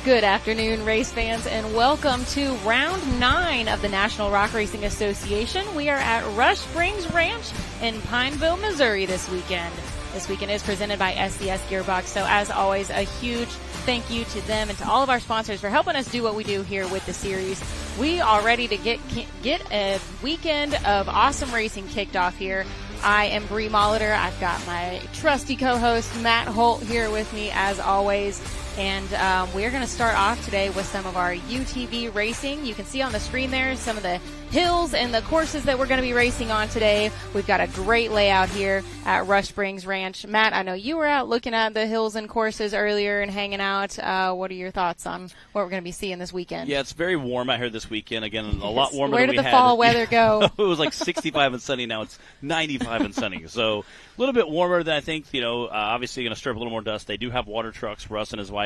Good afternoon, race fans, and welcome to round 9 of the National Rock Racing Association. We are at Rush Springs Ranch in Pineville, Missouri this weekend. This weekend is presented by SCS GearBox, so as always, a huge thank you to them and to all of our sponsors for helping us do what we do here with the series. We are ready to get a weekend of awesome racing kicked off here. I am Bree Molitor. I've got my trusty co-host Matt Holt here with me as always. And we're going to start off today with some of our UTV racing. You can see on the screen there some of the hills and the courses that we're going to be racing on today. We've got a great layout here at Rush Springs Ranch. Matt, I know you were out looking at the hills and courses earlier and hanging out. What are your thoughts on what we're going to be seeing this weekend? Yeah, it's very warm out here this weekend. Again, a lot warmer than we had. Where did the fall weather go? It was like 65 and sunny. Now it's 95 and sunny. So a little bit warmer than I think. Obviously going to stir up a little more dust. They do have water trucks. Russ and his wife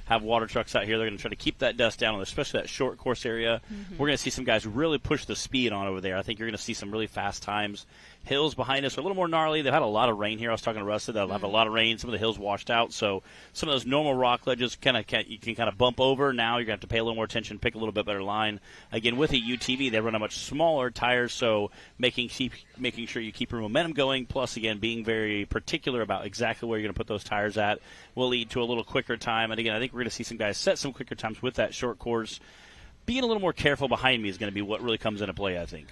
have water trucks out here. They're going to try to keep that dust down, especially that short course area. Mm-hmm. We're going to see some guys really push the speed on over there. I think you're going to see some really fast times. Hills behind us are a little more gnarly. They've had a lot of rain here. I was talking to Russ. They'll have a lot of rain. Some of the hills washed out. So some of those normal rock ledges you can kind of bump over. Now you're going to have to pay a little more attention, pick a little bit better line. Again, with a UTV, they run a much smaller tires, so making sure you keep your momentum going, plus, again, being very particular about exactly where you're going to put those tires at will lead to a little quicker time. And, again, I think we're going to see some guys set some quicker times with that short course. Being a little more careful behind me is going to be what really comes into play, I think.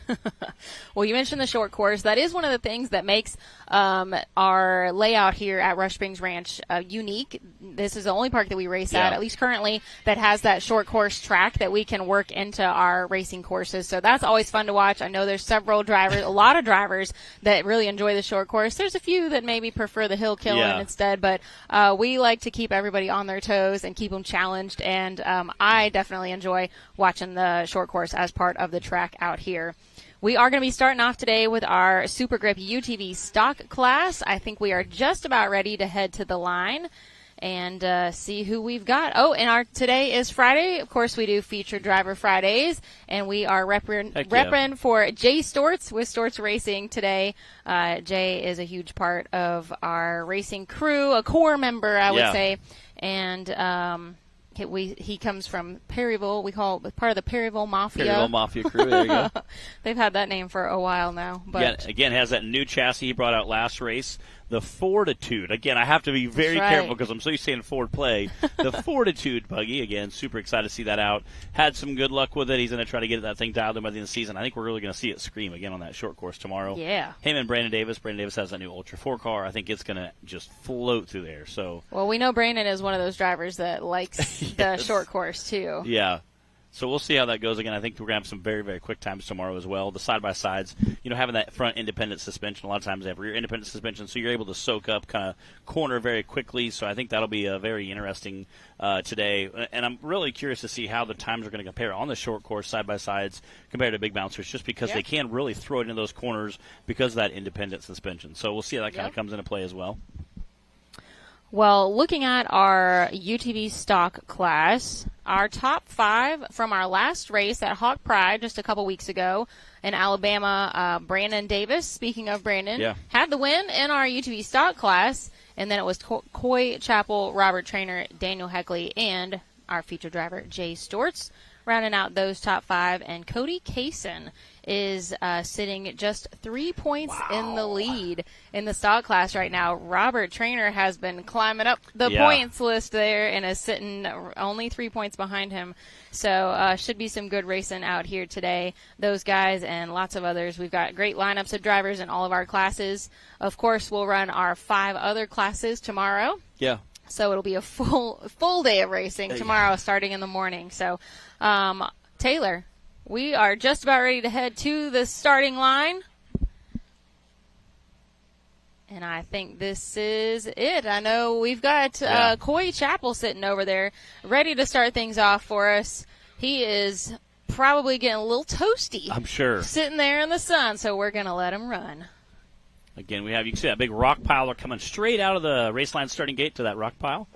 Well, you mentioned the short course. That is one of the things that makes our layout here at Rush Springs Ranch unique. This is the only park that we race at least currently, that has that short course track that we can work into our racing courses. So that's always fun to watch. I know there's a lot of drivers that really enjoy the short course. There's a few that maybe prefer the hill killing instead, but we like to keep everybody on their toes and keep them challenged, and I definitely enjoy watching the short course as part of the track out here. We are going to be starting off today with our Super Grip UTV stock class. I think we are just about ready to head to the line and see who we've got. Oh, and today is Friday. Of course, we do Feature Driver Fridays, and we are repping for Jay Storts with Storts Racing today. Jay is a huge part of our racing crew, a core member, I would say, and he comes from Perryville. We call it part of the Perryville Mafia. Perryville Mafia crew, there you go. They've had that name for a while now. But again, has that new chassis he brought out last race, the Fortitude. Again, I have to be very careful because I'm so used to saying Ford Play. The Fortitude buggy, again, super excited to see that out. Had some good luck with it. He's going to try to get that thing dialed in by the end of the season. I think we're really going to see it scream again on that short course tomorrow. Yeah. Him and Brandon Davis. Brandon Davis has that new Ultra 4 car. I think it's going to just float through there. So. Well, we know Brandon is one of those drivers that likes the short course, too. Yeah. So we'll see how that goes. Again, I think we're going to have some very, very quick times tomorrow as well. The side-by-sides, having that front independent suspension, a lot of times they have rear independent suspension, so you're able to soak up, kind of corner very quickly. So I think that'll be very interesting today. And I'm really curious to see how the times are going to compare on the short course side-by-sides compared to big bouncers, just because they can really throw it into those corners because of that independent suspension. So we'll see how that kind of comes into play as well. Well, looking at our UTV stock class, our top 5 from our last race at Hawk Pride just a couple weeks ago in Alabama, Brandon Davis, speaking of Brandon, had the win in our UTV stock class, and then it was Coy Chapel, Robert Trainer, Daniel Heckley, and our feature driver, Jay Storts, rounding out those top 5, and Cody Kaysen is sitting just 3 points in the lead in the stock class right now. Robert Trainer has been climbing up the points list there and is sitting only 3 points behind him. So should be some good racing out here today. Those guys and lots of others. We've got great lineups of drivers in all of our classes. Of course, we'll run our 5 other classes tomorrow. Yeah. So it'll be a full day of racing tomorrow starting in the morning. So, Taylor, we are just about ready to head to the starting line. And I think this is it. I know we've got Coy Chapel sitting over there ready to start things off for us. He is probably getting a little toasty. I'm sure. Sitting there in the sun, so we're going to let him run. Again, you can see that big rock pile. They're coming straight out of the race line starting gate to that rock pile.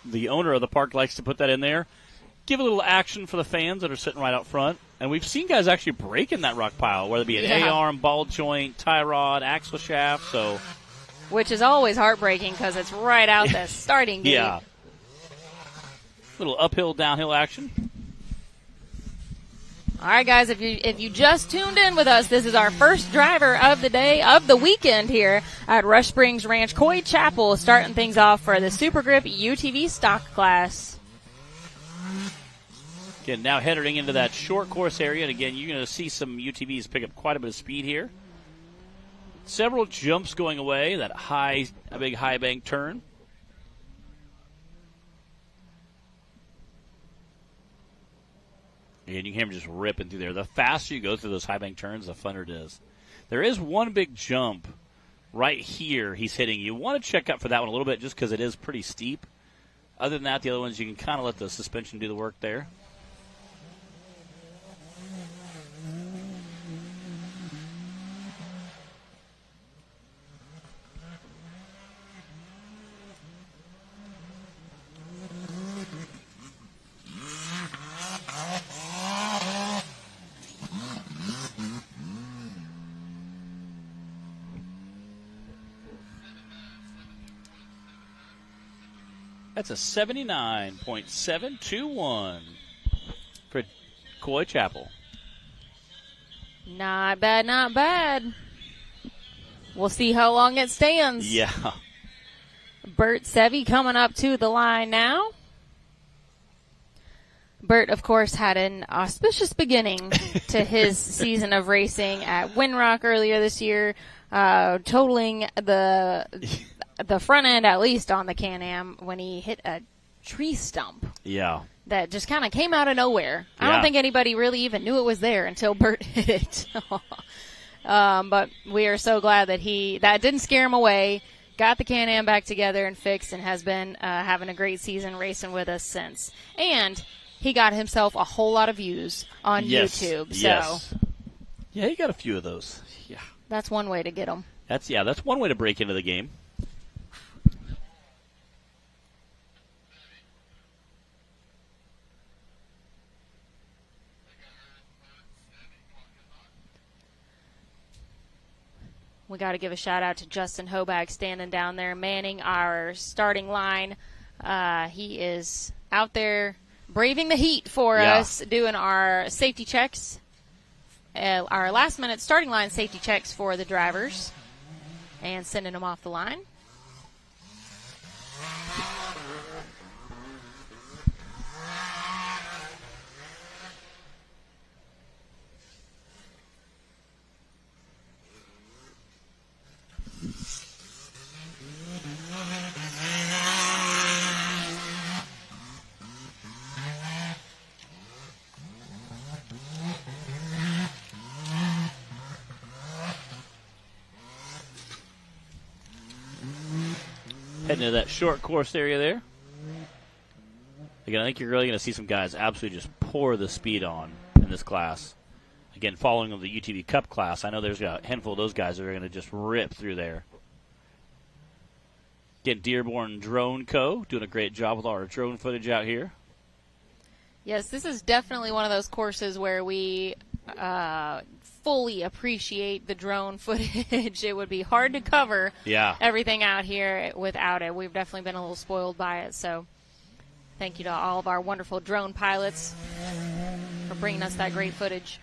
The owner of the park likes to put that in there. Give a little action for the fans that are sitting right out front. And we've seen guys actually break in that rock pile, whether it be an A-arm, ball joint, tie rod, axle shaft. So, which is always heartbreaking because it's right out the starting gate. Yeah. Little uphill, downhill action. All right, guys, if you just tuned in with us, this is our first driver of the day, of the weekend here at Rush Springs Ranch, Coy Chapel, starting things off for the Super Grip UTV stock class. Again, now heading into that short course area, and again, you're going to see some UTVs pick up quite a bit of speed here. Several jumps going away, a big high bank turn. And you can hear him just ripping through there. The faster you go through those high bank turns, the funner it is. There is one big jump right here he's hitting. You want to check out for that one a little bit just because it is pretty steep. Other than that, the other ones, you can kind of let the suspension do the work there. That's a 79.721 for Coy Chapel. Not bad, not bad. We'll see how long it stands. Yeah. Bert Sevi coming up to the line now. Bert, of course, had an auspicious beginning to his season of racing at Windrock earlier this year, totaling the front end, at least, on the Can-Am when he hit a tree stump. Yeah. That just kind of came out of nowhere. I don't think anybody really even knew it was there until Bert hit it. But we are so glad that that didn't scare him away, got the Can-Am back together and fixed, and has been having a great season racing with us since. And he got himself a whole lot of views on YouTube. So yes. Yeah, he got a few of those. Yeah. That's one way to get them. That's one way to break into the game. We got to give a shout out to Justin Hobag standing down there manning our starting line. He is out there braving the heat for us, doing our safety checks, our last minute starting line safety checks for the drivers, and sending them off the line. Heading to that short course area there. Again, I think you're really going to see some guys absolutely just pour the speed on in this class. Again, following the UTV Cup class, I know there's a handful of those guys that are going to just rip through there. Again, Dearborn Drone Co. doing a great job with all our drone footage out here. Yes, this is definitely one of those courses where we fully appreciate the drone footage. It would be hard to cover everything out here without it. We've definitely been a little spoiled by it. So thank you to all of our wonderful drone pilots for bringing us that great footage.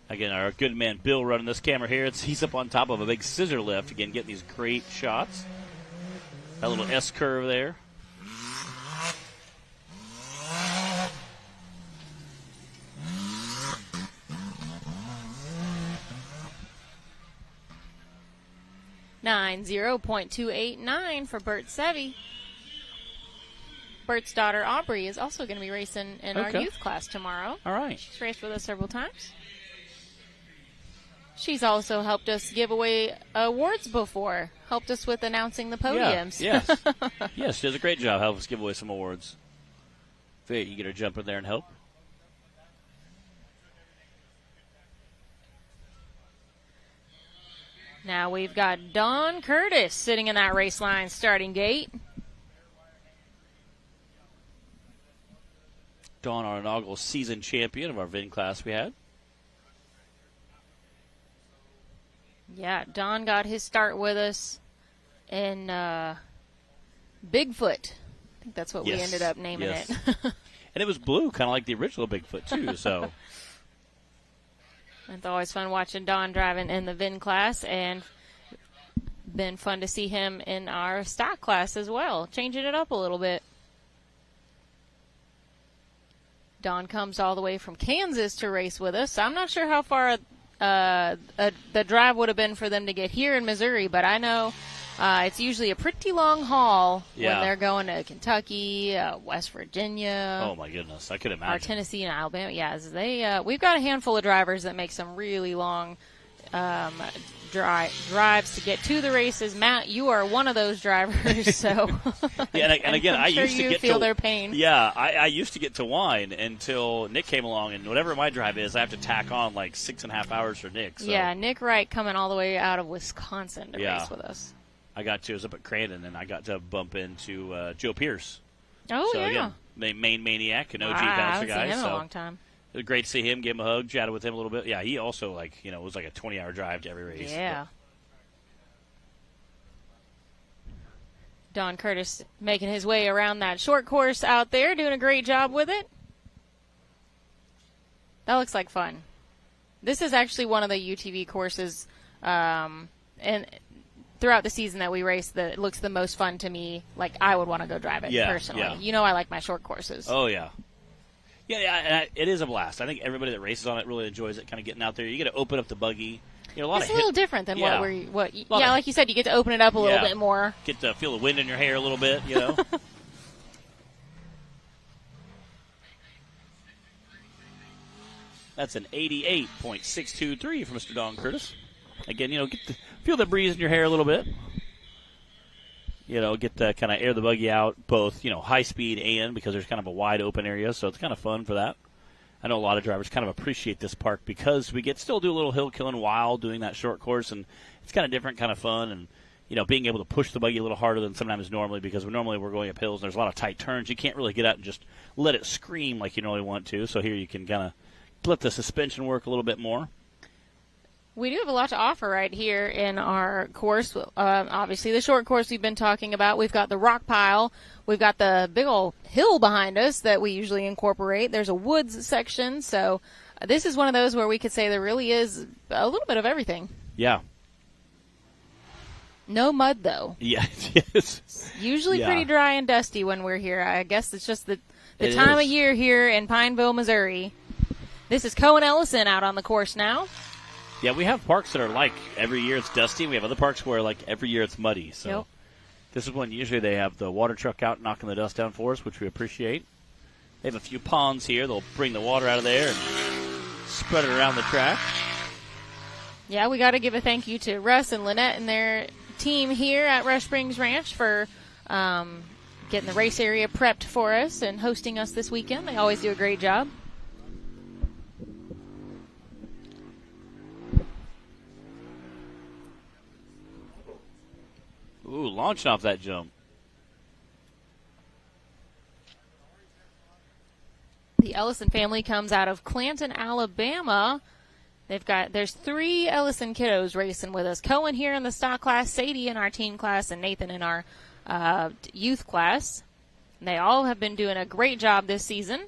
Again, our good man Bill running this camera here. He's up on top of a big scissor lift. Again, getting these great shots. That little S curve there. Nine 0.289 for Bert Sevi. Bert's daughter Aubrey is also going to be racing in our youth class tomorrow. All right. She's raced with us several times. She's also helped us give away awards before. Helped us with announcing the podiums. Yes. Yes, she does a great job. Help us give away some awards. Faye, you get her jump in there and help. Now we've got Don Curtis sitting in that race line starting gate. Don, our inaugural season champion of our VIN class we had. Yeah, Don got his start with us in Bigfoot think that's what we ended up naming it. And it was blue, kind of like the original Bigfoot, too. So it's always fun watching Don driving in the VIN class, and been fun to see him in our stock class as well, changing it up a little bit. Don comes all the way from Kansas to race with us. I'm not sure how far the drive would have been for them to get here in Missouri, but I know it's usually a pretty long haul when they're going to Kentucky, West Virginia. Oh, my goodness. I could imagine. Or Tennessee and Alabama. Yeah, we've got a handful of drivers that make some really long drives to get to the races. Matt, you are one of those drivers, so and again, I used to feel their pain. Yeah, I used to get to Wine until Nick came along, and whatever my drive is, I have to tack on like 6.5 hours for Nick. So. Yeah, Nick Wright coming all the way out of Wisconsin to race with us. I was up at Crandon, and I got to bump into Joe Pierce. Oh, so, yeah. Again, Maine Maniac, an OG bouncer guy. I haven't seen him in a long time. It was great to see him, give him a hug, chatted with him a little bit. Yeah, he also, it was like a 20-hour drive to every race. Yeah. Don Curtis making his way around that short course out there, doing a great job with it. That looks like fun. This is actually one of the UTV courses and throughout the season that we race that looks the most fun to me. Like, I would want to go drive it personally. Yeah. You know I like my short courses. Oh, yeah. Yeah, it is a blast. I think everybody that races on it really enjoys it, kind of getting out there. You get to open up the buggy. It's a little different than like you said, you get to open it up a little bit more. Get to feel the wind in your hair a little bit, That's an 88.623 for Mr. Don Curtis. Again, get to feel the breeze in your hair a little bit. Get to kind of air the buggy out, both, high speed and because there's kind of a wide open area, so it's kind of fun for that. I know a lot of drivers kind of appreciate this park because we get still do a little hill killing while doing that short course, and it's kind of different, kind of fun, and being able to push the buggy a little harder than sometimes normally because normally we're going up hills and there's a lot of tight turns. You can't really get out and just let it scream like you normally want to. So here you can kind of let the suspension work a little bit more. We do have a lot to offer right here in our course. Obviously, the short course we've been talking about. We've got the rock pile. We've got the big old hill behind us that we usually incorporate. There's a woods section. So this is one of those where we could say there really is a little bit of everything. Yeah. No mud, though. Yeah, yes. Usually pretty dry and dusty when we're here. I guess it's just the time of year here in Pineville, Missouri. This is Cohen Ellison out on the course now. Yeah, we have parks that are like every year it's dusty. We have other parks where like every year it's muddy. So This is when usually they have the water truck out knocking the dust down for us, which we appreciate. They have a few ponds here. They'll bring the water out of there and spread it around the track. Yeah, we got to give a thank you to Russ and Lynette and their team here at Rush Springs Ranch for getting the race area prepped for us and hosting us this weekend. They always do a great job. Ooh, launching off that jump. The Ellison family comes out of Clanton, Alabama. There's 3 Ellison kiddos racing with us. Cohen here in the stock class, Sadie in our teen class, and Nathan in our youth class. And they all have been doing a great job this season.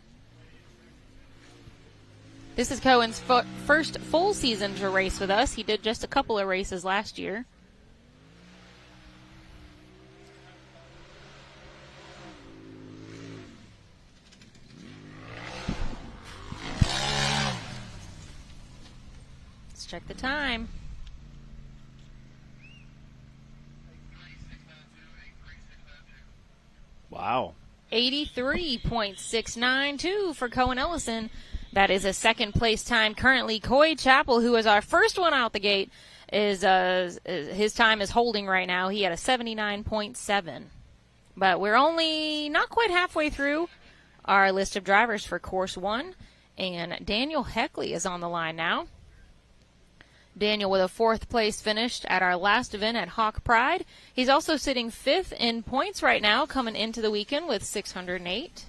This is Cohen's first full season to race with us. He did just a couple of races last year. Check the time. Wow. 83.692 for Cohen Ellison. That is a second place time. Currently, Coy Chappell, who was our first one out the gate, his time is holding right now. He had a 79.7. But we're only not quite halfway through our list of drivers for Course 1. And Daniel Heckley is on the line now. Daniel with a 4th place finish at our last event at Hawk Pride. He's also sitting 5th in points right now, coming into the weekend with 608.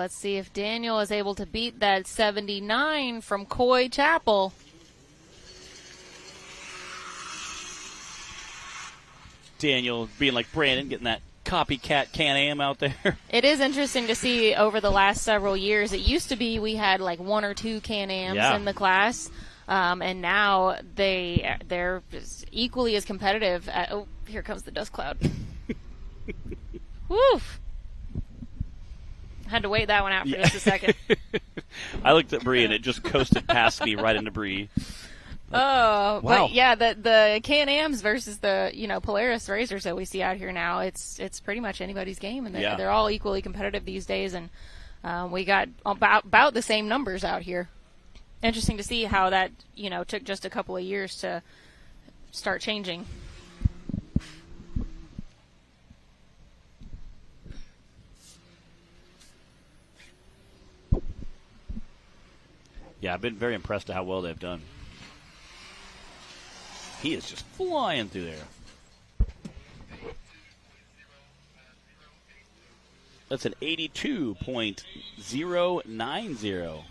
let's see if Daniel is able to beat that 79 from Coy Chapel. Daniel being like Brandon, getting that copycat Can-Am out there. It is interesting to see over the last several years. It used to be we had like 1 or 2 Can-Ams in the class, and now they're equally as competitive. Oh, here comes the dust cloud. Woof. Had to wait that one out for just a second. I looked at Bree and it just coasted past me right into Bree. Wow. But yeah, the Can-Ams versus the Polaris Razors that we see out here now, it's pretty much anybody's game, and they're all equally competitive these days, and we got about the same numbers out here. Interesting to see how that took just a couple of years to start changing. Yeah, I've been very impressed at how well they've done. He is just flying through there. That's an 82.090.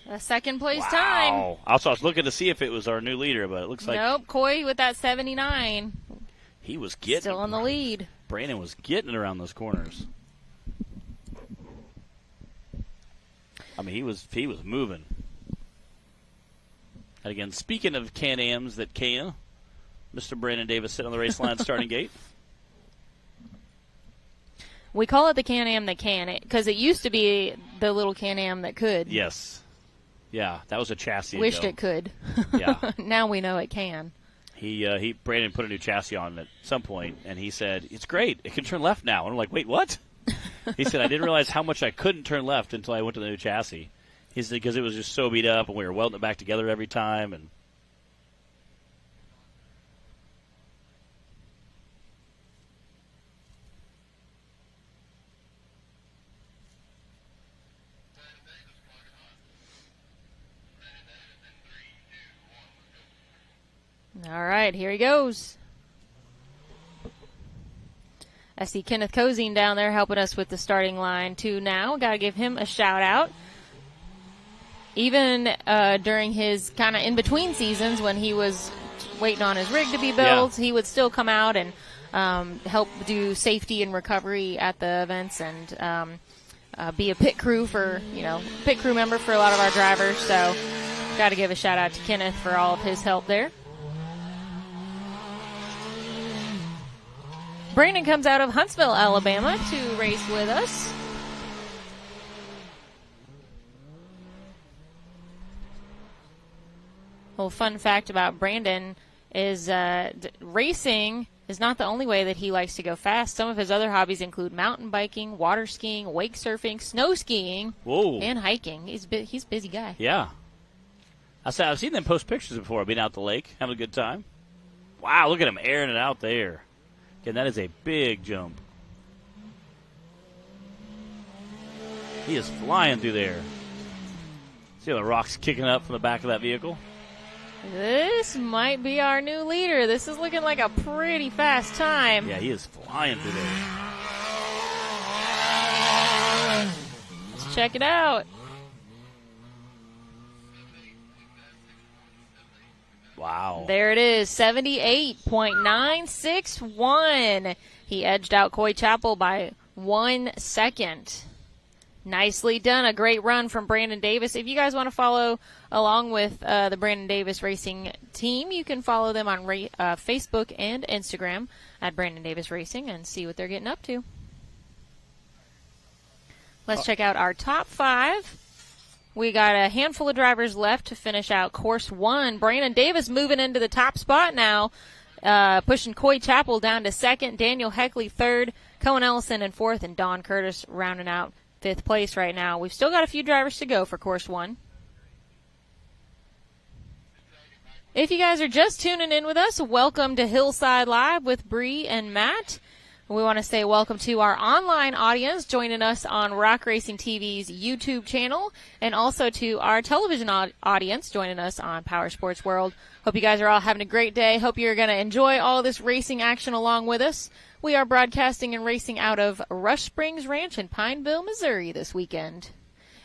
A second place time. Also, I was looking to see if it was our new leader, but it looks like... Nope, Coy with that 79. He was getting... Still in the lead. Brandon was getting it around those corners. I mean, he was moving. And again, speaking of Can-Ams that can, Mr. Brandon Davis sitting on the race line starting gate. We call it the Can-Am that can, because it used to be the little Can-Am that could. Yes. Yeah, that was a chassis. Wished it could. Yeah. Now we know it can. Brandon put a new chassis on at some point, and he said, "It's great. It can turn left now." And I'm like, "Wait, what?" He said, "I didn't realize how much I couldn't turn left until I went to the new chassis." He said, because it was just so beat up, and we were welding it back together every time. And all right, here he goes. I see Kenneth Cozine down there helping us with the starting line, too, now. Got to give him a shout-out. Even during his kind of in-between seasons when he was waiting on his rig to be built, he would still come out and help do safety and recovery at the events and be a pit crew pit crew member for a lot of our drivers. So got to give a shout-out to Kenneth for all of his help there. Brandon comes out of Huntsville, Alabama to race with us. Well, fun fact about Brandon is racing is not the only way that he likes to go fast. Some of his other hobbies include mountain biking, water skiing, wake surfing, snow skiing, and hiking. He's a busy guy. Yeah. I've seen them post pictures before, being out the lake, having a good time. Wow, look at him airing it out there. Again, that is a big jump. He is flying through there. See how the rocks kicking up from the back of that vehicle? This might be our new leader. This is looking like a pretty fast time. Yeah, he is flying through there. Let's check it out. Wow. There it is, 78.961. He edged out Coy Chapel by 1 second. Nicely done. A great run from Brandon Davis. If you guys want to follow along with the Brandon Davis Racing team, you can follow them on Facebook and Instagram at Brandon Davis Racing and see what they're getting up to. Let's check out our top 5. We got a handful of drivers left to finish out Course 1. Brandon Davis moving into the top spot now, pushing Coy Chapel down to 2nd, Daniel Heckley 3rd, Cohen Ellison in 4th, and Don Curtis rounding out 5th place right now. We've still got a few drivers to go for Course 1. If you guys are just tuning in with us, welcome to Hillside Live with Bree and Matt. We want to say welcome to our online audience joining us on Rock Racing TV's YouTube channel, and also to our television audience joining us on Power Sports World. Hope you guys are all having a great day. Hope you're going to enjoy all this racing action along with us. We are broadcasting and racing out of Rush Springs Ranch in Pineville, Missouri this weekend.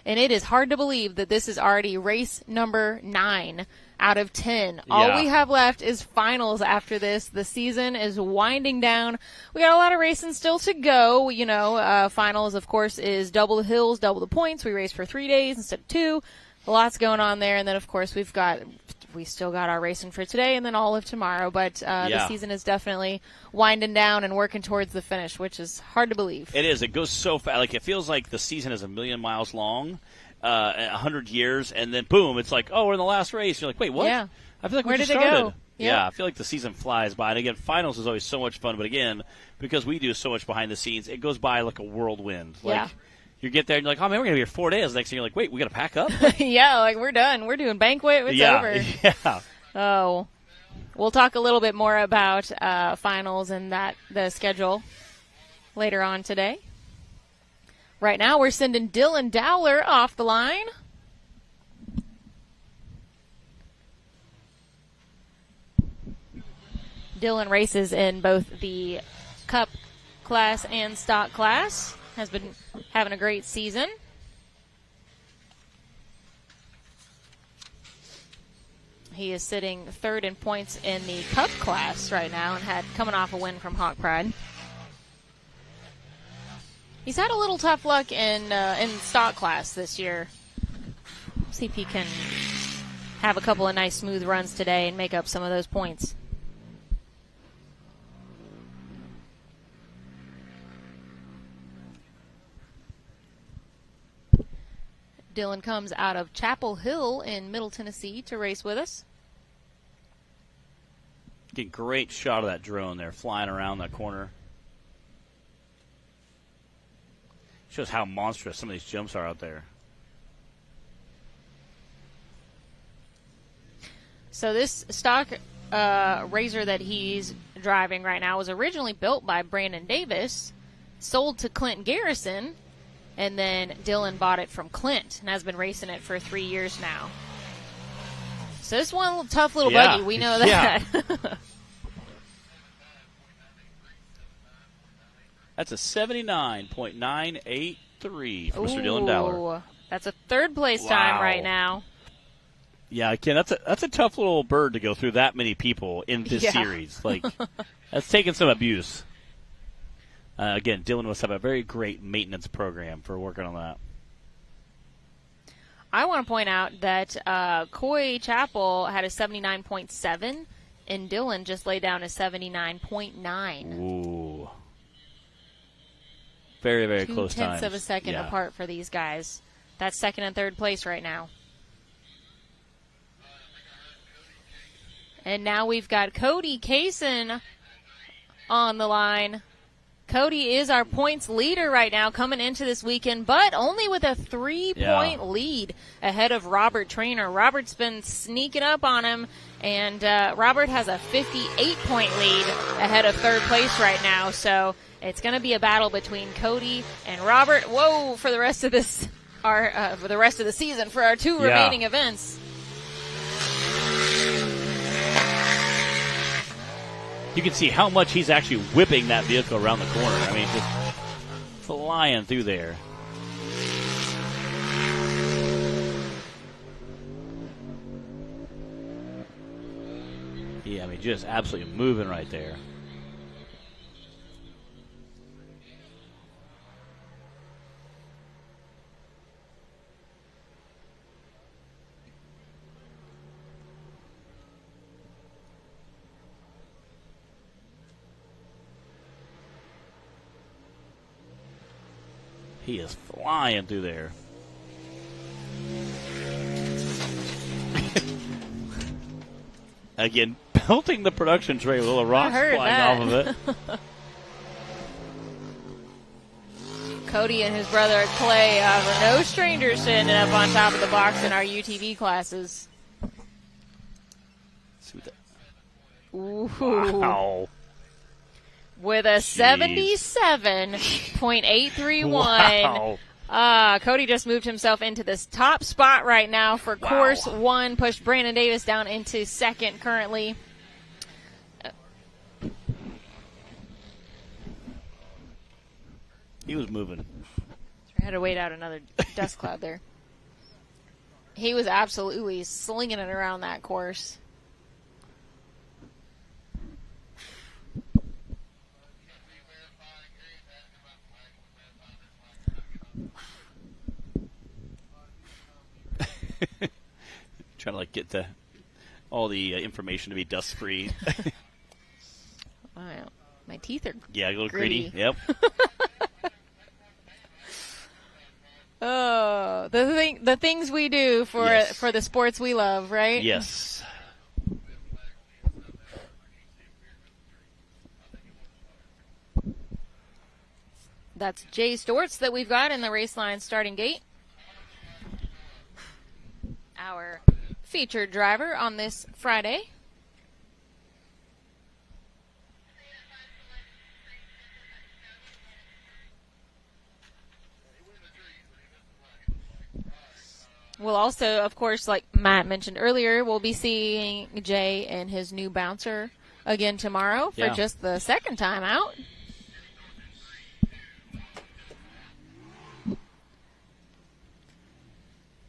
And it is hard to believe that this is already race number 9 out of 10. All we have left is finals after this. The season is winding down. We got a lot of racing still to go. You know, finals, of course, is double the hills, double the points. We race for 3 days instead of 2. Lots going on there. And then, of course, we still got our racing for today and then all of tomorrow. But the season is definitely winding down and working towards the finish, which is hard to believe. It is. It goes so fast. Like, it feels like the season is 1,000,000 miles long, 100 years, and then boom, it's like, oh, we're in the last race. You're like, wait, what? Yeah. I feel like Where we just did started. it go? Yeah, I feel like the season flies by. And again, finals is always so much fun. But again, because we do so much behind the scenes, it goes by like a whirlwind. Like, you get there and you're like, oh, man, we're going to be here 4 days. Next thing you're like, wait, we got to pack up? Yeah, like we're done. We're doing banquet. It's over. Yeah. Oh, we'll talk a little bit more about finals and the schedule later on today. Right now, we're sending Dylan Dowler off the line. Dylan races in both the Cup class and Stock class. Has been having a great season. He is sitting 3rd in points in the Cup class right now and coming off a win from Hawk Pride. He's had a little tough luck in Stock class this year. See if he can have a couple of nice smooth runs today and make up some of those points. Dylan comes out of Chapel Hill in Middle Tennessee to race with us. Get a great shot of that drone there flying around that corner. Shows how monstrous some of these jumps are out there. So this stock RZR that he's driving right now was originally built by Brandon Davis, sold to Clint Garrison, and then Dylan bought it from Clint and has been racing it for 3 years now. So this one tough little buggy, we know that. Yeah. That's a 79.983 for Mr. Dylan Dowler. That's a 3rd place time right now. Yeah, Ken, that's a tough little bird to go through that many people in this series. Like, that's taking some abuse. Again, Dylan must have a very great maintenance program for working on that. I want to point out that Coy Chapel had a 79.7, and Dylan just laid down a 79.9. Ooh. Very, very close times. 0.2 of a second apart for these guys. That's 2nd and 3rd place right now. And now we've got Cody Kaysen on the line. Cody is our points leader right now coming into this weekend, but only with a 3-point lead ahead of Robert Trainer. Robert's been sneaking up on him, and Robert has a 58-point lead ahead of 3rd place right now. So it's going to be a battle between Cody and Robert. Whoa, for the rest of this, for the rest of the season, for our 2 remaining events. You can see how much he's actually whipping that vehicle around the corner. I mean, just flying through there. Yeah, I mean, just absolutely moving right there. He is flying through there. Again, pelting the production tray with little rocks flying off of it. Cody and his brother Clay are no strangers to ending up on top of the box in our UTV classes. See what that... Ooh. Wow. with a 77.831. Wow. Cody just moved himself into this top spot right now for course 1. Pushed Brandon Davis down into second currently. He was moving. I had to wait out another dust cloud there. He was absolutely slinging it around that course. Trying to like get all the information to be dust free. Wow, my teeth are a little gritty. Yep. Oh, the things we do for the sports we love, right? Yes. That's Jay Stortz that we've got in the race line starting gate. Our featured driver on this Friday. We'll also, of course, like Matt mentioned earlier, we'll be seeing Jay and his new bouncer again tomorrow for just the second time out.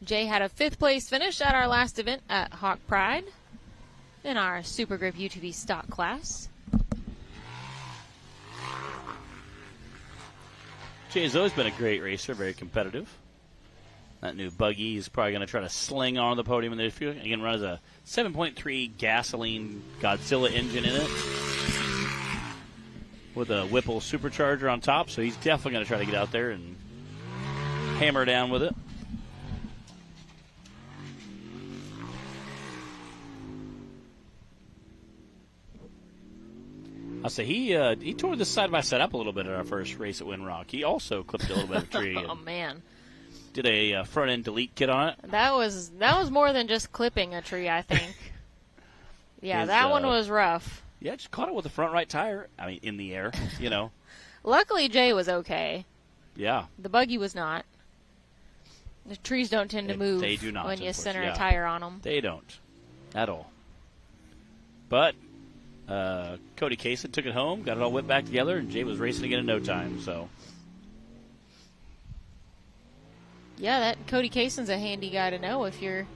Jay had a 5th place finish at our last event at Hawk Pride in our Super Grip UTV stock class. Jay's always been a great racer, very competitive. That new buggy is probably going to try to sling on the podium in the field. Again, runs a 7.3 gasoline Godzilla engine in it with a Whipple supercharger on top, so he's definitely going to try to get out there and hammer down with it. I'll say he tore the side-by-side up a little bit at our first race at Windrock. He also clipped a little bit of a tree. Oh, man. Did a front-end delete kit on it. That was more than just clipping a tree, I think. Yeah, that one was rough. Yeah, just caught it with the front right tire. I mean, in the air, you know. Luckily, Jay was okay. Yeah. The buggy was not. The trees don't tend to move they do not, when you center a tire on them. They don't at all. But Cody Kaysen took it home, got it all whipped back together, and Jay was racing again in no time. So. Yeah, that Cody Kaysen's a handy guy to know if you're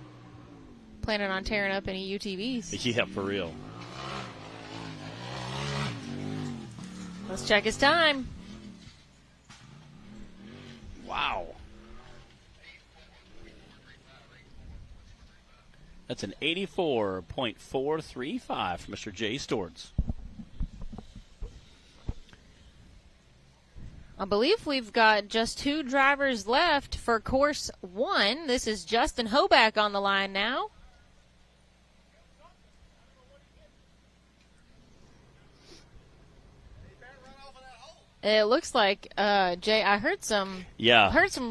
planning on tearing up any UTVs. Yeah, for real. Let's check his time. Wow. That's an 84.435 from Mr. Jay Stortz. I believe we've got just 2 drivers left for course 1. This is Justin Hoback on the line now. It looks like Jay. I heard some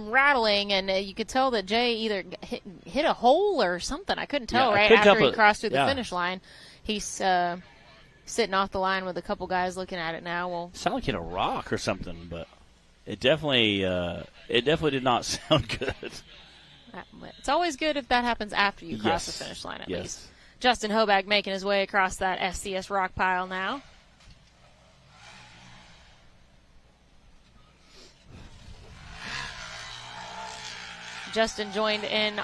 rattling, and you could tell that Jay either hit a hole or something. I couldn't tell right after he crossed through the finish line. He's sitting off the line with a couple guys looking at it now. Well, sounded like he hit a rock or something, but it definitely did not sound good. It's always good if that happens after you cross the finish line at least. Justin Hoback making his way across that SCS rock pile now. Justin joined in.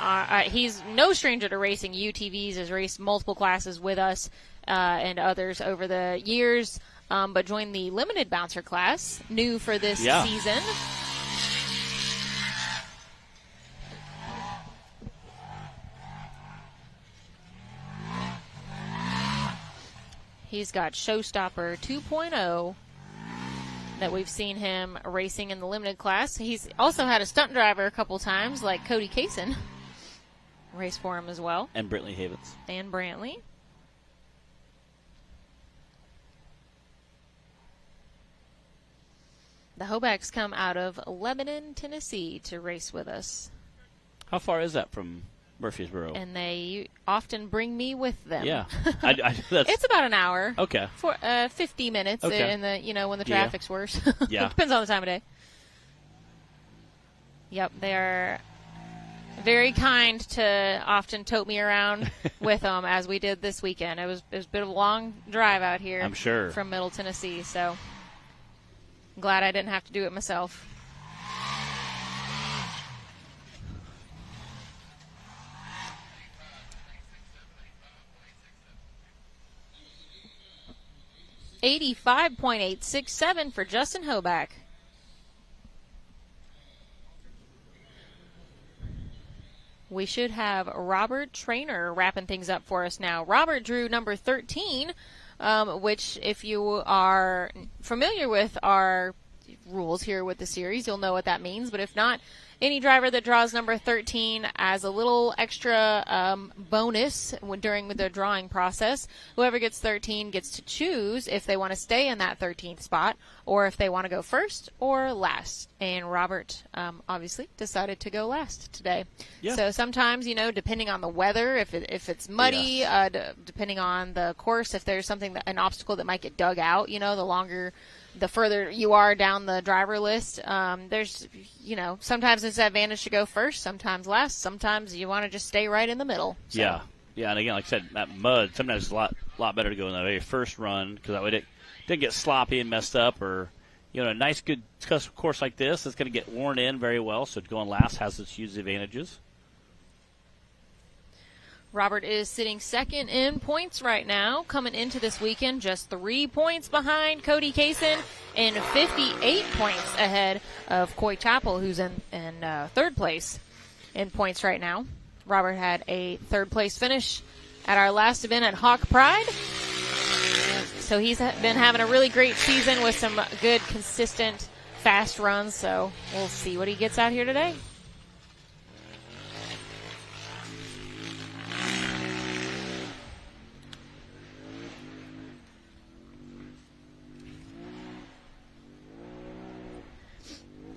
He's no stranger to racing UTVs, has raced multiple classes with us and others over the years, but joined the limited bouncer class, new for this season. He's got Showstopper 2.0 that we've seen him racing in the limited class. He's also had a stunt driver a couple times, like Cody Kaysen, race for him as well. And Brantley Havens. And Brantley. The Hobacks come out of Lebanon, Tennessee to race with us. How far is that from Murfreesboro. And they often bring me with them. Yeah. It's about an hour. Okay. For 50 minutes in the when the traffic's worse. Yeah. Depends on the time of day. Yep, they are very kind to often tote me around with them, as we did this weekend. It was a bit of a long drive out here. I'm sure. From Middle Tennessee, so I'm glad I didn't have to do it myself. .867 for Justin Hoback. We should have Robert Trainer wrapping things up for us now. Robert drew number 13, which, if you are familiar with our rules here with the series, you'll know what that means. But if not, any driver that draws number 13 as a little extra bonus during the drawing process, whoever gets 13 gets to choose if they want to stay in that 13th spot or if they want to go first or last. And Robert obviously decided to go last today. Yeah. So sometimes, depending on the weather, if it's muddy, depending on the course, if there's an obstacle that might get dug out, the further you are down the driver list, there's, sometimes it's an advantage to go first, sometimes last, sometimes you want to just stay right in the middle. So. Yeah. Yeah, and again, like I said, that mud, sometimes it's a lot better to go in the very first run, because that way it didn't get sloppy and messed up, or, a nice, good course like this, it's going to get worn in very well, so going last has its huge advantages. Robert is sitting second in points right now, coming into this weekend just 3 points behind Cody Kaysen and 58 points ahead of Coy Chappell, who's in third place in points right now. Robert had a third place finish at our last event at Hawk Pride. So he's been having a really great season with some good, consistent, fast runs. So we'll see what he gets out here today.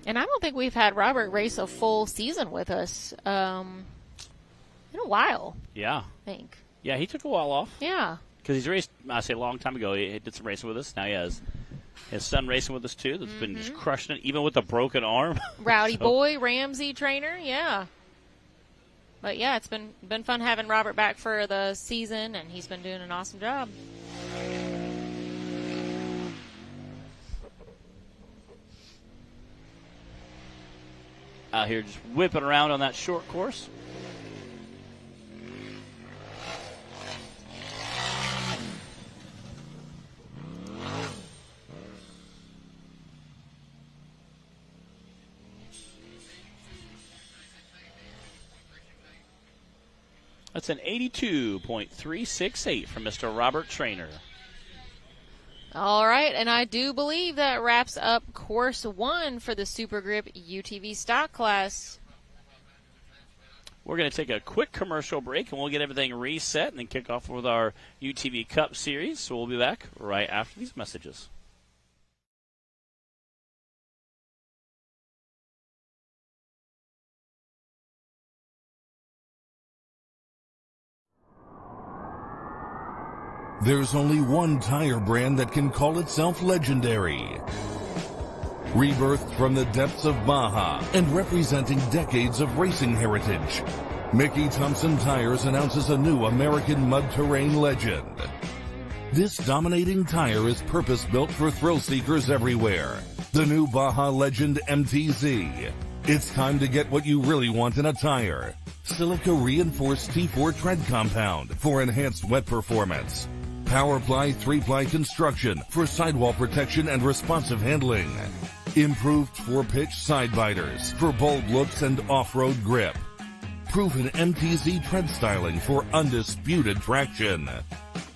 And I don't think we've had Robert race a full season with us in a while. Yeah. I think. Yeah, he took a while off. Yeah. Because he's raced, I say a long time ago, he did some racing with us. Now he has his son racing with us, too, that's been just crushing it, even with a broken arm. Rowdy Boy, Ramsey Trainer, yeah. But, yeah, it's been fun having Robert back for the season, and he's been doing an awesome job. Out here just whipping around on that short course. That's an 82.368 from Mr. Robert Trainer. All right, and I do believe that wraps up Course 1 for the Super Grip UTV stock class. We're going to take a quick commercial break, and we'll get everything reset and then kick off with our UTV Cup Series. So we'll be back right after these messages. There's only one tire brand that can call itself legendary. Rebirthed from the depths of Baja and representing decades of racing heritage, Mickey Thompson Tires announces a new American mud terrain legend. This dominating tire is purpose-built for thrill seekers everywhere. The new Baja Legend MTZ. It's time to get what you really want in a tire. Silica reinforced T4 tread compound for enhanced wet performance. PowerPly 3-ply construction for sidewall protection and responsive handling. Improved 4-pitch side biters for bold looks and off-road grip. Proven MTZ tread styling for undisputed traction.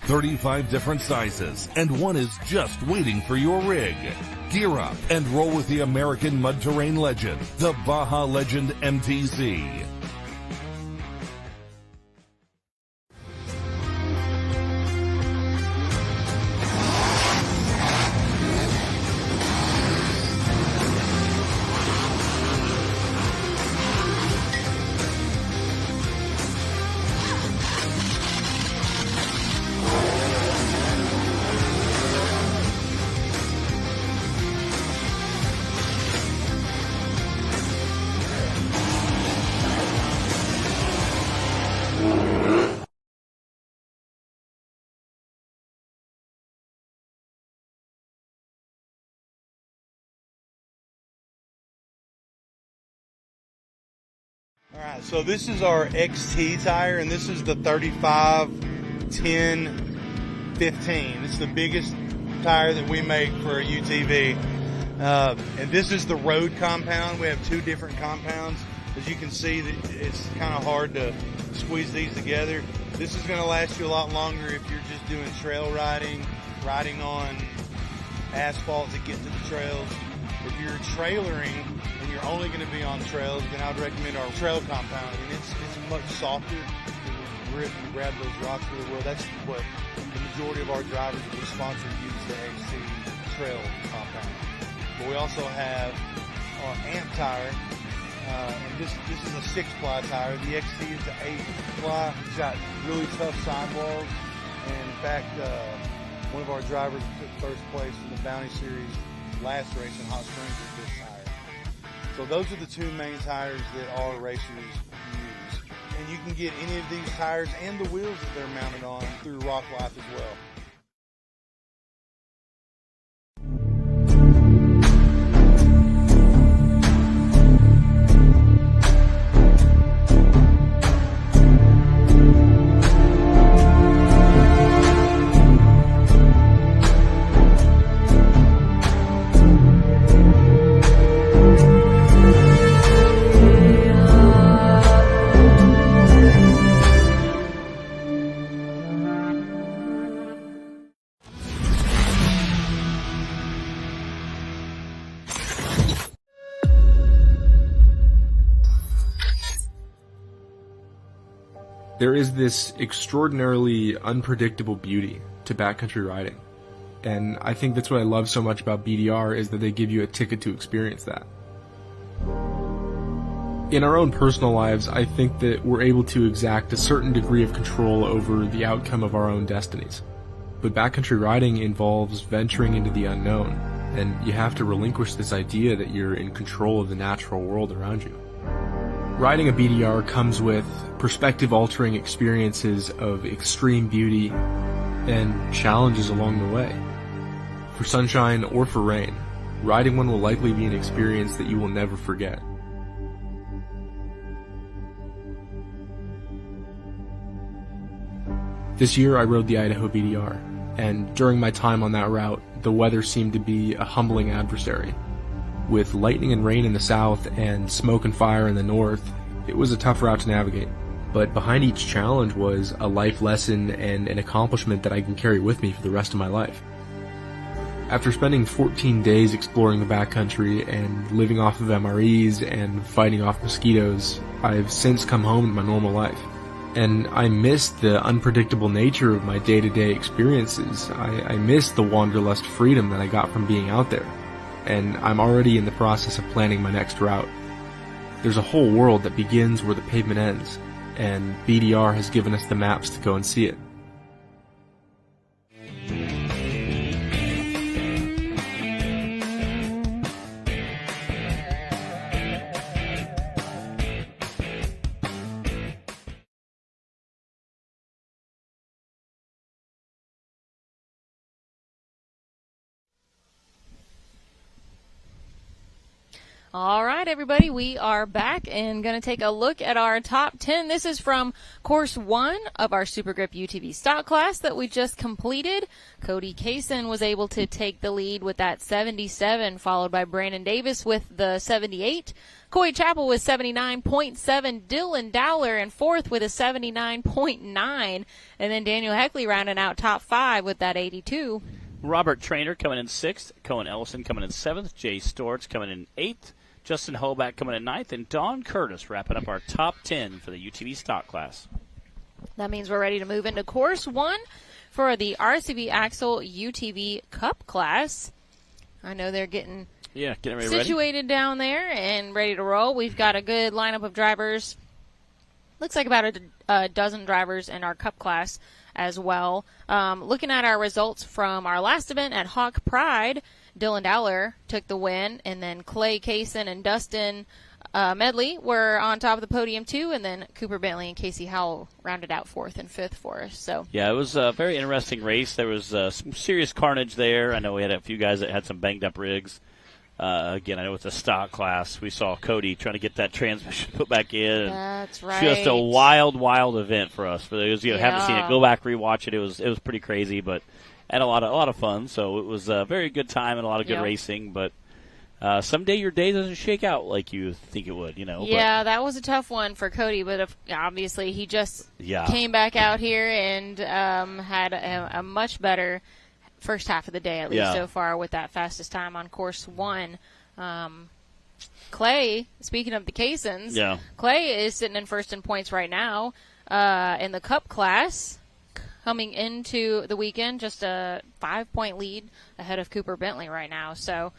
35 different sizes, and one is just waiting for your rig. Gear up and roll with the American mud terrain legend, the Baja Legend MTZ. All right, so this is our XT tire, and this is the 35, 10, 15. It's the biggest tire that we make for a UTV. And this is the road compound. We have two different compounds. As you can see, it's kind of hard to squeeze these together. This is going to last you a lot longer if you're just doing trail riding, riding on asphalt to get to the trails. If you're trailering and you're only going to be on trails, then I'd recommend our trail compound. I mean, it's much softer. You grip and grab those rocks really well. That's what the majority of our drivers that we sponsor use the XC trail compound. But we also have our AMP tire. And this is a 6-ply tire. The XC is an 8-ply. It's got really tough sidewalls. And in fact, one of our drivers took first place in the Bounty Series last race in Hot Springs with this tire. So those are the two main tires that our racers use. And you can get any of these tires and the wheels that they're mounted on through Rock Life as well. There is this extraordinarily unpredictable beauty to backcountry riding, and I think that's what I love so much about BDR is that they give you a ticket to experience that. In our own personal lives, I think that we're able to exact a certain degree of control over the outcome of our own destinies. But backcountry riding involves venturing into the unknown, and you have to relinquish this idea that you're in control of the natural world around you. Riding a BDR comes with perspective-altering experiences of extreme beauty and challenges along the way. For sunshine or for rain, riding one will likely be an experience that you will never forget. This year I rode the Idaho BDR, and during my time on that route, the weather seemed to be a humbling adversary. With lightning and rain in the south and smoke and fire in the north, it was a tough route to navigate. But behind each challenge was a life lesson and an accomplishment that I can carry with me for the rest of my life. After spending 14 days exploring the backcountry and living off of MREs and fighting off mosquitoes, I've since come home to my normal life. And I missed the unpredictable nature of my day-to-day experiences. I missed the wanderlust freedom that I got from being out there. And I'm already in the process of planning my next route. There's a whole world that begins where the pavement ends, and BDR has given us the maps to go and see it. All right, everybody, we are back and going to take a look at our top 10. This is from course 1 of our Super Grip UTV stock class that we just completed. Cody Kaysen was able to take the lead with that 77, followed by Brandon Davis with the 78. Coy Chappell with 79.7. Dylan Dowler in 4th with a 79.9. And then Daniel Heckley rounding out top 5 with that 82. Robert Trainer coming in 6th. Cohen Ellison coming in 7th. Jay Storch coming in 8th. Justin Hoback coming in 9th. And Don Curtis wrapping up our top 10 for the UTV stock class. That means we're ready to move into course 1 for the RCB Axle UTV Cup class. I know they're getting situated down there and ready to roll. We've got a good lineup of drivers. Looks like about a dozen drivers in our Cup class as well. Looking at our results from our last event at Hawk Pride, Dylan Dowler took the win, and then Clay Kaysen and Dustin Medley were on top of the podium too, and then Cooper Bentley and Casey Howell rounded out 4th and 5th for us. So yeah, it was a very interesting race. There was some serious carnage there. I know we had a few guys that had some banged up rigs. Again, I know it's a stock class. We saw Cody trying to get that transmission put back in. That's right. Just a wild, wild event for us. For those who haven't seen it, go back, rewatch it. It was pretty crazy, but had a lot of fun. So it was a very good time and a lot of good racing. But someday your day doesn't shake out like you think it would, Yeah, that was a tough one for Cody, but obviously he just came back out here and had a much better first half of the day, at least so far, with that fastest time on course 1. Clay, speaking of the Caissons, Clay is sitting in first in points right now in the Cup class. Coming into the weekend, just a 5-point lead ahead of Cooper Bentley right now. So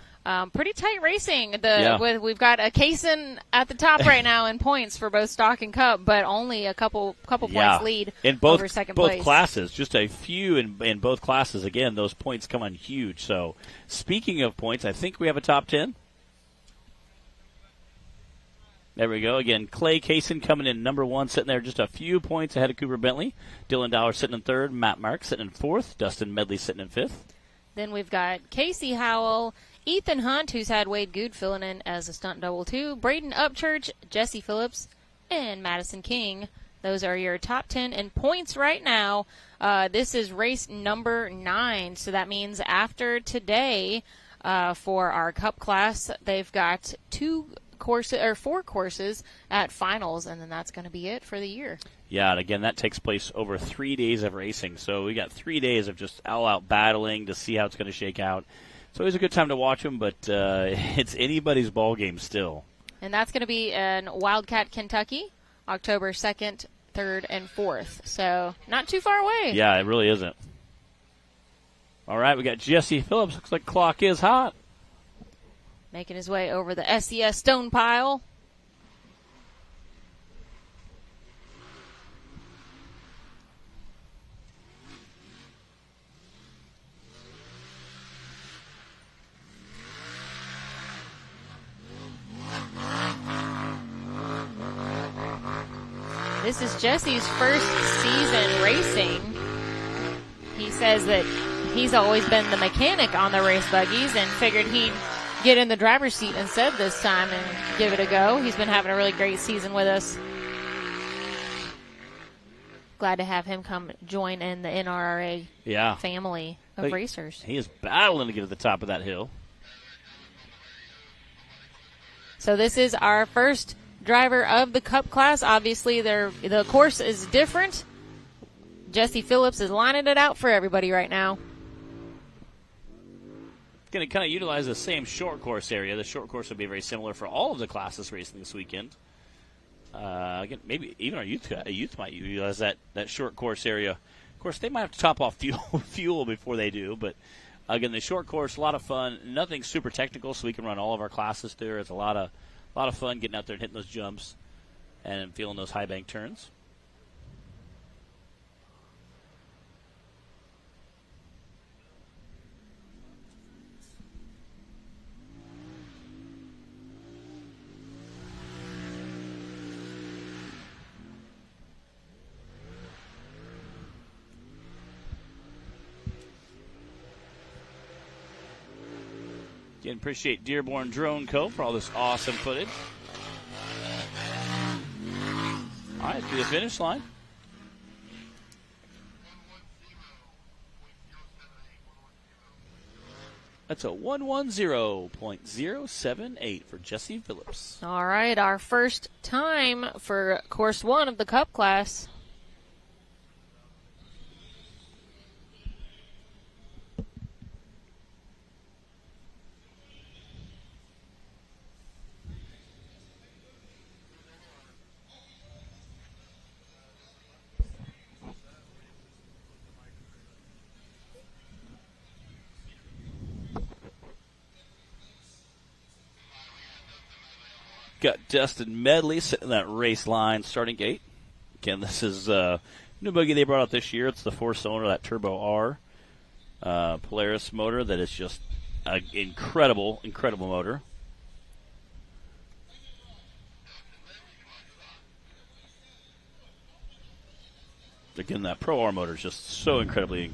pretty tight racing. We've got a Caisson at the top right now in points for both Stock and Cup, but only a couple points lead in over second place. Both classes, just a few in both classes. Again, those points come on huge. So speaking of points, I think we have a top 10. There we go. Again, Clay Caisson coming in number 1, sitting there just a few points ahead of Cooper Bentley. Dylan Dollar sitting in 3rd. Matt Marks sitting in 4th. Dustin Medley sitting in 5th. Then we've got Casey Howell, Ethan Hunt, who's had Wade Good filling in as a stunt double too, Braden Upchurch, Jesse Phillips, and Madison King. Those are your top 10 in points right now. This is race number 9, so that means after today for our Cup class, they've got 4 courses at finals, and then that's going to be it for the year. Yeah, and again, that takes place over 3 days of racing. So we got 3 days of just all-out battling to see how it's going to shake out. It's always a good time to watch them, but it's anybody's ball game still. And that's going to be in Wildcat, Kentucky, October 2nd, 3rd, and 4th. So not too far away. Yeah, it really isn't. All right, we got Jesse Phillips. Looks like clock is hot. Making his way over the SCS stone pile. This is Jesse's first season racing. He says that he's always been the mechanic on the race buggies and figured he'd get in the driver's seat instead this time and give it a go. He's been having a really great season with us. Glad to have him come join in the NRRA family of racers. He is battling to get to the top of that hill. So this is our first driver of the Cup class. Obviously, the course is different. Jesse Phillips is lining it out for everybody right now. Going to kind of utilize the same short course area. The short course will be very similar for all of the classes racing this weekend. Again, maybe even our youth might utilize that short course area. Of course, they might have to top off fuel before they do, but again, the short course, a lot of fun. Nothing super technical, so we can run all of our classes there. It's a lot of fun getting out there and hitting those jumps and feeling those high bank turns. Again, appreciate Dearborn Drone Co. for all this awesome footage. All right, to the finish line. That's a 110.078 for Jesse Phillips. All right, our first time for course 1 of the Cup class. Got Dustin Medley sitting in that race line starting gate. Again, this is new buggy they brought out this year. It's the 4-cylinder, that Turbo R Polaris motor that is just an incredible motor. again, that Pro R motor is just so incredibly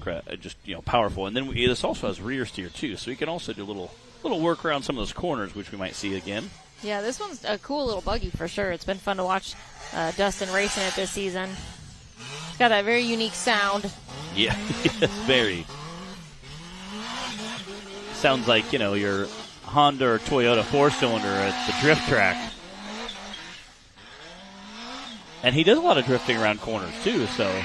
powerful. And then this also has rear steer too, so you can also do a little work around some of those corners, which we might see again. Yeah, this one's a cool little buggy for sure. It's been fun to watch Dustin racing it this season. It's got that very unique sound. Yeah, very. Sounds like, your Honda or Toyota four-cylinder at the drift track. And he does a lot of drifting around corners, too, so.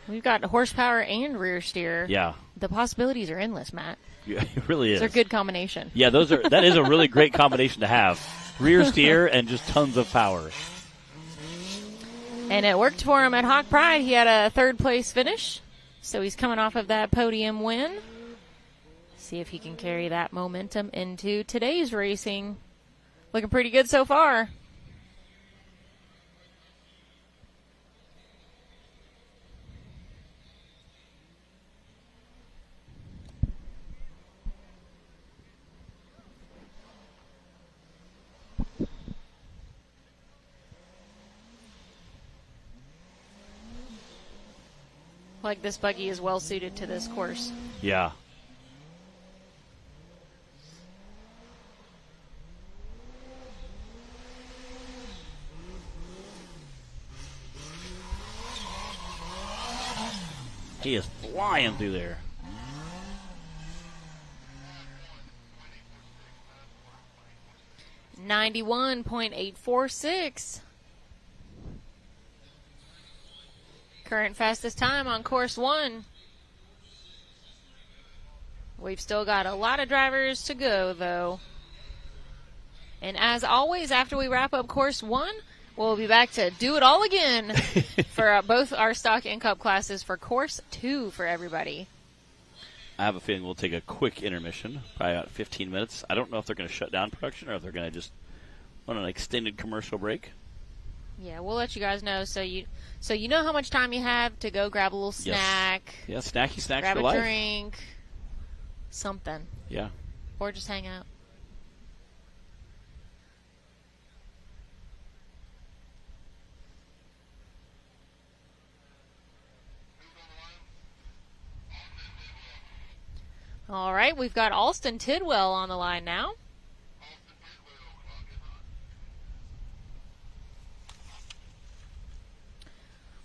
We've got horsepower and rear steer. Yeah. The possibilities are endless, Matt. Yeah, it really is. It's a good combination. Yeah, that is a really great combination to have. Rear steer and just tons of power. And it worked for him at Hawk Pride. He had a third-place finish, so he's coming off of that podium win. See if he can carry that momentum into today's racing. Looking pretty good so far. Like this buggy is well suited to this course. Yeah. He is flying through there. .846. Current fastest time on course 1. We've still got a lot of drivers to go, though. And as always, after we wrap up course 1, we'll be back to do it all again for both our stock and cup classes for course 2 for everybody. I have a feeling we'll take a quick intermission, probably about 15 minutes. I don't know if they're going to shut down production or if they're going to just run an extended commercial break. Yeah, we'll let you guys know so you know how much time you have to go grab a little snack. Yes. Yeah, snacky snacks grab for a life. drink, something. Yeah. Or just hang out. All right, we've got Alston Tidwell on the line now.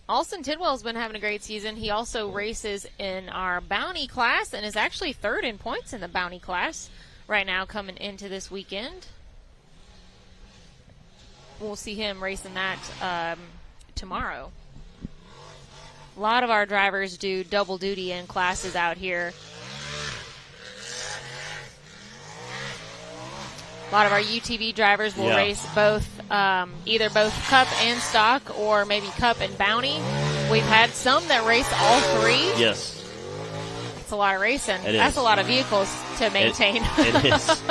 Alston Tidwell's been having a great season. He also races in our Bounty class and is actually third in points in the Bounty class right now coming into this weekend. We'll see him racing that tomorrow. A lot of our drivers do double duty in classes out here. A lot of our UTV drivers will race both, either both Cup and Stock or maybe Cup and Bounty. We've had some that race all three. Yes. It's a lot of racing. That's a lot of vehicles to maintain. It is.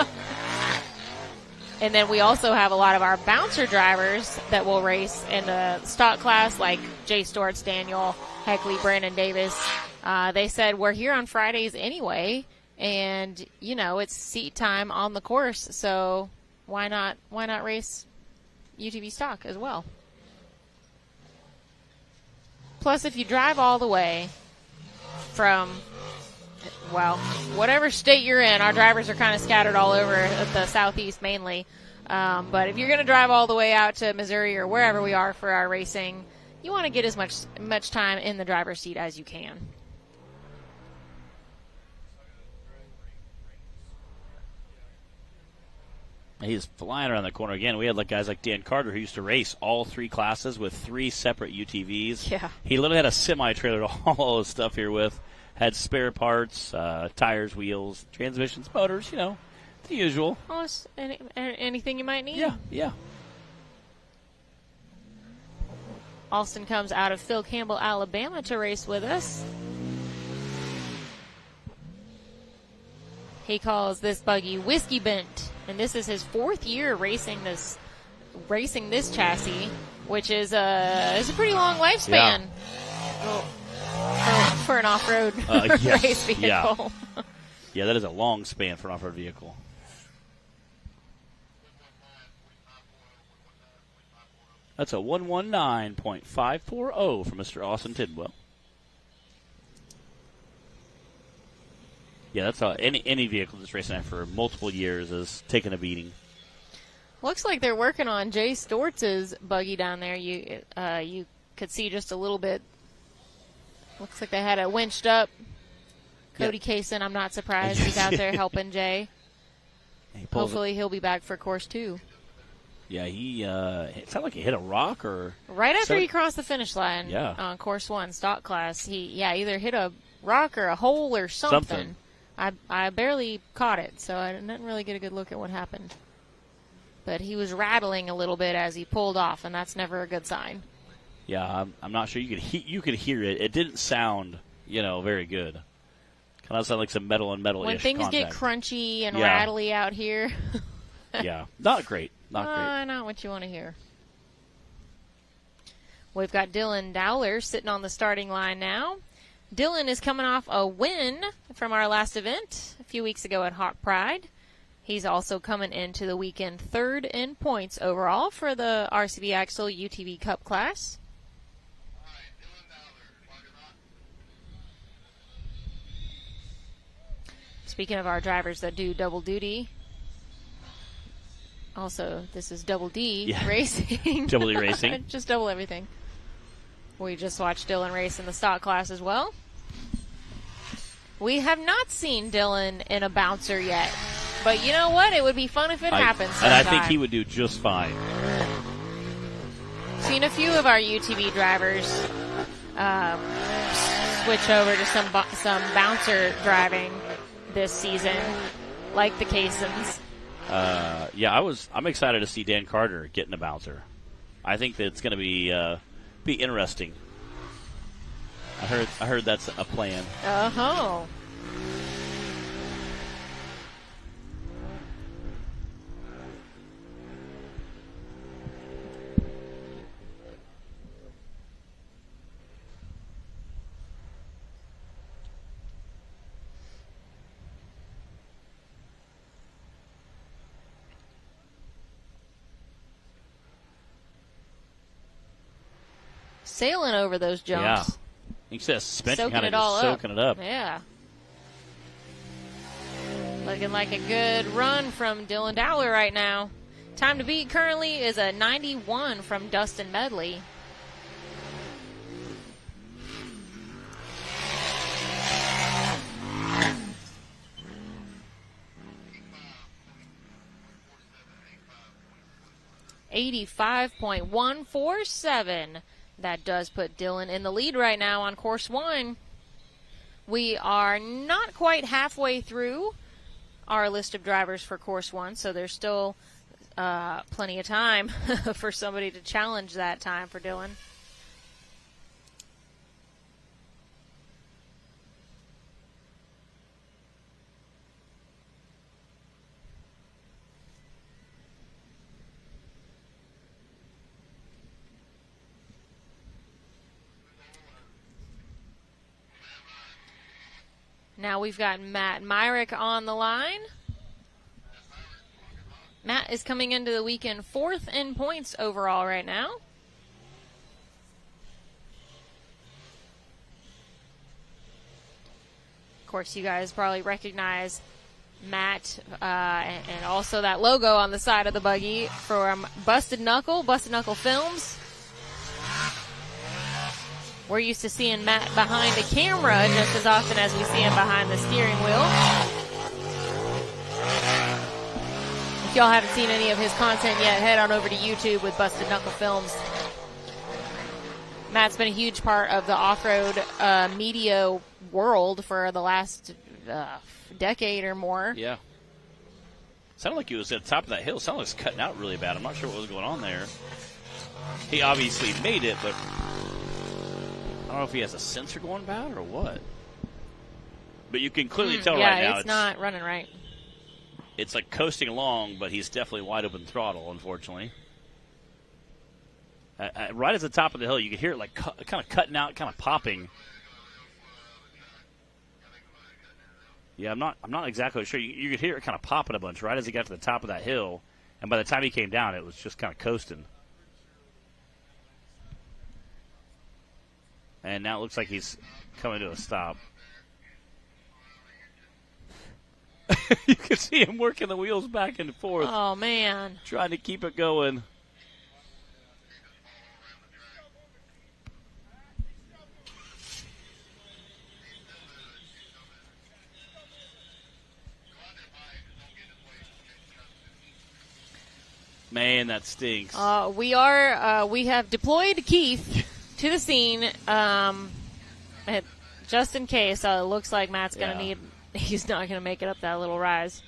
And then we also have a lot of our bouncer drivers that will race in the stock class, like Jay Storts, Daniel, Heckley, Brandon Davis. They said, we're here on Fridays anyway. And, it's seat time on the course, so why not race UTV stock as well? Plus, if you drive all the way from, whatever state you're in, our drivers are kind of scattered all over the southeast mainly. But if you're going to drive all the way out to Missouri or wherever we are for our racing, you want to get as much time in the driver's seat as you can. He's flying around the corner again. We had guys like Dan Carter who used to race all three classes with 3 separate UTVs. Yeah. He literally had a semi-trailer to haul all his stuff here with. Had spare parts, tires, wheels, transmissions, motors, the usual. Almost anything you might need. Yeah. Alston comes out of Phil Campbell, Alabama to race with us. He calls this buggy Whiskey Bent, and this is his 4th year racing this chassis, which is a pretty long lifespan for an off-road race vehicle. Yeah, that is a long span for an off-road vehicle. That's a 119.540 for Mr. Austin Tidwell. Yeah, that's any vehicle that's racing that for multiple years is taking a beating. Looks like they're working on Jay Stortz's buggy down there. You could see just a little bit. Looks like they had it winched up. Cody Kaysen, I'm not surprised. He's out there helping Jay. Hopefully he'll be back for course 2. Yeah, it sounded like he hit a rock or... Right after he crossed the finish line on course 1, stock class, he either hit a rock or a hole or something. I barely caught it, so I didn't really get a good look at what happened. But he was rattling a little bit as he pulled off, and that's never a good sign. Yeah, I'm not sure. You could hear it. It didn't sound, very good. Kind of sound like some metal and metal-ish when things contact. get crunchy and rattly out here. Yeah, not great. Not great. Not what you want to hear. We've got Dylan Dowler sitting on the starting line now. Dylan is coming off a win from our last event a few weeks ago at Hawk Pride. He's also coming into the weekend 3rd in points overall for the RCB Axle UTV Cup class. Speaking of our drivers that do double duty, also this is Double D Racing. Double D Racing. Just double everything. We just watched Dylan race in the stock class as well. We have not seen Dylan in a bouncer yet. But you know what? It would be fun if it happens sometime. And I think he would do just fine. Seen a few of our UTV drivers switch over to some bouncer driving this season, like the Kaysons. I'm excited to see Dan Carter getting a bouncer. I think that it's going to be interesting. I heard that's a plan. Oh. Sailing over those jumps. Yeah. You can see that suspension kind of just soaking it up. Yeah. Looking like a good run from Dylan Dowler right now. Time to beat currently is a 91 from Dustin Medley. .147. That does put Dylan in the lead right now on course 1. We are not quite halfway through our list of drivers for course 1, so there's still plenty of time for somebody to challenge that time for Dylan. Now we've got Matt Myrick on the line. Matt is coming into the weekend 4th in points overall right now. Of course, you guys probably recognize Matt and also that logo on the side of the buggy from Busted Knuckle Films. We're used to seeing Matt behind the camera just as often as we see him behind the steering wheel. If y'all haven't seen any of his content yet, head on over to YouTube with Busted Knuckle Films. Matt's been a huge part of the off-road media world for the last decade or more. Yeah. Sounded like he was at the top of that hill. Sounded like he was cutting out really bad. I'm not sure what was going on there. He obviously made it, but I don't know if he has a sensor going bad or what. But you can clearly tell right now it's not running right. It's like coasting along, but he's definitely wide open throttle, unfortunately. Right at the top of the hill, you can hear it like kind of cutting out, kind of popping. Yeah, I'm not exactly sure. You could hear it kind of popping a bunch right as he got to the top of that hill, and by the time he came down, it was just kind of coasting. And now it looks like he's coming to a stop. You can see him working the wheels back and forth. Oh, man. Trying to keep it going. Man, that stinks. We have deployed Keith to the scene, just in case. It looks like Matt's going to he's not going to make it up that little rise.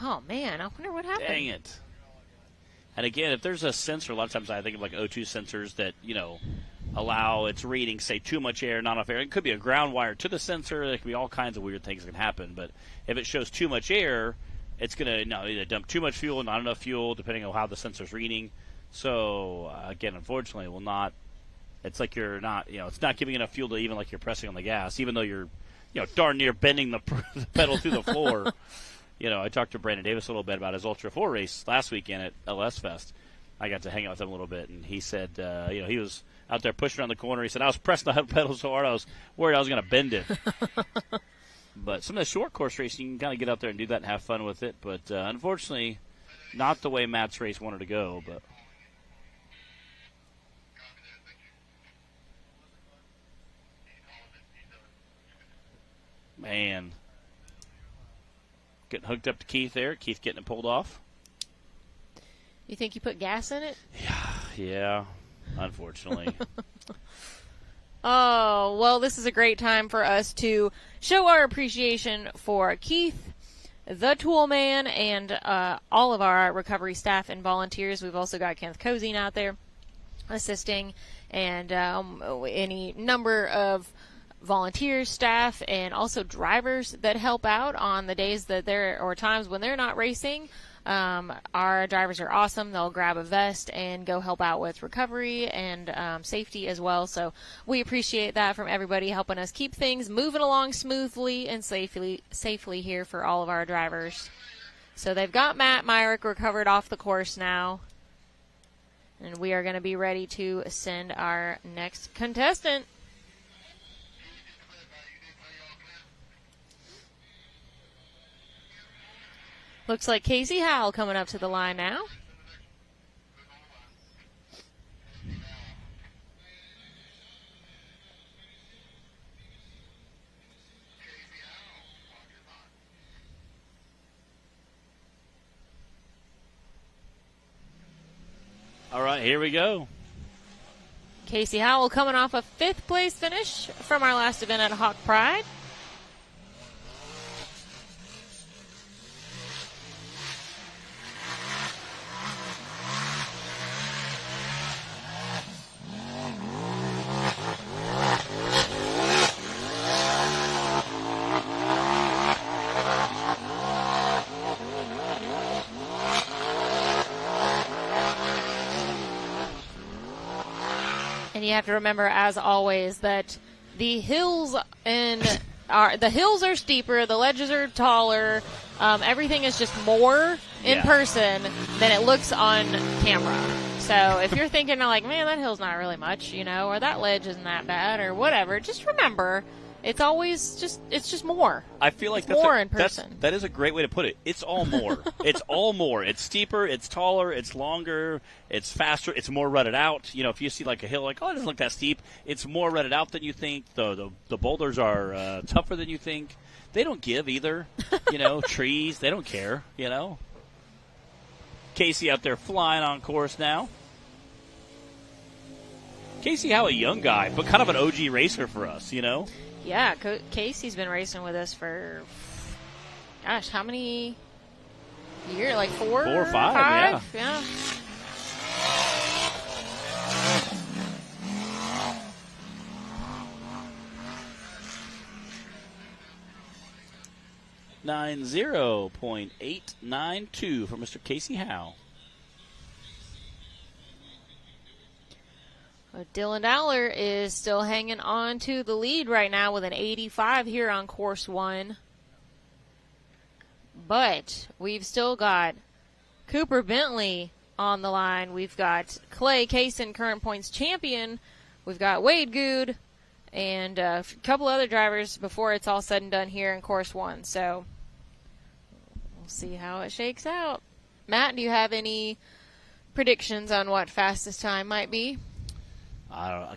Oh, man, I wonder what happened. Dang it. And again, if there's a sensor, a lot of times I think of like O2 sensors that, allow its reading, say, too much air, not enough air. It could be a ground wire to the sensor. There could be all kinds of weird things that can happen. But if it shows too much air, it's going to either dump too much fuel, not enough fuel, depending on how the sensor's reading. So, again, unfortunately, it will not. It's like you're not, it's not giving enough fuel to even like you're pressing on the gas, even though you're, darn near bending the pedal through the floor. I talked to Brandon Davis a little bit about his Ultra 4 race last weekend at LS Fest. I got to hang out with him a little bit, and he said, he was out there pushing around the corner. He said, I was pressing the pedal so hard I was worried I was going to bend it. But some of the short course racing, you can kind of get out there and do that and have fun with it. But unfortunately, not the way Matt's race wanted to go. But man, getting hooked up to Keith there. Keith getting it pulled off. You think you put gas in it? Yeah, unfortunately. Oh, well, this is a great time for us to show our appreciation for Keith, the tool man, and all of our recovery staff and volunteers. We've also got Kenneth Cozine out there assisting, and any number of volunteers, staff, and also drivers that help out on the days that or times when they're not racing. Our drivers are awesome. They'll grab a vest and go help out with recovery and safety as well. So we appreciate that from everybody helping us keep things moving along smoothly and safely here for all of our drivers. So they've got Matt Myrick recovered off the course now. And we are going to be ready to send our next contestant. Looks like Casey Howell coming up to the line now. All right, here we go. Casey Howell coming off a 5th place finish from our last event at Hawk Pride. And you have to remember, as always, that the hills are steeper, the ledges are taller. Everything is just more in person than it looks on camera. So if you're thinking like, man, that hill's not really much, or that ledge isn't that bad, or whatever, just remember, it's always just more. I feel like that's more in person. That is a great way to put it. It's all more. It's all more. It's steeper. It's taller. It's longer. It's faster. It's more rutted out. If you see like a hill, like, oh, it doesn't look that steep. It's more rutted out than you think. The boulders are tougher than you think. They don't give either. Trees. They don't care. Casey out there flying on course now. Casey, how a young guy, but kind of an OG racer for us. Yeah, Casey's been racing with us for, gosh, how many years? Like 4 or 5? Yeah. .892 for Mr. Casey Howe. Dylan Dowler is still hanging on to the lead right now with an 85 here on course 1. But we've still got Cooper Bentley on the line. We've got Clay Kaysen, current points champion. We've got Wade Good and a couple other drivers before it's all said and done here in Course 1. So we'll see how it shakes out. Matt, do you have any predictions on what fastest time might be?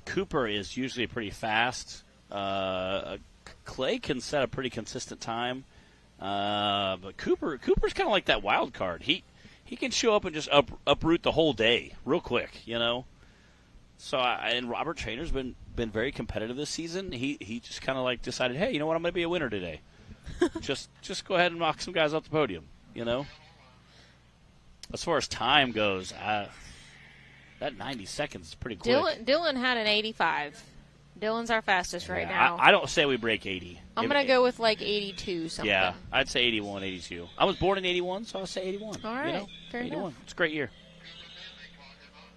Cooper is usually pretty fast. Clay can set a pretty consistent time. But Cooper's kind of like that wild card. He can show up and just uproot the whole day real quick, you know. So and Robert Trainer's been very competitive this season. He just kind of like decided, hey, you know what, I'm going to be a winner today. just go ahead and knock some guys off the podium, you know. As far as time goes, that 90 seconds is pretty quick. Dylan had an 85. Dylan's our fastest right now. I don't say we break 80. I'm going to go with like 82 something. Yeah, I'd say 81, 82. I was born in 81, so I'll say 81. All right, you know? fair 81. enough. It's a great year.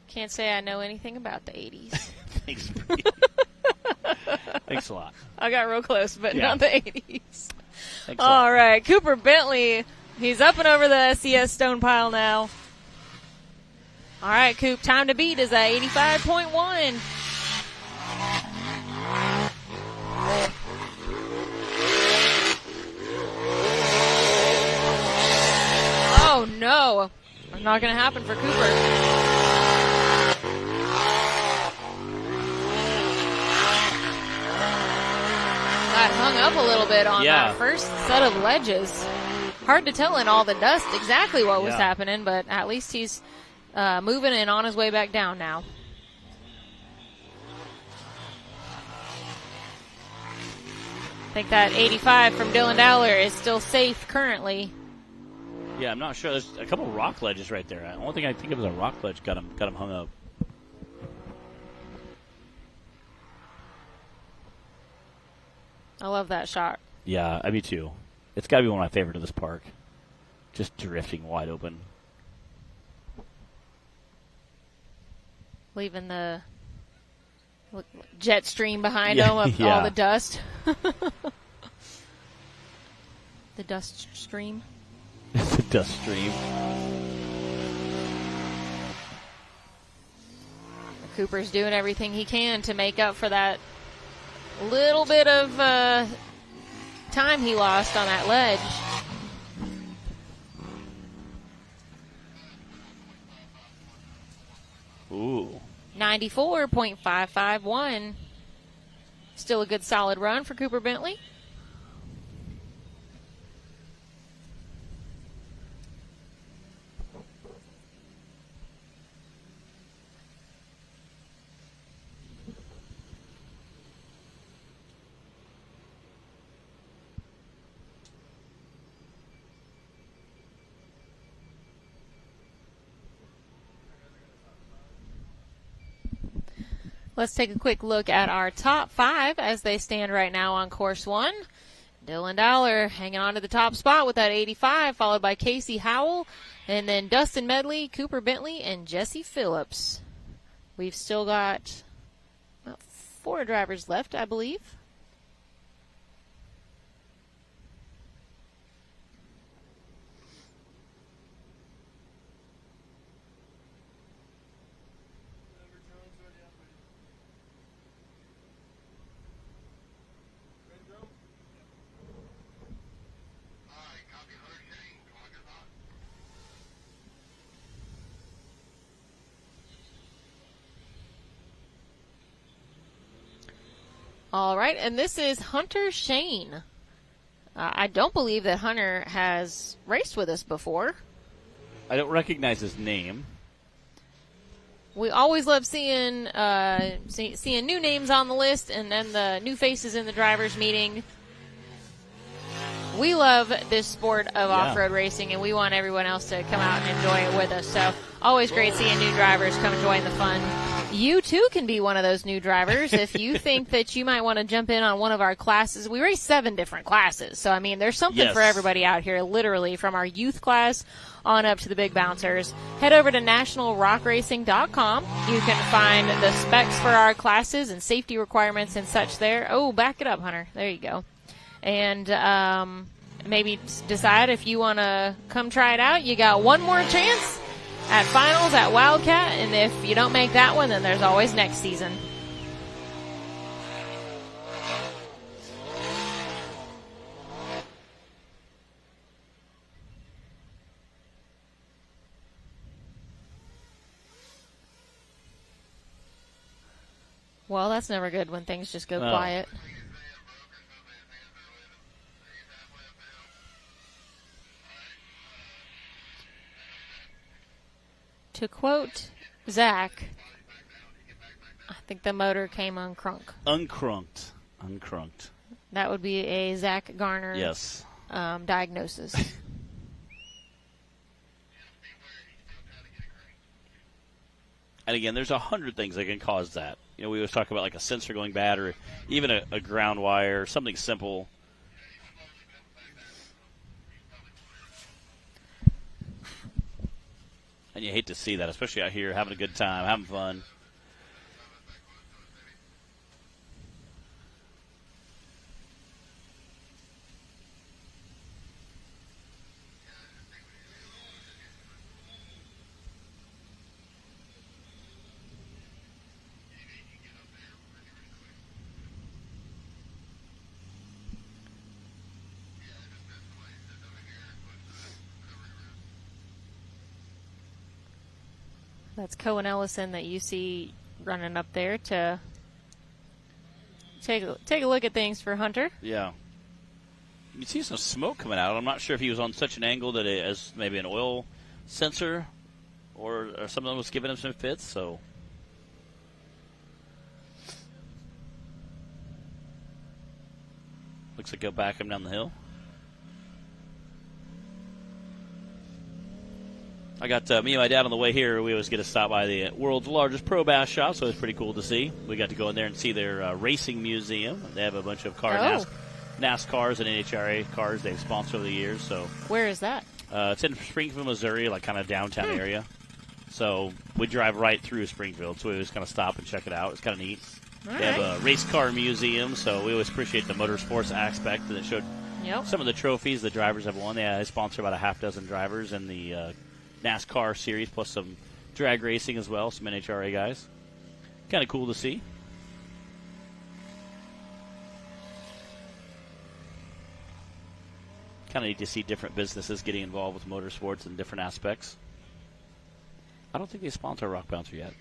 Can't say I know anything about the 80s. Thanks. Thanks a lot. I got real close, but not the 80s. Thanks All right, Cooper Bentley. He's up and over the SCS stone pile now. All right, Coop, time to beat is at 85.1. Oh, no. Not going to happen for Cooper. Got hung up a little bit on that first set of ledges. Hard to tell in all the dust exactly what was happening, but at least he's moving and on his way back down now. I think that 85 from Dylan Dowler is still safe currently. Yeah, I'm not sure. There's a couple of rock ledges right there. The only thing I think of is a rock ledge got him hung up. I love that shot. Yeah, I me too. It's got to be one of my favorite of this park. Just drifting wide open. Leaving the jet stream behind him of all the dust. The dust stream. The dust stream. Cooper's doing everything he can to make up for that little bit of time he lost on that ledge. Ooh. 94.551. Still a good solid run for Cooper Bentley. Let's take a quick look at our top 5 as they stand right now on Course 1. Dylan Dowler hanging on to the top spot with that 85, followed by Casey Howell, and then Dustin Medley, Cooper Bentley, and Jesse Phillips. We've still got about 4 drivers left, I believe. All right, and this is Hunter Shane. I don't believe that Hunter has raced with us before. I don't recognize his name. We always love seeing seeing new names on the list and then the new faces in the drivers' meeting. We love this sport of off-road racing, and we want everyone else to come out and enjoy it with us. So always great seeing new drivers come and join the fun. You, too, can be one of those new drivers if you think that you might want to jump in on one of our classes. We race 7 different classes. So, I mean, there's something for everybody out here, literally, from our youth class on up to the big bouncers. Head over to nationalrockracing.com. You can find the specs for our classes and safety requirements and such there. Oh, back it up, Hunter. There you go. And maybe decide if you want to come try it out. You got one more chance at finals at Wildcat, and if you don't make that one, then there's always next season. Well, that's never good when things just go quiet. To quote Zach, I think the motor came uncrunk. Uncrunked. That would be a Zach Garner diagnosis. And again, there's 100 things that can cause that. You know, we always talk about like a sensor going bad or even a ground wire, something simple. And you hate to see that, especially out here having a good time, having fun. That's Cohen Ellison that you see running up there to take a look at things for Hunter. Yeah. You see some smoke coming out. I'm not sure if he was on such an angle that it is maybe an oil sensor or something was giving him some fits. So looks like he'll back him down the hill. I got me and my dad on the way here. We always get to stop by the world's largest pro bass shop, so it's pretty cool to see. We got to go in there and see their racing museum. They have a bunch of NASCARs and NHRA cars they've sponsored over the years. So where is that? It's in Springfield, Missouri, like kind of downtown area. So we drive right through Springfield, so we always kind of stop and check it out. It's kind of neat. They have a race car museum, so we always appreciate the motorsports aspect that showed some of the trophies the drivers have won. They sponsor about a half dozen drivers in the NASCAR series, plus some drag racing as well, some NHRA guys. Kind of cool to see. Kind of neat to see different businesses getting involved with motorsports in different aspects. I don't think they sponsor Rock Bouncer yet.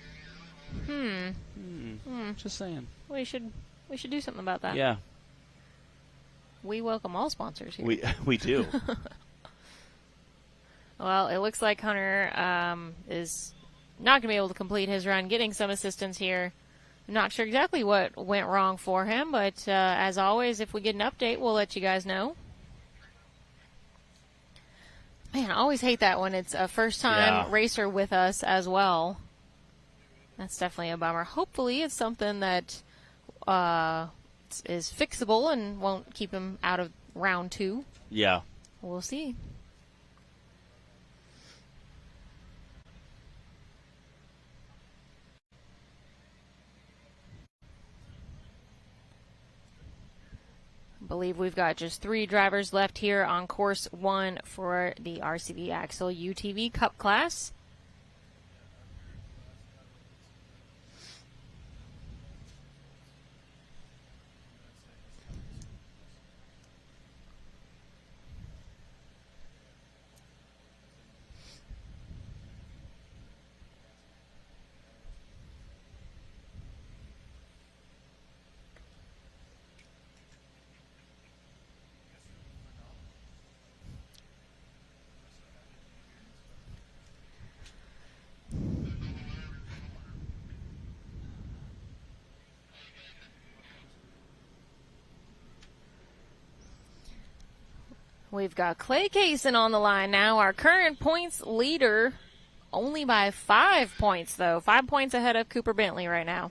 Just saying. We should do something about that. Yeah. We welcome all sponsors here. We do. Well, it looks like Hunter is not going to be able to complete his run, getting some assistance here. I'm not sure exactly what went wrong for him, but as always, if we get an update, we'll let you guys know. Man, I always hate that when it's a first-time racer with us as well. That's definitely a bummer. Hopefully it's something that is fixable and won't keep him out of round 2. Yeah. We'll see. I believe we've got just 3 drivers left here on course 1 for the RCV Axle UTV Cup class. We've got Clay Kaysen on the line now, our current points leader, only by 5 points, though. 5 points ahead of Cooper Bentley right now.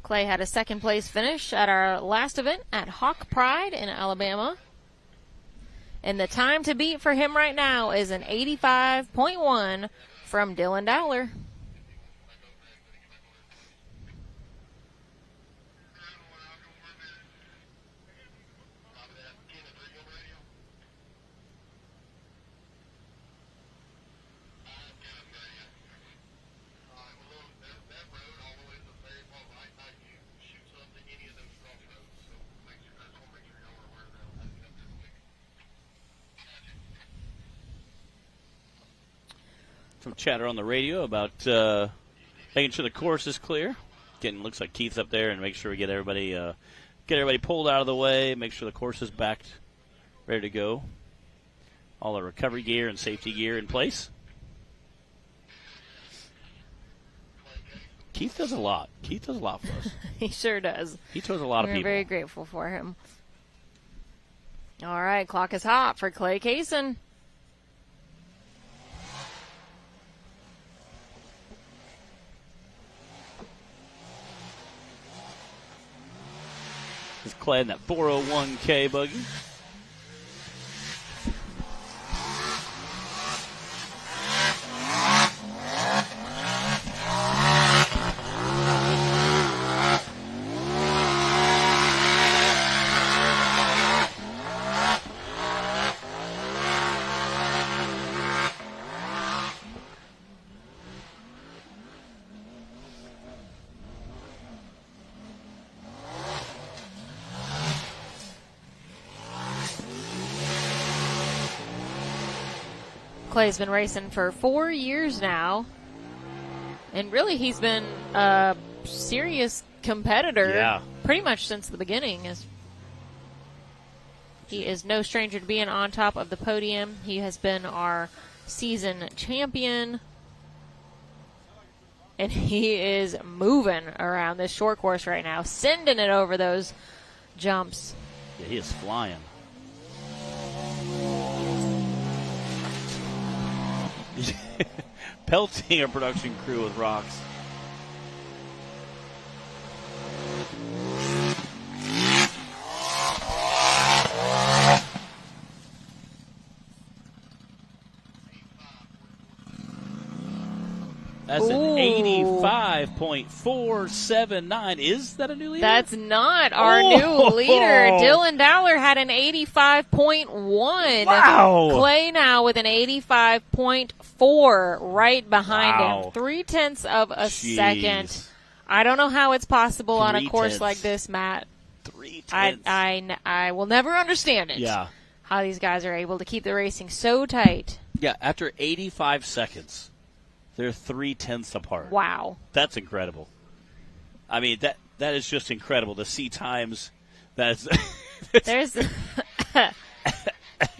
Clay had a second-place finish at our last event at Hawk Pride in Alabama. And the time to beat for him right now is an 85.1 from Dylan Dowler. Some chatter on the radio about making sure the course is clear. Looks like Keith's up there, and make sure we get everybody pulled out of the way. Make sure the course is backed, ready to go. All the recovery gear and safety gear in place. Keith does a lot. Keith does a lot for us. He sure does. He tows a lot of people. We're very grateful for him. All right, clock is hot for Clay Kaysen. Is Clay in that 401k buggy. Clay's been racing for 4 years now. And really, he's been a serious competitor pretty much since the beginning. He is no stranger to being on top of the podium. He has been our season champion. And he is moving around this short course right now, sending it over those jumps. Yeah, he is flying. Pelting our production crew with rocks. That's an 85.479. Is that a new leader? That's not our new leader. Dylan Dowler had an 85.1. Wow. Clay now with an 85.4 right behind him. 0.3 of a second. I don't know how it's possible on a course like this, Matt. 0.3. I will never understand it. Yeah. How these guys are able to keep the racing so tight. Yeah, after 85 seconds. They're 0.3 apart. Wow. That's incredible. I mean, that is just incredible to see times. That's There's you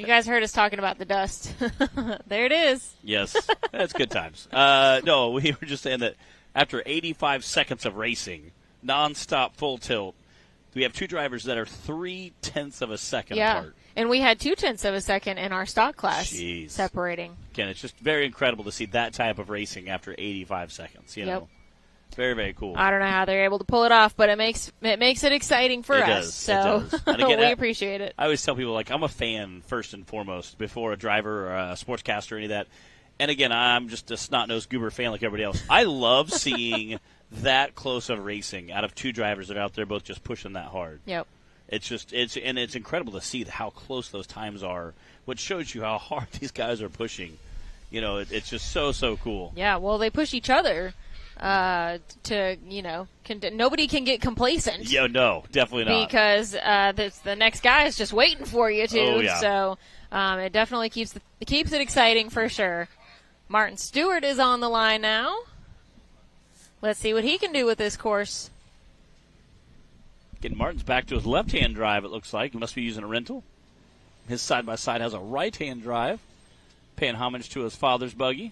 guys heard us talking about the dust. There it is. Yes, that's good times. No, we were just saying that after 85 seconds of racing, nonstop full tilt, we have two drivers that are 0.3 of a second apart. And we had 0.2 of a second in our stock class separating. Again, it's just very incredible to see that type of racing after 85 seconds. You know, very, very cool. I don't know how they're able to pull it off, but it makes it exciting for us. So again, we appreciate it. I always tell people, like, I'm a fan first and foremost before a driver or a sportscaster or any of that. And again, I'm just a snot-nosed goober fan like everybody else. I love seeing that close of racing out of two drivers that are out there both just pushing that hard. Yep. It's incredible to see how close those times are, which shows you how hard these guys are pushing. You know, it's just so cool. Yeah, well, they push each other to, you know, nobody can get complacent. Yeah, no, definitely not. Because the next guy is just waiting for you to. Oh, yeah. So it definitely keeps it exciting for sure. Martin Stewart is on the line now. Let's see what he can do with this course. Getting Martin's back to his left-hand drive, it looks like. He must be using a rental. His side-by-side has a right-hand drive, paying homage to his father's buggy.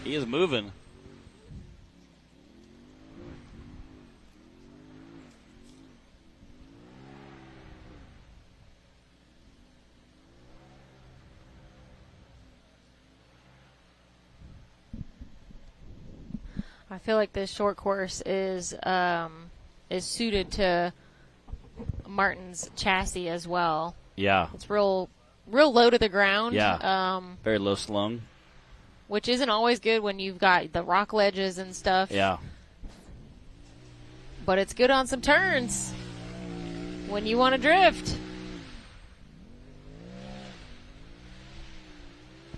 He is moving. I feel like this short course is suited to Martin's chassis as well. Yeah. It's real low to the ground. Yeah. Very low slung. Which isn't always good when you've got the rock ledges and stuff. Yeah. But it's good on some turns when you want to drift.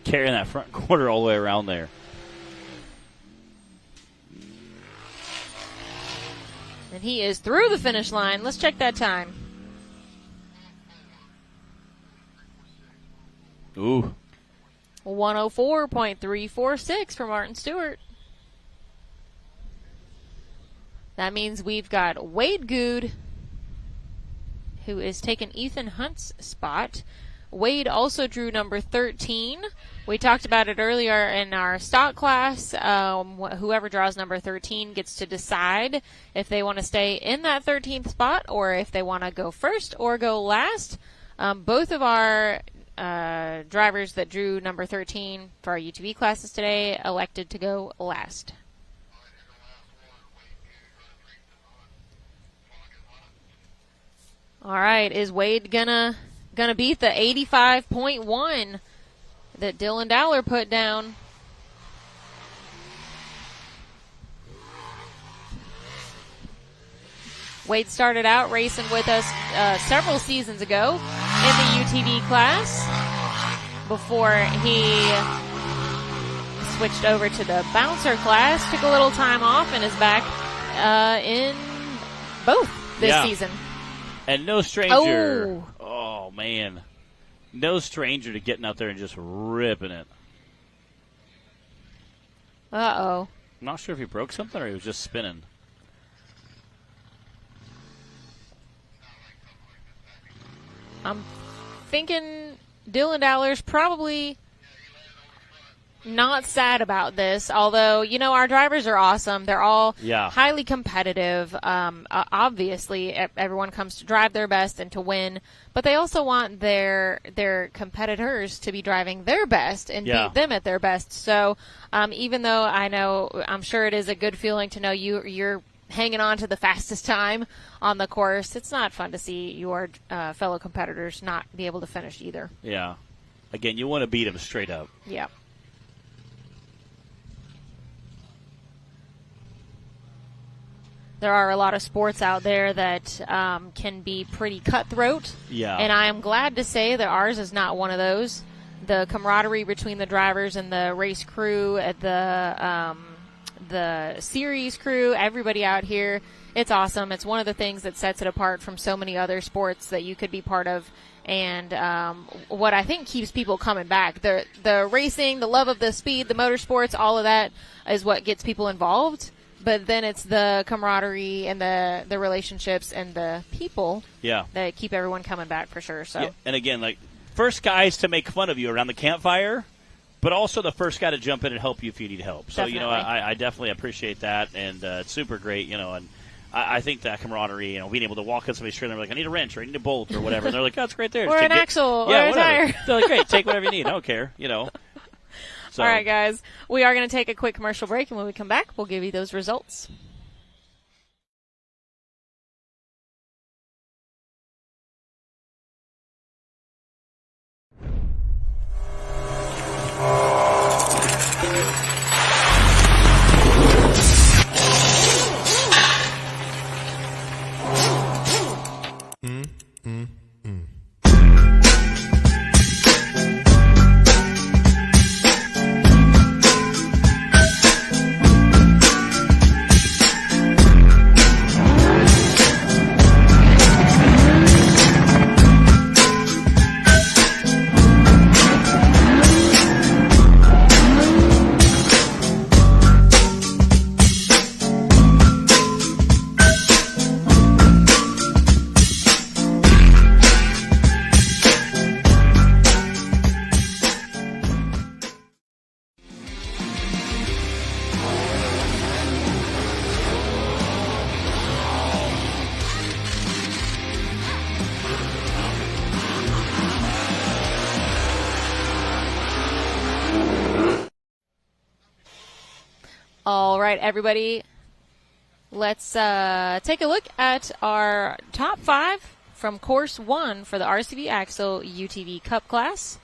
Carrying that front quarter all the way around there. And he is through the finish line. Let's check that time. Ooh. 104.346 for Martin Stewart. That means we've got Wade Good, who is taking Ethan Hunt's spot. Wade also drew number 13. We talked about it earlier in our stock class. Whoever draws number 13 gets to decide if they want to stay in that 13th spot or if they want to go first or go last. Both of our drivers that drew number 13 for our UTV classes today elected to go last. All right, is Wade gonna beat the 85.1 that Dylan Dowler put down? Wade started out racing with us several seasons ago in the UTV class before he switched over to the bouncer class, took a little time off, and is back in both this season. And no stranger. Oh, man. No stranger to getting out there and just ripping it. Uh-oh. I'm not sure if he broke something or he was just spinning. I'm thinking Dylan Dowler's probably not sad about this, although, you know, our drivers are awesome. They're all highly competitive. Obviously, everyone comes to drive their best and to win, but they also want their competitors to be driving their best and beat them at their best. So even though I'm sure it is a good feeling to know you're hanging on to the fastest time on the course, it's not fun to see your fellow competitors not be able to finish either. Yeah. Again, you want to beat them straight up. Yeah. There are a lot of sports out there that can be pretty cutthroat. Yeah. And I am glad to say that ours is not one of those. The camaraderie between the drivers and the race crew, at the series crew, everybody out here, it's awesome. It's one of the things that sets it apart from so many other sports that you could be part of. And what I think keeps people coming back, the racing, the love of the speed, the motorsports, all of that is what gets people involved. But then it's the camaraderie and the relationships and the people that keep everyone coming back for sure. So yeah. And again, like, first guys to make fun of you around the campfire, but also the first guy to jump in and help you if you need help. So, definitely. You know, I definitely appreciate that, and it's super great, you know, and I think that camaraderie, you know, being able to walk in somebody's trailer, they're like, I need a wrench or I need a bolt or whatever, and they're like, oh, it's right there. Or an axle or a tire. They're like, great, take whatever you need. I don't care, you know. So. All right, guys. We are going to take a quick commercial break, and when we come back, we'll give you those results. right, everybody, let's take a look at our top 5 from Course 1 for the RCV Axle UTV Cup class.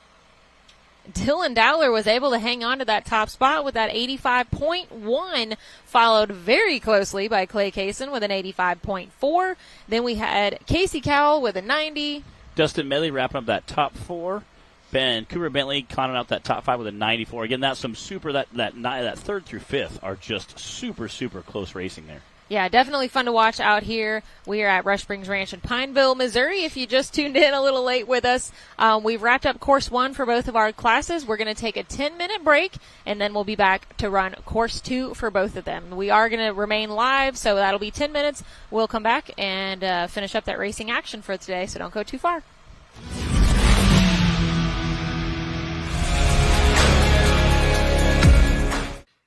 Dylan Dowler was able to hang on to that top spot with that 85.1, followed very closely by Clay Kaysen with an 85.4. Then we had Casey Cowell with a 90. Dustin Medley wrapping up that top 4. Cooper Bentley climbing out that top 5 with a 94. Again, that's some super, that 3rd through 5th are just super, super close racing there. Yeah, definitely fun to watch out here. We are at Rush Springs Ranch in Pineville, Missouri. If you just tuned in a little late with us, we've wrapped up Course 1 for both of our classes. We're going to take a 10-minute break, and then we'll be back to run Course 2 for both of them. We are going to remain live, so that'll be 10 minutes. We'll come back and finish up that racing action for today, so don't go too far.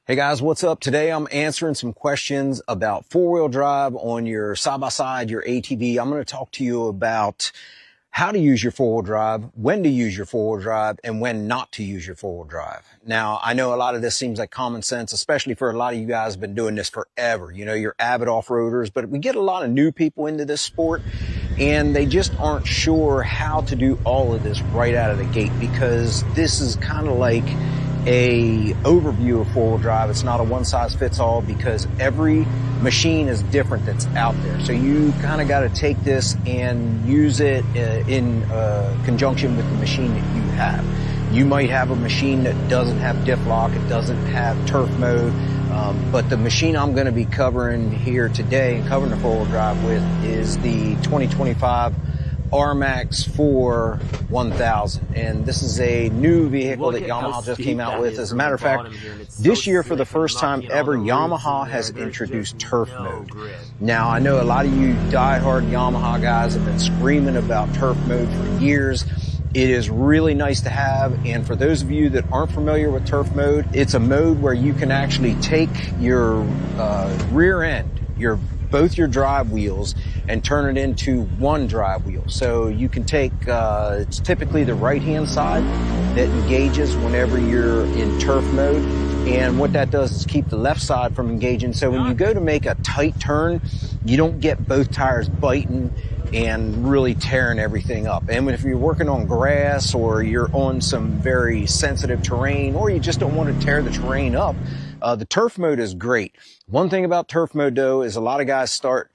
Hey guys, what's up? Today I'm answering some questions about four-wheel drive on your side-by-side, your ATV. I'm going to talk to you about how to use your four-wheel drive, when to use your four-wheel drive, and when not to use your four-wheel drive. Now, I know a lot of this seems like common sense, especially for a lot of you guys who've been doing this forever. You know, you're avid off-roaders, but we get a lot of new people into this sport, and they just aren't sure how to do all of this right out of the gate, because this is kind of like a overview of four-wheel drive. It's not a one-size-fits-all, because every machine is different that's out there. So you kind of got to take this and use it in conjunction with the machine that you have. You might have a machine that doesn't have diff lock, it doesn't have turf mode, but the machine I'm going to be covering here today and covering the four-wheel drive with is the 2025 RMAX 4 1000, and this is a new vehicle that Yamaha just came out with. As a matter of fact, this year for the first time ever, Yamaha has introduced turf mode. Now, I know a lot of you diehard Yamaha guys have been screaming about turf mode for years. It is really nice to have, and for those of you that aren't familiar with turf mode, it's a mode where you can actually take your rear end, both your drive wheels, and turn it into one drive wheel. So you can take, it's typically the right-hand side that engages whenever you're in turf mode. And what that does is keep the left side from engaging. So when you go to make a tight turn, you don't get both tires biting and really tearing everything up. And if you're working on grass, or you're on some very sensitive terrain, or you just don't want to tear the terrain up, the turf mode is great. One thing about turf mode though is a lot of guys start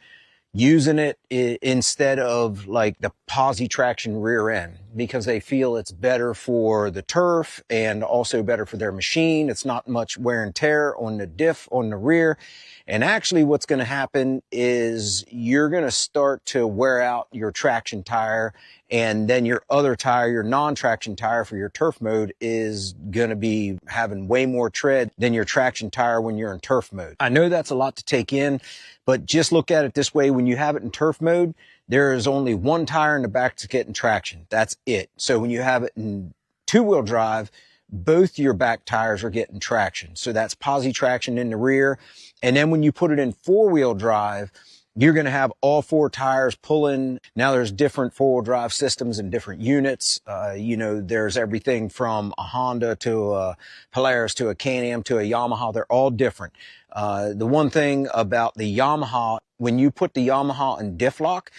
using it instead of like the posi traction rear end, because they feel it's better for the turf and also better for their machine. It's not much wear and tear on the diff on the rear. And actually what's going to happen is you're going to start to wear out your traction tire, and then your other tire, your non-traction tire for your turf mode, is going to be having way more tread than your traction tire when you're in turf mode. I know that's a lot to take in, but just look at it this way. When you have it in turf mode, there is only one tire in the back that's getting traction. That's it. So when you have it in two-wheel drive, both your back tires are getting traction. So that's posi traction in the rear. And then when you put it in four-wheel drive, you're going to have all four tires pulling. Now there's different four-wheel drive systems and different units. You know, there's everything from a Honda to a Polaris to a Can-Am to a Yamaha. They're all different. The one thing about the Yamaha, when you put the Yamaha in diff lock,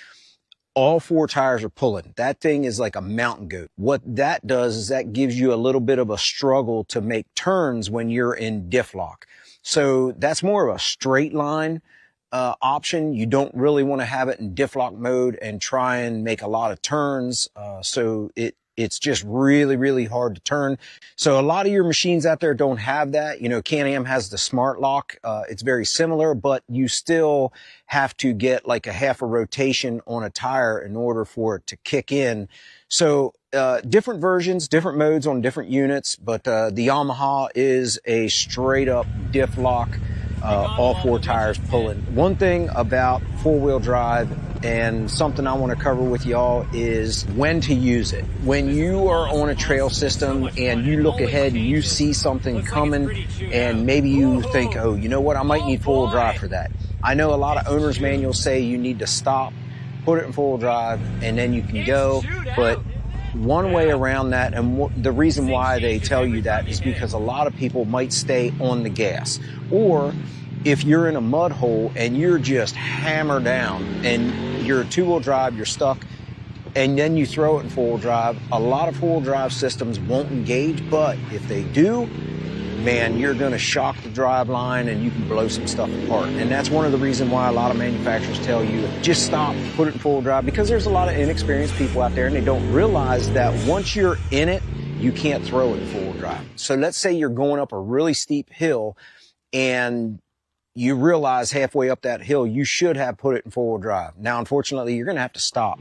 all four tires are pulling. That thing is like a mountain goat. What that does is that gives you a little bit of a struggle to make turns when you're in diff lock. So that's more of a straight line option. You don't really want to have it in diff lock mode and try and make a lot of turns. So it's just really, really hard to turn. So a lot of your machines out there don't have that. You know, Can-Am has the smart lock. It's very similar, but you still have to get like a half a rotation on a tire in order for it to kick in. So different versions, different modes on different units, but the Yamaha is a straight up diff lock, all four tires pulling. One thing about four-wheel drive, and something I want to cover with y'all, is when to use it. When you are on a trail system and you look ahead and you see something coming, and maybe you think, oh, you know what, I might need four-wheel drive for that. I know a lot of owner's manuals say you need to stop, put it in four-wheel drive, and then you can go. But one way around that, and the reason why they tell you that, is because a lot of people might stay on the gas, or if you're in a mud hole and you're just hammered down and you're two-wheel drive, you're stuck, and then you throw it in four-wheel drive, a lot of four-wheel drive systems won't engage, but if they do, man, you're going to shock the drive line and you can blow some stuff apart. And that's one of the reasons why a lot of manufacturers tell you, just stop, put it in four-wheel drive, because there's a lot of inexperienced people out there and they don't realize that once you're in it, you can't throw it in four-wheel drive. So let's say you're going up a really steep hill and you realize halfway up that hill, you should have put it in four-wheel drive. Now, unfortunately, you're going to have to stop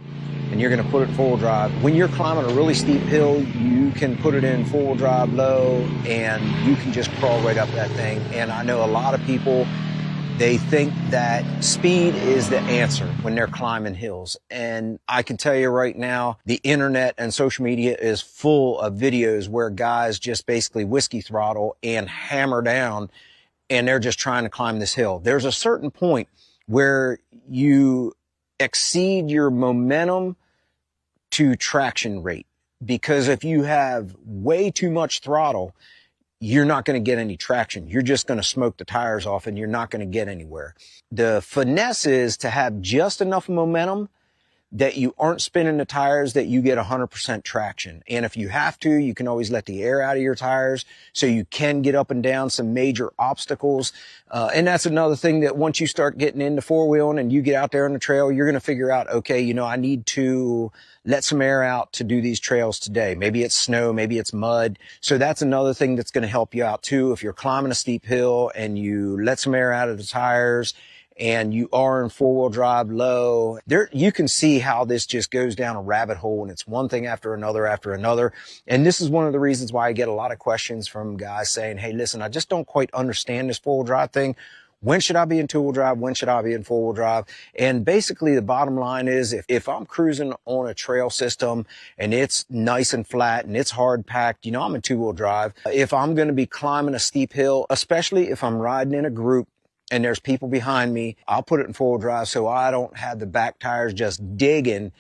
and you're going to put it in four-wheel drive. When you're climbing a really steep hill, you can put it in four-wheel drive low and you can just crawl right up that thing. And I know a lot of people, they think that speed is the answer when they're climbing hills. And I can tell you right now, the internet and social media is full of videos where guys just basically whiskey throttle and hammer down and they're just trying to climb this hill. There's a certain point where you exceed your momentum to traction rate, because if you have way too much throttle, you're not going to get any traction. You're just going to smoke the tires off and you're not going to get anywhere. The finesse is to have just enough momentum that you aren't spinning the tires, that you get 100% traction. And if you have to, you can always let the air out of your tires so you can get up and down some major obstacles. And that's another thing, that once you start getting into four-wheeling and you get out there on the trail, you're going to figure out, okay, you know, I need to let some air out to do these trails today. Maybe it's snow, maybe it's mud. So that's another thing that's going to help you out too. If you're climbing a steep hill and you let some air out of the tires and you are in four-wheel drive low, there you can see how this just goes down a rabbit hole, and it's one thing after another after another. And this is one of the reasons why I get a lot of questions from guys saying, hey, listen, I just don't quite understand this four-wheel drive thing. When should I be in two-wheel drive? When should I be in four-wheel drive? And basically the bottom line is, if I'm cruising on a trail system and it's nice and flat and it's hard packed, you know, I'm in two-wheel drive. If I'm going to be climbing a steep hill, especially if I'm riding in a group and there's people behind me, I'll put it in four-wheel drive so I don't have the back tires just digging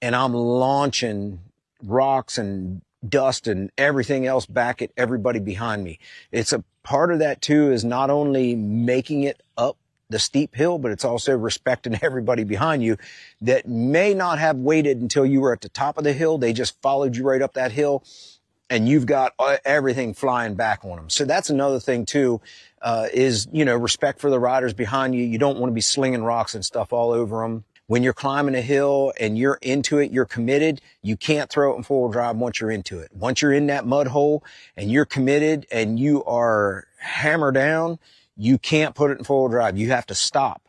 and I'm launching rocks and dust and everything else back at everybody behind me. It's a part of that too, is not only making it up the steep hill, but it's also respecting everybody behind you that may not have waited until you were at the top of the hill. They just followed you right up that hill and you've got everything flying back on them. So that's another thing too, is, you know, respect for the riders behind you. You don't want to be slinging rocks and stuff all over them. When you're climbing a hill and you're into it, you're committed, you can't throw it in four-wheel drive once you're into it. Once you're in that mud hole and you're committed and you are hammered down, you can't put it in four-wheel drive. You have to stop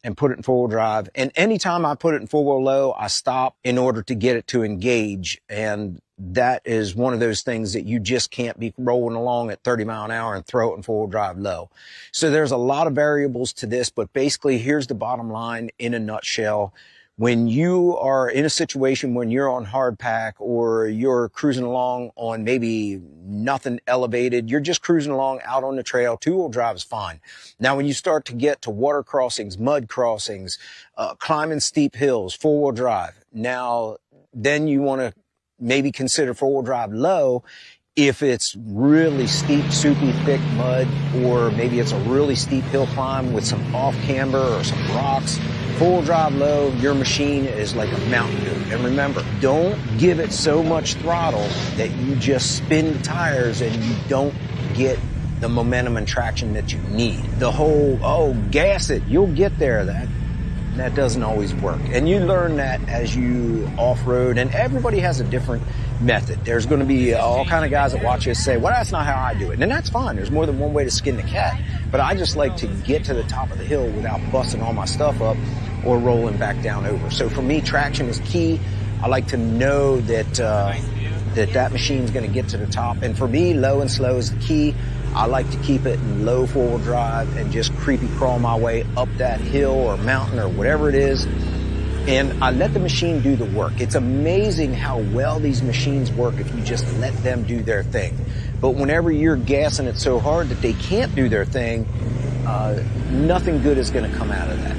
and put it in four-wheel drive. And anytime I put it in four-wheel low, I stop in order to get it to engage. And that is one of those things that you just can't be rolling along at 30 mile an hour and throw it in four-wheel drive low. So there's a lot of variables to this, but basically here's the bottom line in a nutshell. When you are in a situation when you're on hard pack or you're cruising along on maybe nothing elevated, you're just cruising along out on the trail, two-wheel drive is fine. Now, when you start to get to water crossings, mud crossings, climbing steep hills, four-wheel drive, now then you want to maybe consider four-wheel drive low if it's really steep, soupy, thick mud, or maybe it's a really steep hill climb with some off camber or some rocks. Four-wheel drive low, your machine is like a mountain goat. And remember, don't give it so much throttle that you just spin the tires and you don't get the momentum and traction that you need. The whole, oh, gas it, you'll get there, that doesn't always work. And you learn that as you off-road, and everybody has a different method. There's going to be all kind of guys that watch this say, well, that's not how I do it. And that's fine. There's more than one way to skin the cat. But I just like to get to the top of the hill without busting all my stuff up or rolling back down over. So for me, traction is key. I like to know that that machine's going to get to the top. And for me, low and slow is the key. I like to keep it in low four-wheel drive and just creepy crawl my way up that hill or mountain or whatever it is. And I let the machine do the work. It's amazing how well these machines work if you just let them do their thing. But whenever you're gassing it so hard that they can't do their thing, nothing good is going to come out of that.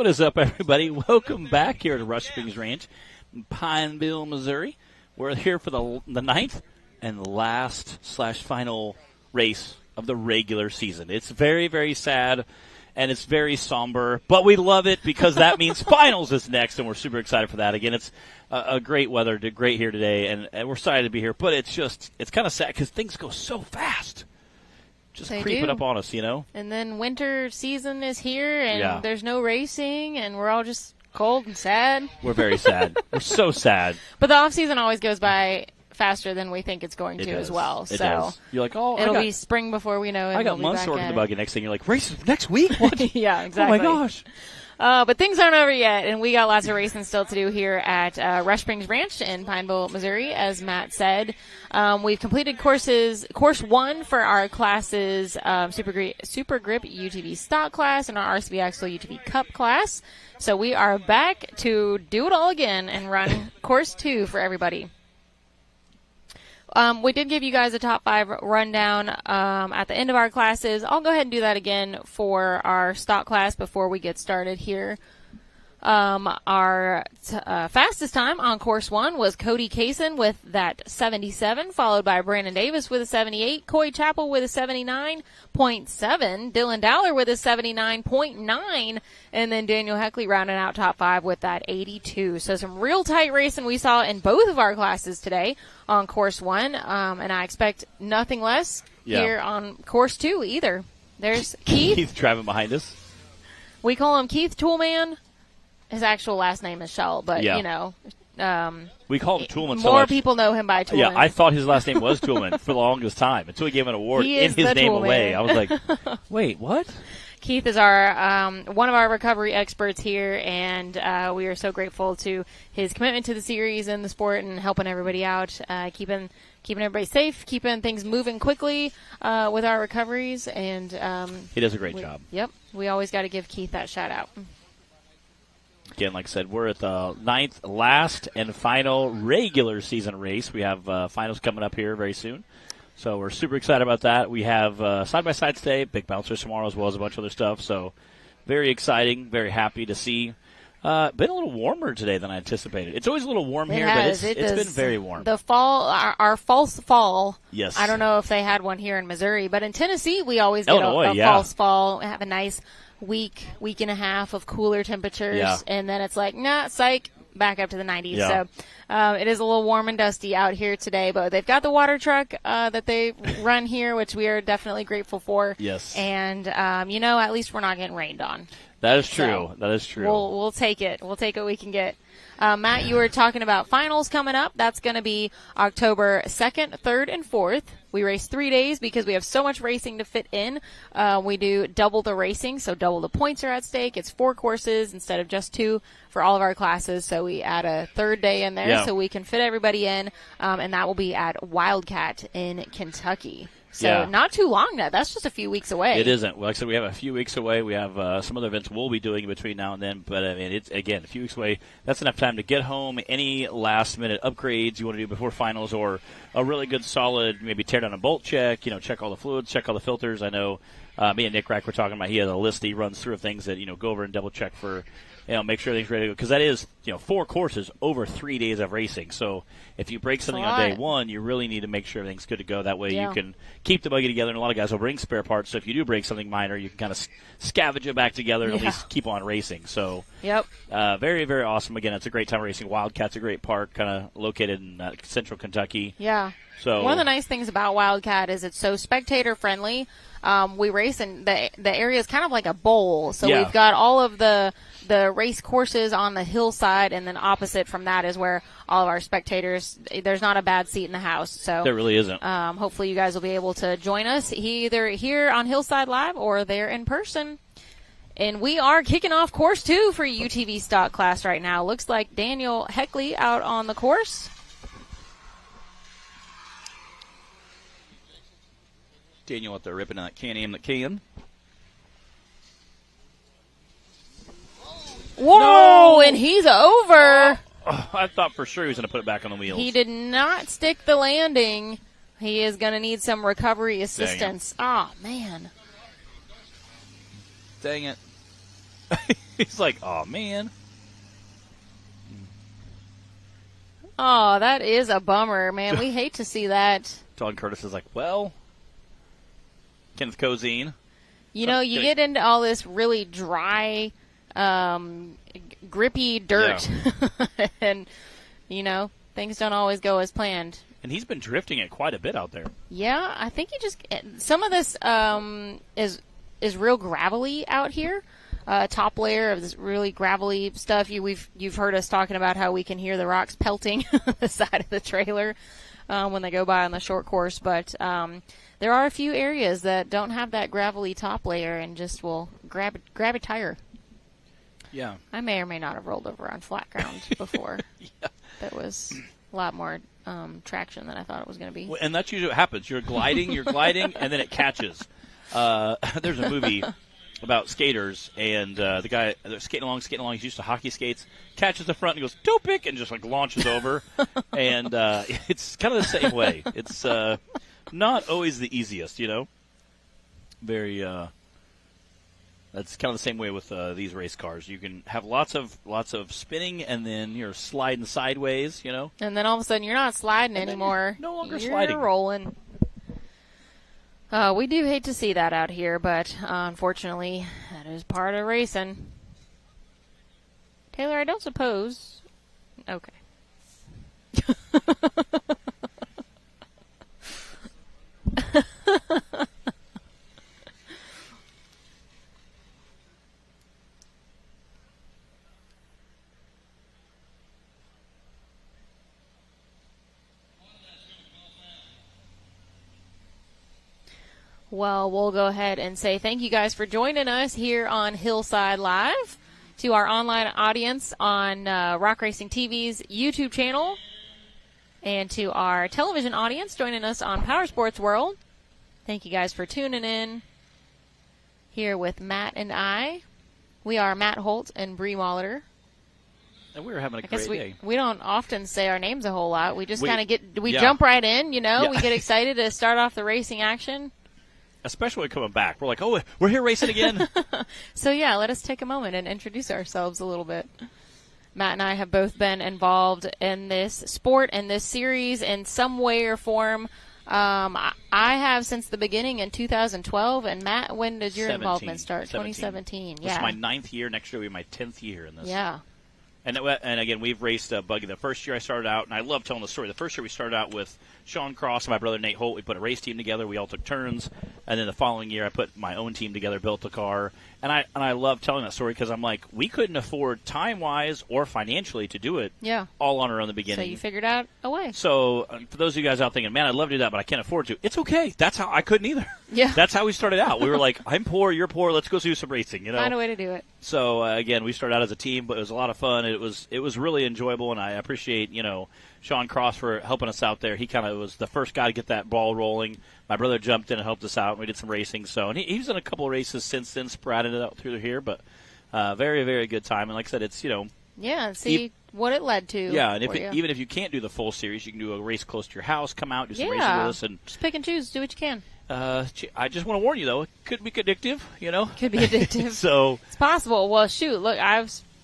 What is up, everybody? Welcome back here to Rush Springs Ranch in Pineville, Missouri. We're here for the ninth and last/final race of the regular season. It's very, very sad, and it's very somber, but we love it because that means finals is next, and we're super excited for that. Again, it's a great weather, great here today, and we're excited to be here, but it's kind of sad because things go so fast. Just creeping up on us, you know? And then winter season is here, and there's no racing, and we're all just cold and sad. We're very sad. We're so sad. But the off season always goes by faster than we think it's going to as well. It does. You're like, it'll be spring before we know it. I got months to work in the buggy. Next thing you're like, race next week? What? Yeah, exactly. Oh my gosh. But things aren't over yet, and we got lots of racing still to do here at Rush Springs Ranch in Pineville, Missouri, as Matt said. We've completed course 1 for our classes, Super Grip UTV Stock class and our RCB Axle UTV Cup class. So we are back to do it all again and run course 2 for everybody. We did give you guys a top 5 rundown at the end of our classes. I'll go ahead and do that again for our stock class before we get started here. Our fastest time on course 1 was Cody Kaysen with that 77, followed by Brandon Davis with a 78, Coy Chappell with a 79.7, Dylan Dowler with a 79.9, and then Daniel Heckley rounding out top 5 with that 82. So some real tight racing we saw in both of our classes today on course 1, and I expect nothing less here on course 2 either. There's Keith. Keith driving behind us. We call him Keith Toolman. His actual last name is Shell, but, you know. We call him Toolman so much. More people know him by Toolman. Yeah, I thought his last name was Toolman for the longest time until he gave an award in his name away. I was like, wait, what? Keith is our one of our recovery experts here, and we are so grateful to his commitment to the series and the sport and helping everybody out, keeping everybody safe, keeping things moving quickly with our recoveries. And he does a great job. Yep. We always got to give Keith that shout out. Again, like I said, we're at the 9th, last, and final regular season race. We have finals coming up here very soon. So we're super excited about that. We have side-by-side today, big bouncers tomorrow, as well as a bunch of other stuff. So very exciting, very happy to see. Been a little warmer today than I anticipated. It's always a little warm here, but it's been very warm. The fall, our false fall. Yes. I don't know if they had one here in Missouri, but in Tennessee we always get a false fall. Have a nice week and a half of cooler temperatures, and then it's like, nah, psych, back up to the 90s. So it is a little warm and dusty out here today, but they've got the water truck that they run here, which we are definitely grateful for. Yes. And, at least we're not getting rained on. That is true. That is true. We'll take it. We'll take what we can get. Matt, you were talking about finals coming up. That's going to be October 2nd, 3rd, and 4th. We race 3 days because we have so much racing to fit in. We do double the racing, so double the points are at stake. It's 4 courses instead of just 2 for all of our classes, so we add a 3rd day in there so we can fit everybody in, and that will be at Wildcat in Kentucky. So not too long now. That's just a few weeks away. It isn't. Like I said, we have a few weeks away. We have some other events we'll be doing in between now and then. But, I mean, it's, again, a few weeks away. That's enough time to get home. Any last-minute upgrades you want to do before finals, or a really good, solid, maybe tear down a bolt check, check all the fluids, check all the filters. I know me and Nick Rack were talking about, he has a list that he runs through of things that, go over and double-check for, make sure everything's ready to go. Because that is, 4 courses over 3 days of racing. So if you break something on day 1, you really need to make sure everything's good to go. That way you can keep the buggy together. And a lot of guys will bring spare parts. So if you do break something minor, you can kind of scavenge it back together and at least keep on racing. So very, very awesome. Again, it's a great time racing. Wildcat's a great park, kind of located in central Kentucky. Yeah. So one of the nice things about Wildcat is it's so spectator friendly. We race in the area is kind of like a bowl. So we've got all of the race courses on the hillside, and then opposite from that is where all of our spectators, there's not a bad seat in the house. So there really isn't. Hopefully you guys will be able to join us either here on Hillside Live or there in person. And we are kicking off course 2 for UTV stock class right now. Looks like Daniel Heckley out on the course. Daniel out there ripping that Can-Am that can. Whoa, no! And he's over. I thought for sure he was going to put it back on the wheels. He did not stick the landing. He is going to need some recovery assistance. Oh, man. Dang it. He's like, oh, man. Oh, that is a bummer, man. We hate to see that. Don Curtis is like, well, Kenneth Cozine. You know, you get into all this really dry, grippy dirt. Yeah. And, you know, things don't always go as planned. And he's been drifting it quite a bit out there. Yeah, I think he just – some of this is real gravelly out here. Top layer of this really gravelly stuff. You've heard us talking about how we can hear the rocks pelting the side of the trailer when they go by on the short course. But there are a few areas that don't have that gravelly top layer and just will grab a tire. Yeah. I may or may not have rolled over on flat ground before. Yeah. That was a lot more traction than I thought it was going to be. Well, and that's usually what happens. You're gliding, and then it catches. There's a movie about skaters, and the guy they're skating along, he's used to hockey skates, catches the front and goes, "Topic," and just like launches over. And it's kind of the same way. It's not always the easiest, you know. Very that's kind of the same way with these race cars. You can have lots of spinning, and then you're sliding sideways, you know. And then all of a sudden you're not sliding anymore. No longer you're sliding. You're rolling. We do hate to see that out here, but unfortunately, that is part of racing. Taylor, I don't suppose. Okay. Well, we'll go ahead and say thank you guys for joining us here on Hillside Live. To our online audience on Rock Racing TV's YouTube channel, and to our television audience joining us on Power Sports World. Thank you guys for tuning in here with Matt and I. We are Matt Holt and Bree Molitor. And we were having a great day. We don't often say our names a whole lot. We just kind of jump right in, you know. Yeah. We get excited to start off the racing action. Especially when coming back. We're like, oh, we're here racing again. So, yeah, let us take a moment and introduce ourselves a little bit. Matt and I have both been involved in this sport and this series in some way or form. I have since the beginning in 2012. And, Matt, when did your involvement start? 2017. Yeah. This is my 9th year. Next year will be my 10th year in this. Yeah. And again, we've raced buggy. The first year I started out, and I love telling the story. The first year we started out with Sean Cross and my brother Nate Holt. We put a race team together. We all took turns. And then the following year I put my own team together, built a car. And I love telling that story because I'm like, we couldn't afford time-wise or financially to do it all on our own in the beginning. So you figured out a way. So for those of you guys out thinking, man, I'd love to do that, but I can't afford to. It's okay. That's how I couldn't either. Yeah. That's how we started out. We were like, I'm poor, you're poor, let's go do some racing. You know? Find a way to do it. So, again, we started out as a team, but it was a lot of fun. It was really enjoyable, and I appreciate, you know, Sean Cross for helping us out there. He kind of was the first guy to get that ball rolling. My brother jumped in and helped us out, and we did some racing. So, and he's done a couple of races since then, spreading it out through here, but very, very good time. And like I said, it's, you know. Yeah, see what it led to. Yeah, and even if you can't do the full series, you can do a race close to your house, come out, do some racing with us. And just pick and choose, do what you can. I just want to warn you, though, it could be addictive, you know. Could be addictive. So it's possible. Well, shoot, look,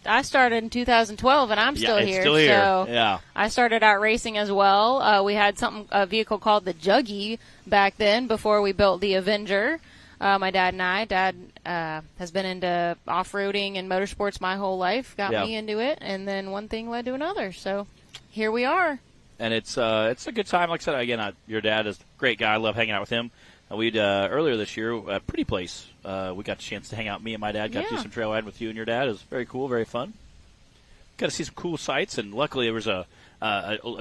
I started in 2012, and I'm still here. Still here. So yeah. I started out racing as well. We had a vehicle called the Juggy back then before we built the Avenger. My dad and I. Dad has been into off-roading and motorsports my whole life. Got me into it, and then one thing led to another. So here we are. And it's a good time. Like I said, again, your dad is a great guy. I love hanging out with him. We'd earlier this year at Pretty Place, we got a chance to hang out. Me and my dad got to do some trail riding with you and your dad. It was very cool, very fun. Got to see some cool sights, and luckily there was a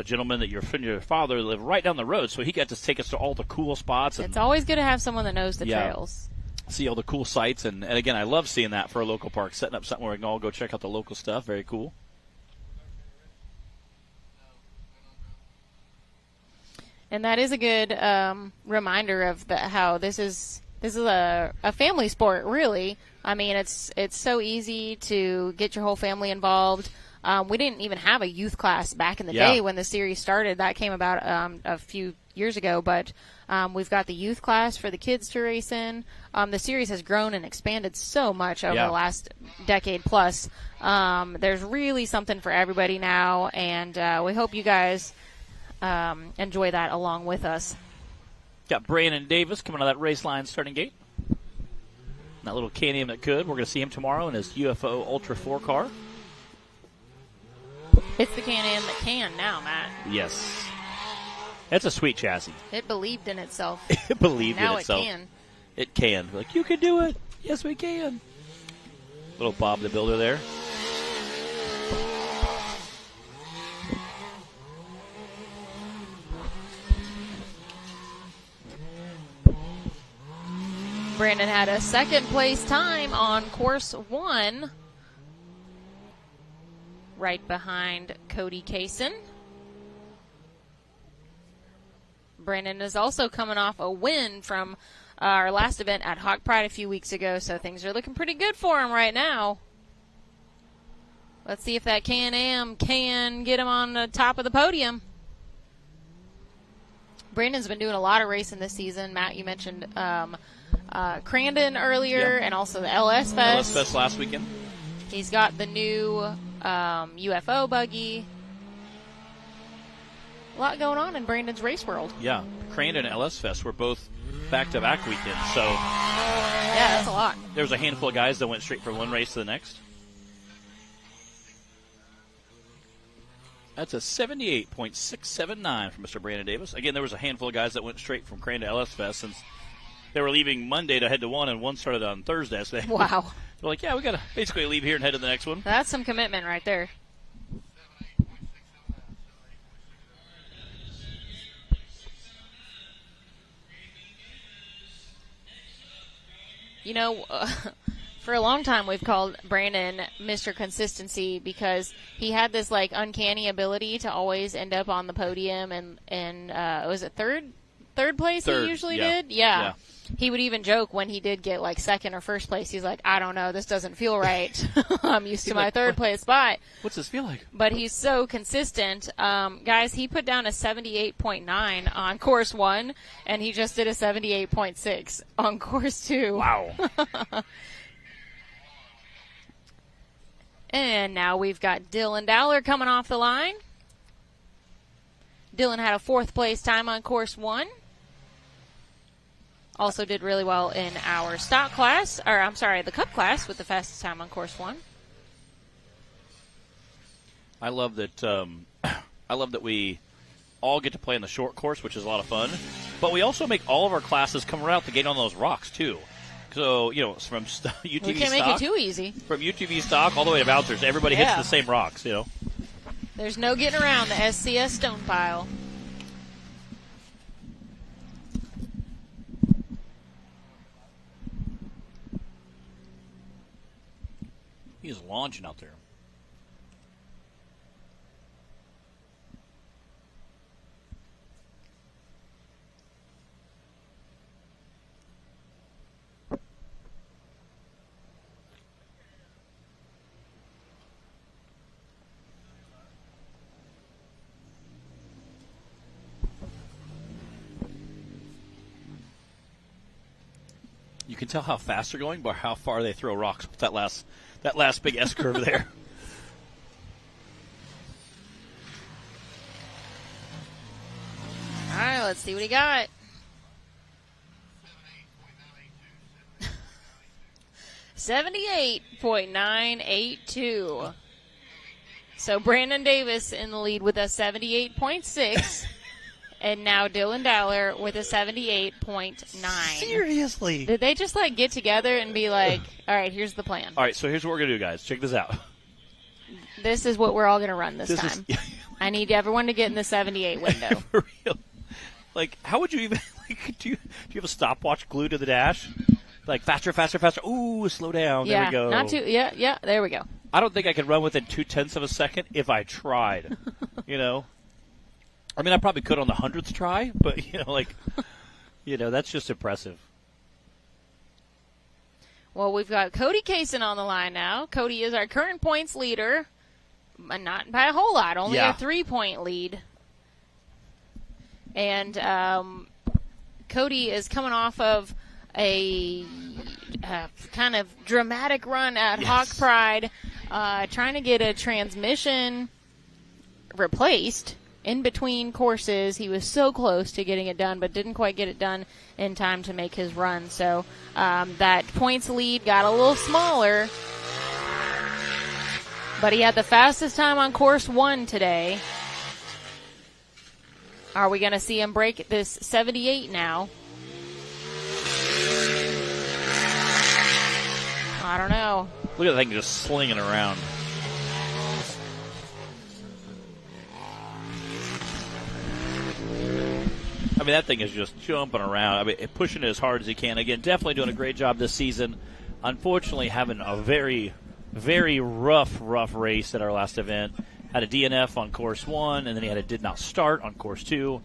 gentleman that your father lived right down the road, so he got to take us to all the cool spots. And it's always good to have someone that knows the trails. See all the cool sights, and again, I love seeing that for a local park, setting up something where we can all go check out the local stuff. Very cool. And that is a good reminder of how this is a family sport, really. I mean, it's so easy to get your whole family involved. We didn't even have a youth class back in the day when the series started. That came about a few years ago, but we've got the youth class for the kids to race in. The series has grown and expanded so much over the last decade plus. There's really something for everybody now, and we hope you guys enjoy that along with us. Got Brandon Davis coming out of that race line starting gate. That little Can-Am that could. We're going to see him tomorrow in his UFO Ultra 4 car. It's the Can-Am that can now, Matt. Yes. That's a sweet chassis. It believed in itself. It believed in now itself. Now it can. It can. Like, you can do it. Yes, we can. Little Bob the Builder there. Brandon had a second place time on course 1, right behind Cody Kaysen. Brandon is also coming off a win from our last event at Hawk Pride a few weeks ago, so things are looking pretty good for him right now. Let's see if that Can-Am can get him on the top of the podium. Brandon's been doing a lot of racing this season. Matt, you mentioned Crandon earlier, and also the LS Fest. LS Fest last weekend. He's got the new UFO buggy. A lot going on in Brandon's race world. Yeah, Crandon and LS Fest were both back-to-back weekends, so yeah, that's a lot. There was a handful of guys that went straight from one race to the next. That's a 78.679 from Mr. Brandon Davis. Again, there was a handful of guys that went straight from Crandon to LS Fest since they were leaving Monday to head to one, and one started on Thursday. So wow. They're like, yeah, we got to basically leave here and head to the next one. That's some commitment right there. You know, for a long time we've called Brandon Mr. Consistency because he had this like uncanny ability to always end up on the podium and was it third place he usually did? Yeah. He would even joke when he did get like second or first place. He's like, I don't know, this doesn't feel right. I'm used to my third place spot. What's this feel like? But he's so consistent. Guys, he put down a 78.9 on course 1, and he just did a 78.6 on course 2. Wow. And now we've got Dylan Dowler coming off the line. Dylan had a 4th place time on course 1. Also did really well in our stock class, or I'm sorry, the cup class with the fastest time on course 1. I love that. I love that we all get to play in the short course, which is a lot of fun. But we also make all of our classes come right out the gate on those rocks too. So from UTV we can't stock, make it too easy. From UTV stock all the way to bouncers, everybody hits the same rocks. There's no getting around the SCS stone pile. He's launching out there. You can tell how fast they're going by how far they throw rocks with that last big S curve there. All right, let's see what he got. $78.982. So Brandon Davis in the lead with a 78.6. And now Dylan Dowler with a 78.9. Seriously? Did they just get together and be like, all right, here's the plan? All right, so here's what we're going to do, guys. Check this out. This is what we're all going to run this time. I need everyone to get in the 78 window. For real. How would you even, do you have a stopwatch glued to the dash? Faster, faster, faster. Ooh, slow down. Yeah, there we go. Not too, yeah, there we go. I don't think I could run within 0.2 of a second if I tried, I mean, I probably could on the 100th try, but, that's just impressive. Well, we've got Cody Kaysen on the line now. Cody is our current points leader, not by a whole lot, only a 3-point lead. And Cody is coming off of a kind of dramatic run at Hawk Pride, trying to get a transmission replaced in between courses. He was so close to getting it done, but didn't quite get it done in time to make his run. So that points lead got a little smaller, but he had the fastest time on course 1 today. Are we going to see him break this 78 now? I don't know. Look at that thing just slinging around. I mean, that thing is just jumping around. I mean, pushing it as hard as he can. Again, definitely doing a great job this season. Unfortunately, having a very, very rough race at our last event. Had a DNF on course 1, and then he had a did not start on course 2.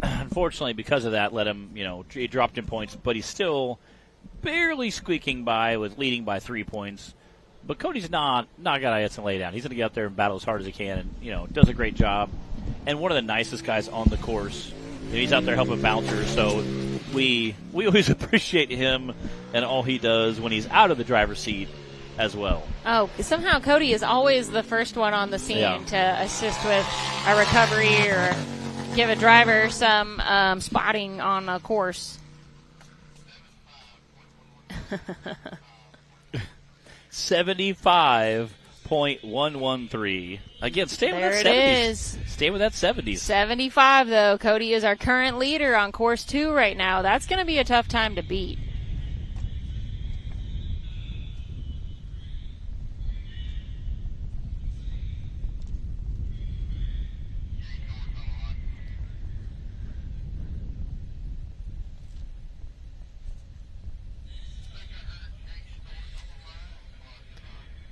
Unfortunately, because of that, let him, he dropped in points, but he's still barely squeaking by with leading by 3 points. But Cody's not got to lay down. He's going to get out there and battle as hard as he can, and does a great job. And one of the nicest guys on the course. He's out there helping bouncers, so we always appreciate him and all he does when he's out of the driver's seat as well. Oh, somehow Cody is always the first one on the scene to assist with a recovery or give a driver some spotting on a course. 75.113. Again, stay with that 70s. There it is. Stay with that 70s. 75, though. Cody is our current leader on course 2 right now. That's going to be a tough time to beat.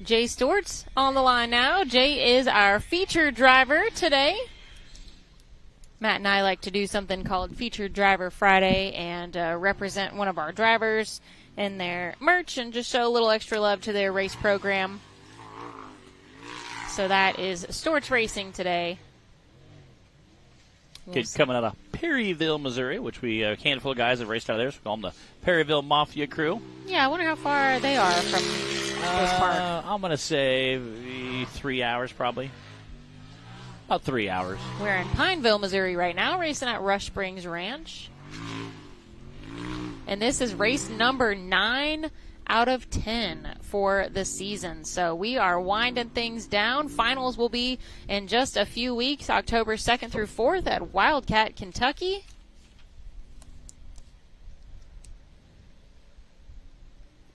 Jay Stewart's on the line now. Jay is our featured driver today. Matt and I like to do something called Featured Driver Friday and represent one of our drivers in their merch and just show a little extra love to their race program. So that is Stewart's Racing today. Kid coming out of Perryville, Missouri, which a handful of guys have raced out of there, so we call them the Perryville Mafia crew. Yeah, I wonder how far they are from this park. I'm going to say 3 hours probably. About 3 hours. We're in Pineville, Missouri right now, racing at Rush Springs Ranch. And this is race number 9 out of 10 for the season. So we are winding things down. Finals will be in just a few weeks, October 2nd through 4th at Wildcat, Kentucky.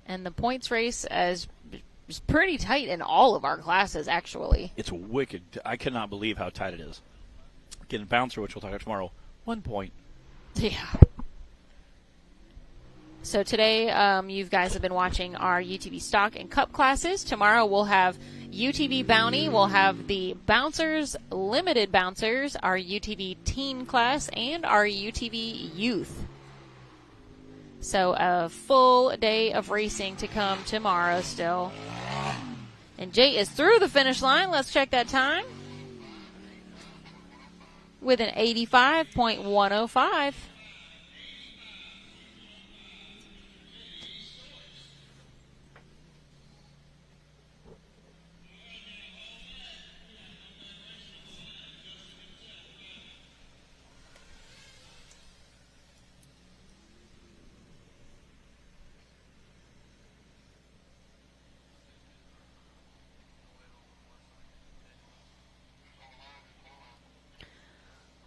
And the points race is pretty tight in all of our classes, actually. It's wicked. I cannot believe how tight it is. Getting bouncer, which we'll talk about tomorrow, 1 point. Yeah. So today, you guys have been watching our UTV Stock and Cup classes. Tomorrow we'll have UTV Bounty. We'll have the Bouncers, Limited Bouncers, our UTV Teen class, and our UTV Youth. So a full day of racing to come tomorrow still. And Jay is through the finish line. Let's check that time. With an 85.105.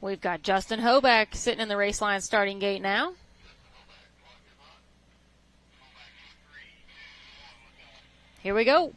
We've got Justin Hoback sitting in the race line starting gate now. Here we go.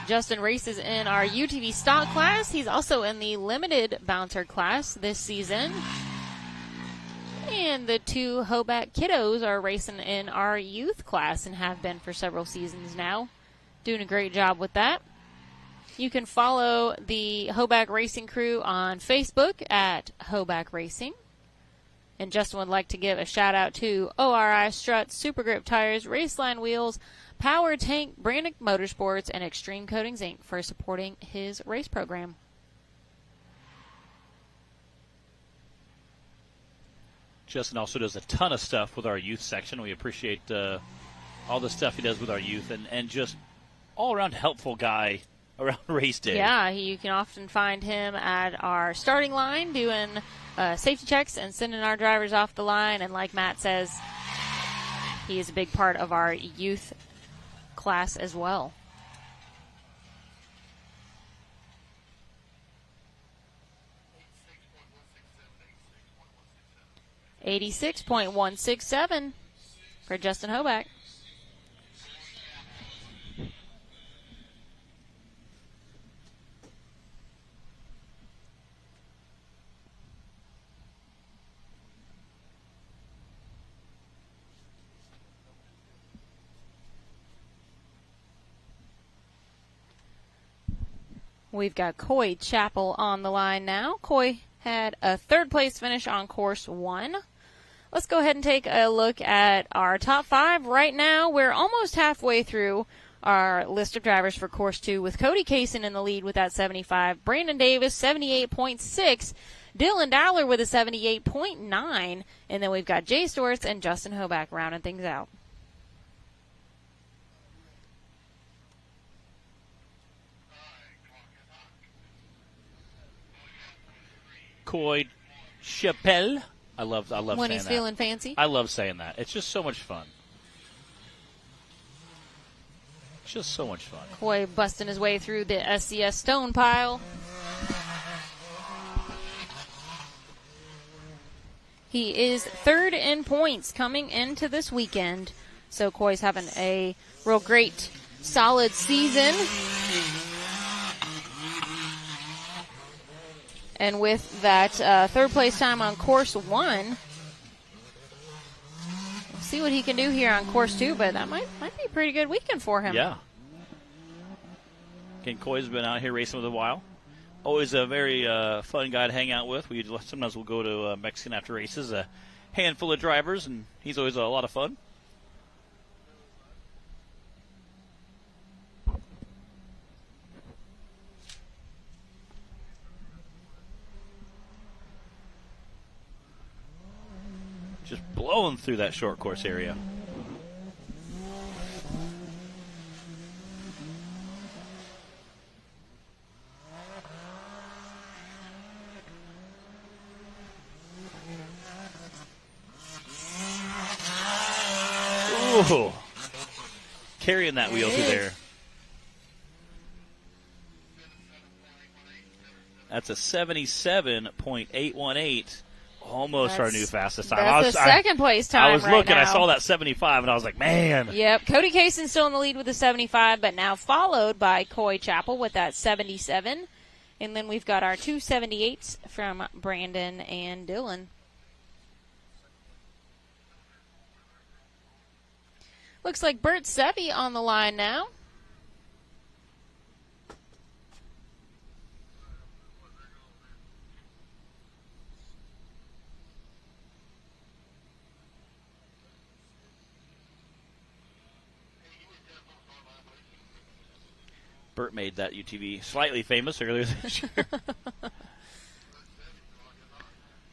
Justin races in our UTV stock class. He's also in the limited bouncer class this season. And the 2 Hoback kiddos are racing in our youth class and have been for several seasons now. Doing a great job with that. You can follow the Hoback Racing crew on Facebook at Hoback Racing. And Justin would like to give a shout out to ORI Struts, Super Grip Tires, Raceline Wheels, Power Tank, Brandick Motorsports, and Extreme Coatings Inc. for supporting his race program. Justin also does a ton of stuff with our youth section. We appreciate all the stuff he does with our youth, and just all-around helpful guy around race day. Yeah, you can often find him at our starting line doing safety checks and sending our drivers off the line. And like Matt says, he is a big part of our youth class as well. .167 for Justin Hoback. We've got Coy Chapel on the line now. Coy had a 3rd place finish on course 1. Let's go ahead and take a look at our top 5 right now. We're almost halfway through our list of drivers for course 2 with Cody Kaysen in the lead with that 75. Brandon Davis, 78.6. Dylan Dowler with a 78.9. And then we've got Jay Storts and Justin Hoback rounding things out. Coy Chapel. I love when saying he's that. feeling fancy. I love saying that. It's just so much fun. It's just so much fun. Coy busting his way through the SCS stone pile. He is 3rd in points coming into this weekend. So Coy's having a real great, solid season. And with that 3rd place time on course 1, we'll see what he can do here on course 2, but that might be a pretty good weekend for him. Yeah. Again, Coy's been out here racing with a while. Always a very fun guy to hang out with. Sometimes we'll go to Mexican after races, a handful of drivers, and he's always a lot of fun. Just blowing through that short course area. Ooh. Carrying that wheel through there. That's a 77.818. Almost our new fastest time. That's the 2nd place time. I was right looking, now. I saw that 75, and I was like, man. Yep, Cody Kaysen still in the lead with the 75, but now followed by Coy Chapel with that 77. And then we've got our 2 78s from Brandon and Dylan. Looks like Bert Sevi on the line now. Bert made that UTV slightly famous earlier this year.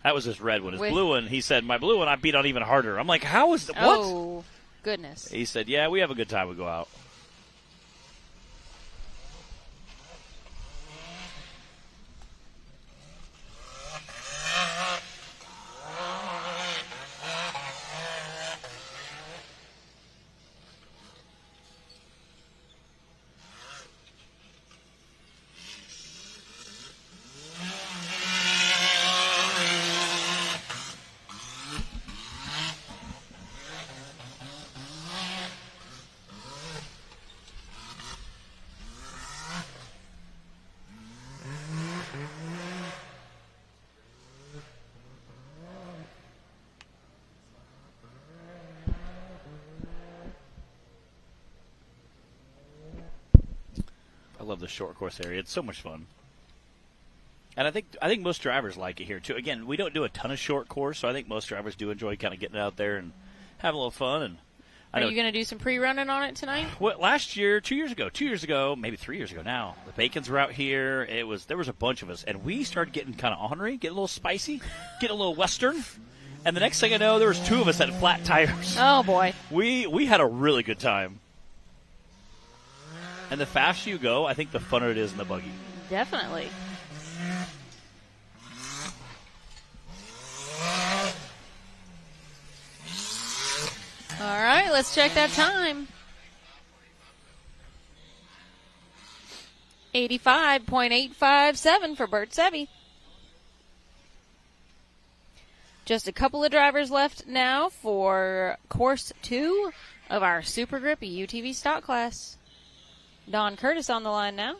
That was his red one. His blue one, he said, my blue one I beat on even harder. I'm like, how is that? What? Oh, goodness. He said, yeah, we have a good time. We go out. love the short course area. It's so much fun. And I think most drivers like it here, too. Again, we don't do a ton of short course, so I think most drivers do enjoy kind of getting out there and having a little fun. And Are you going to do some pre-running on it tonight? Well, last year, 2 years ago, maybe 3 years ago now, the Bacons were out here. There was a bunch of us, and we started getting kind of ornery, getting a little spicy, getting a little Western. And the next thing I know, there was 2 of us that had flat tires. Oh, boy. We had a really good time. And the faster you go, I think the funner it is in the buggy. Definitely. All right, let's check that time. 85.857 for Bert Sevi. Just a couple of drivers left now for course 2 of our Super Grip UTV stock class. Don Curtis on the line now.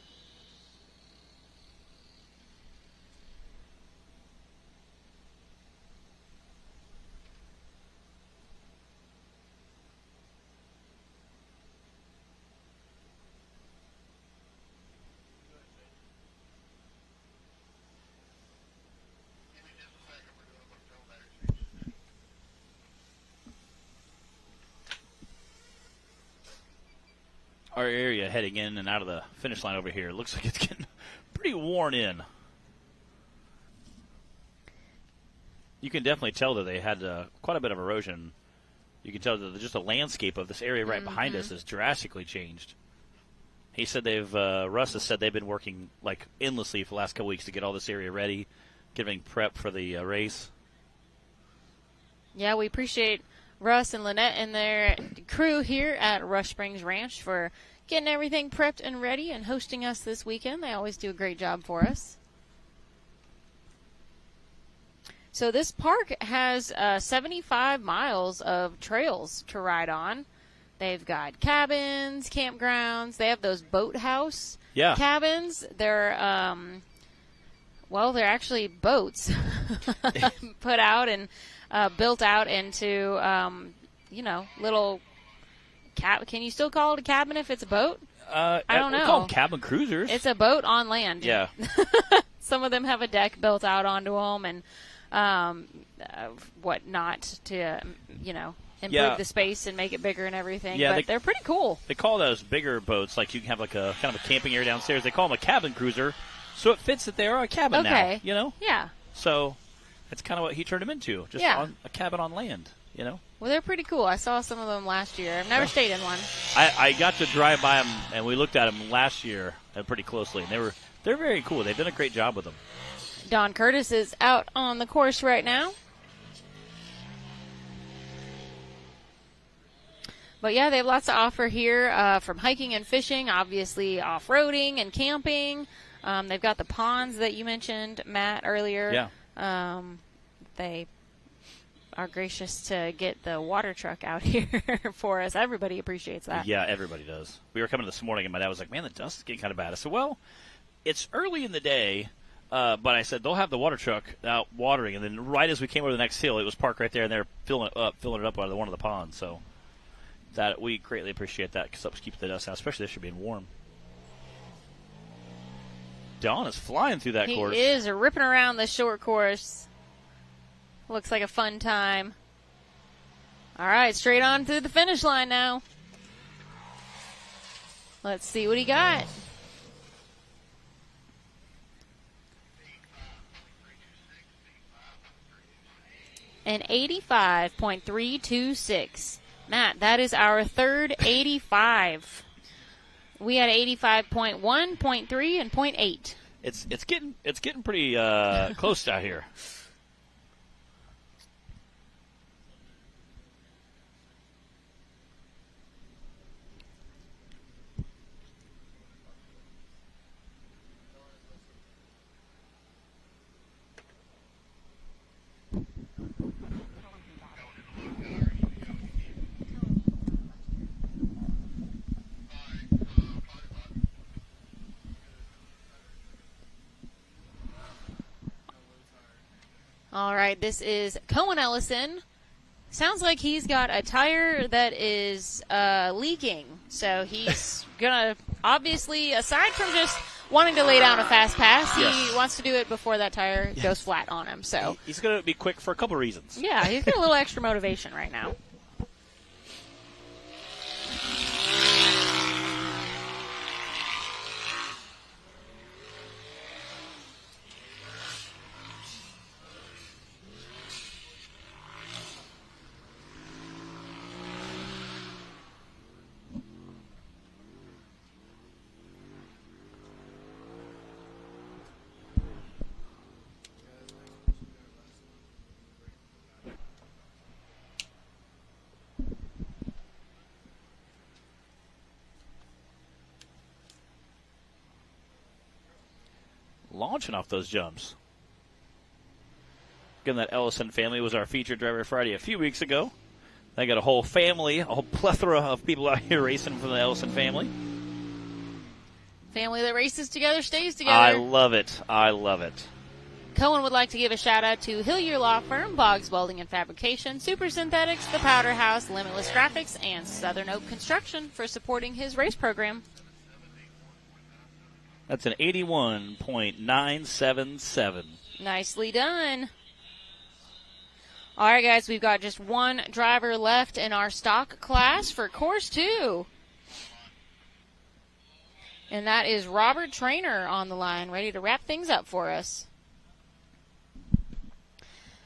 Our area heading in and out of the finish line over here looks like it's getting pretty worn in. You can definitely tell that they had quite a bit of erosion. You can tell that just the landscape of this area right behind us has drastically changed. He said Russ has said they've been working like endlessly for the last couple weeks to get all this area ready, getting prepped for the race. Yeah, we appreciate Russ and Lynette and their crew here at Rush Springs Ranch for getting everything prepped and ready and hosting us this weekend. They always do a great job for us. So this park has 75 miles of trails to ride on. They've got cabins, campgrounds. They have those boathouse cabins. They're they're actually boats put out and built out into, little can you still call it a cabin if it's a boat? I don't know. We call them cabin cruisers. It's a boat on land. Yeah. Some of them have a deck built out onto them and whatnot to, improve the space and make it bigger and everything. Yeah, but they're pretty cool. They call those bigger boats, like you can have like a kind of a camping area downstairs. They call them a cabin cruiser, so it fits that they are a cabin now. Yeah. So that's kind of what he turned them into, just on a cabin on land. Well, they're pretty cool. I saw some of them last year. I've never stayed in one. I got to drive by them, and we looked at them last year pretty closely, and they're very cool. They've done a great job with them. Don Curtis is out on the course right now. But, yeah, they have lots to offer here from hiking and fishing, obviously off-roading and camping. They've got the ponds that you mentioned, Matt, earlier. Yeah. They are gracious to get the water truck out here for us. Everybody appreciates that. Yeah, everybody does. We were coming this morning, and my dad was like, man, the dust is getting kind of bad. I said, well, it's early in the day, but I said, they'll have the water truck out watering. And then right as we came over the next hill, it was parked right there, and they're filling it up out of one of the ponds. So that we greatly appreciate that because it helps keep the dust out, especially this year being warm. Don is flying through that course. He is ripping around the short course. Looks like a fun time. All right, straight on through the finish line now. Let's see what he got. An 85.326. Matt, that is our third 85. We had 85.1, 0.3, and 0.8. It's getting pretty close out here. All right, this is Cohen Ellison, Sounds like he's got a tire that is leaking. So he's going to, obviously, aside from just wanting to lay down a fast pass, he wants to do it before that tire goes flat on him. So he's going to be quick for a couple reasons. Yeah, he's got a little extra motivation right now. Launching off those jumps. Again, that Ellison family was our featured driver Friday a few weeks ago. They got a whole family, a whole plethora of people out here racing from the Ellison family. Family that races together stays together. I love it. I love it. Cohen would like to give a shout-out to Hillier Law Firm, Boggs Welding and Fabrication, Super Synthetics, The Powder House, Limitless Graphics, and Southern Oak Construction for supporting his race program. That's an 81.977. Nicely done. All right, guys, we've got just one driver left in our stock class for Course 2. And that is Robert Traynor on the line, ready to wrap things up for us.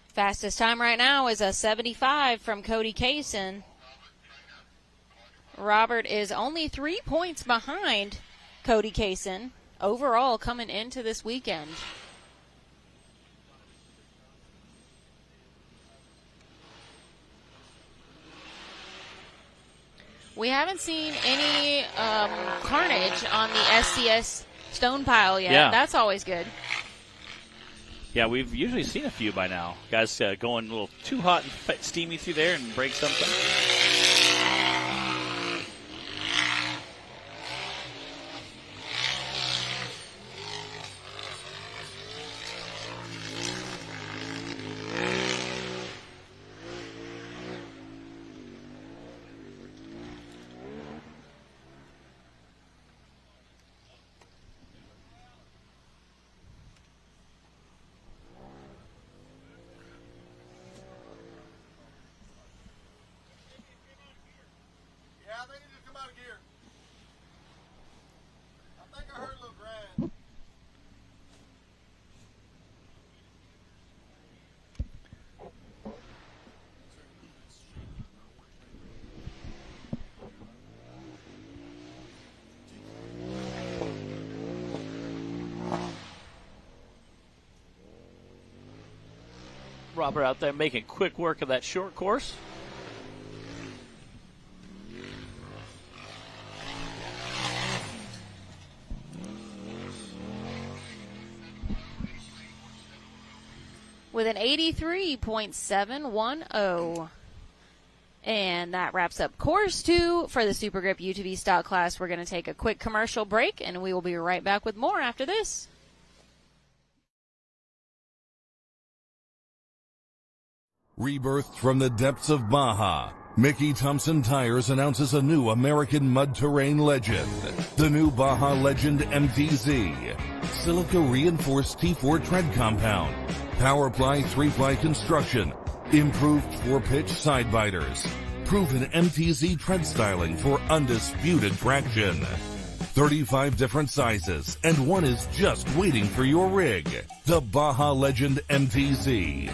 Fastest time right now is a 75 from Cody Kaysen. Robert is only 3 points behind Cody Kaysen overall coming into this weekend. We haven't seen any carnage on the SCS stone pile yet. Yeah. That's always good. Yeah, we've usually seen a few by now. Guys going a little too hot and steamy through there and break something. Robert out there making quick work of that short course. With an 83.710. And that wraps up Course 2 for the Super Grip UTV stock class. We're going to take a quick commercial break, and we will be right back with more after this. Rebirthed from the depths of Baja, Mickey Thompson Tires announces a new American mud terrain legend. The new Baja Legend MTZ. Silica reinforced T4 tread compound. Powerply 3-ply construction. Improved 4-pitch side biters. Proven MTZ tread styling for undisputed traction. 35 different sizes, and one is just waiting for your rig. The Baja Legend MTZ.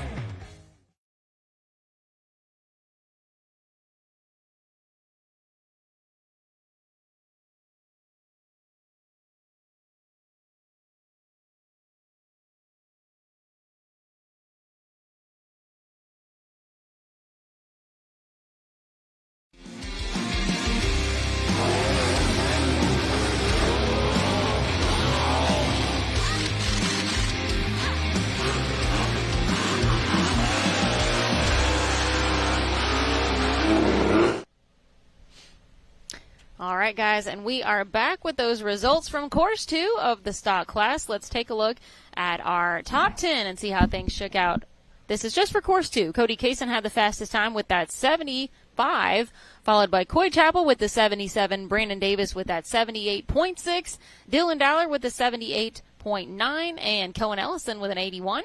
All right, guys, and we are back with those results from Course 2 of the stock class. Let's take a look at our top 10 and see how things shook out This is just for course 2. Cody Kaysen had the fastest time with that 75, followed by Coy Chappell with the 77, Brandon Davis with that 78.6, Dylan Dowler with the 78.9, and Cohen Ellison with an 81.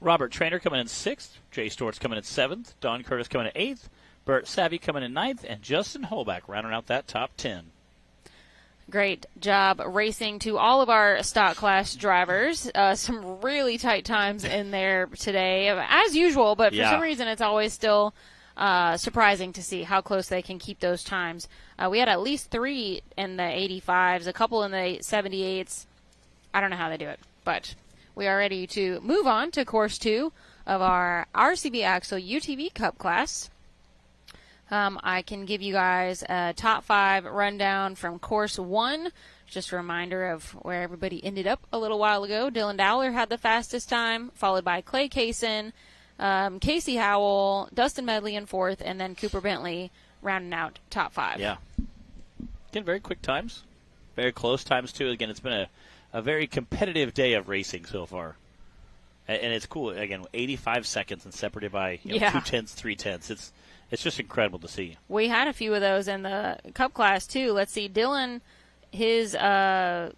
Robert Trainer coming in 6th, Jay Stortz coming in 7th, Don Curtis coming in 8th, Bert Savvy coming in 9th, and Justin Holback rounding out that top 10. Great job racing to all of our stock class drivers. Some really tight times in there today, as usual, but for some reason it's always still surprising to see how close they can keep those times. We had at least 3 in the 85s, a couple in the 78s. I don't know how they do it, but we are ready to move on to course 2 of our RCB Axle UTV Cup class. I can give you guys a top 5 rundown from course 1. Just a reminder of where everybody ended up a little while ago. Dylan Dowler had the fastest time, followed by Clay Kaysen, Casey Howell, Dustin Medley in 4th, and then Cooper Bentley rounding out top 5. Yeah. Again, very quick times. Very close times, too. Again, it's been a very competitive day of racing so far. And it's cool. Again, 85 seconds and separated by 2/10, 3/10. It's just incredible to see. We had a few of those in the Cup class, too. Let's see. Dylan, his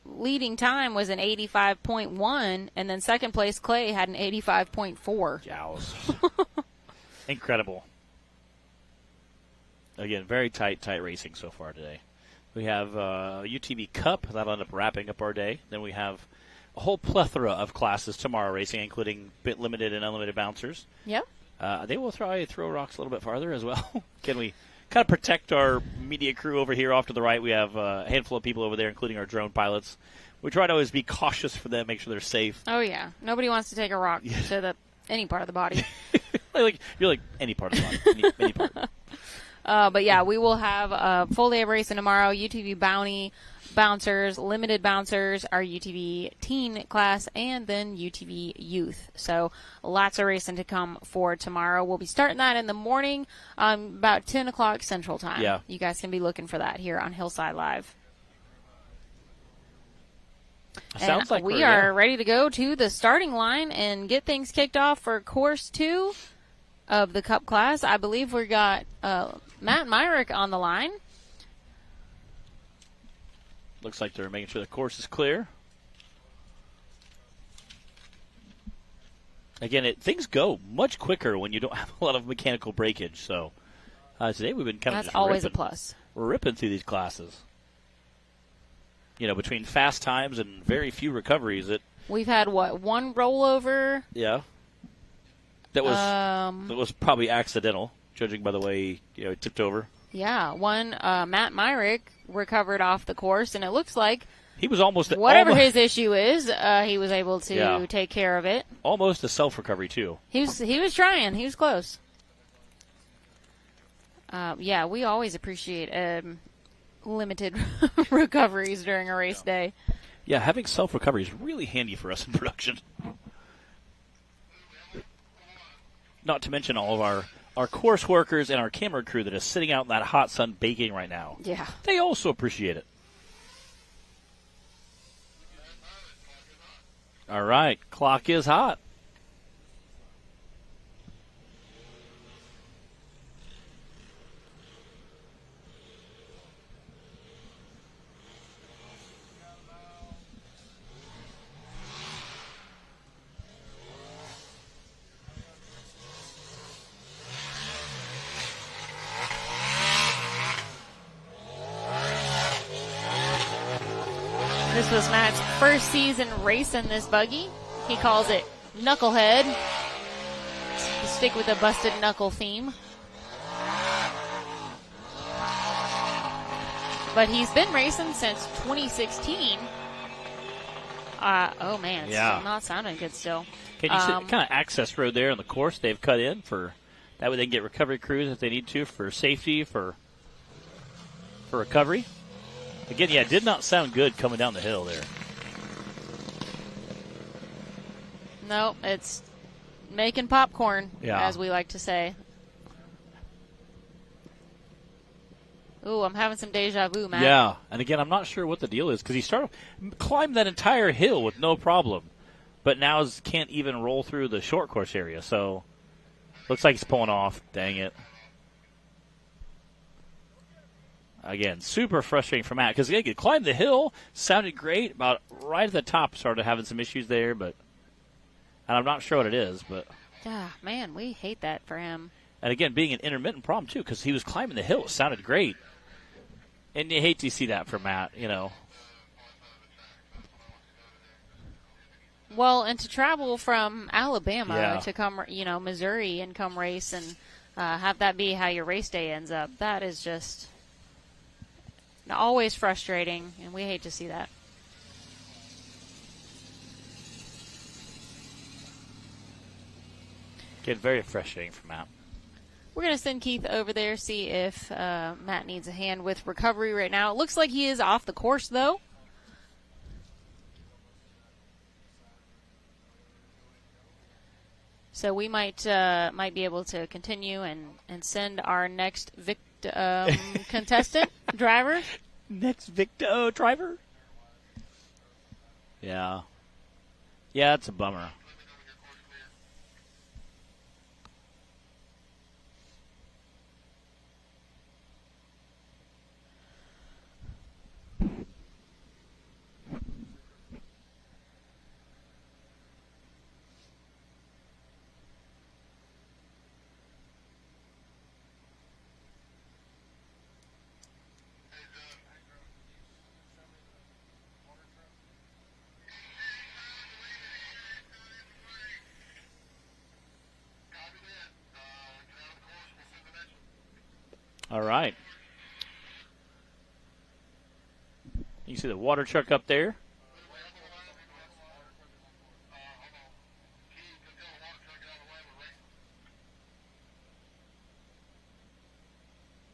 leading time was an 85.1, and then second place Clay had an 85.4. Jows. Incredible. Again, very tight racing so far today. We have UTV Cup. That'll end up wrapping up our day. Then we have a whole plethora of classes tomorrow racing, including bit limited and unlimited bouncers. Yep. They will throw rocks a little bit farther as well. Can we kind of protect our media crew over here off to the right? We have a handful of people over there, including our drone pilots. We try to always be cautious for them, make sure they're safe. Oh, yeah. Nobody wants to take a rock to any part of the body. You're like any part of the body. Any part of the body. But, yeah, we will have a full day of racing tomorrow. UTV Bounty bouncers, limited bouncers, our UTV teen class, and then UTV youth. So lots of racing to come for tomorrow. We'll be starting that in the morning, about 10 o'clock Central Time. Yeah. You guys can be looking for that here on Hillside Live. Sounds like we are ready to go to the starting line and get things kicked off for course 2 of the Cup class. I believe we got Matt Myrick on the line. Looks like they're making sure the course is clear. Again, things go much quicker when you don't have a lot of mechanical breakage. So today we've been kind of that's always a plus. We're ripping through these classes. Between fast times and very few recoveries. We've had one rollover? Yeah. That was probably accidental, judging by the way it tipped over. Yeah, one Matt Myrick recovered off the course, and it looks like he was almost his issue is, he was able to take care of it. Almost a self-recovery too. He was trying. He was close. We always appreciate limited recoveries during a race day. Yeah, having self-recovery is really handy for us in production. Not to mention all of our course workers and our camera crew that is sitting out in that hot sun baking right now. Yeah. They also appreciate it. All right, clock is hot. This was Matt's first season racing this buggy. He calls it Knucklehead. To stick with the busted knuckle theme. But he's been racing since 2016. Oh man, it's not sounding good still. Can you see the kind of access road there on the course they've cut in for that way they can get recovery crews if they need to for safety, for recovery. Again, it did not sound good coming down the hill there. No, it's making popcorn, as we like to say. Ooh, I'm having some deja vu, Matt. Yeah, and again, I'm not sure what the deal is because he climbed that entire hill with no problem, but now can't even roll through the short course area. So Looks like he's pulling off. Dang it. Again, super frustrating for Matt because he could climb the hill. Sounded great. About right at the top, started having some issues there, and I'm not sure what it is. But man, we hate that for him. And again, being an intermittent problem too, because he was climbing the hill. It sounded great, and you hate to see that for Matt. Well, and to travel from Alabama to come, Missouri and come race and have that be how your race day ends up, that is just always frustrating, and we hate to see that. Get very frustrating for Matt. We're going to send Keith over there, see if Matt needs a hand with recovery right now. It looks like he is off the course, though. So we might be able to continue and send our next contestant driver. Next driver? Yeah. Yeah, that's a bummer. All right. You can see the water truck up there.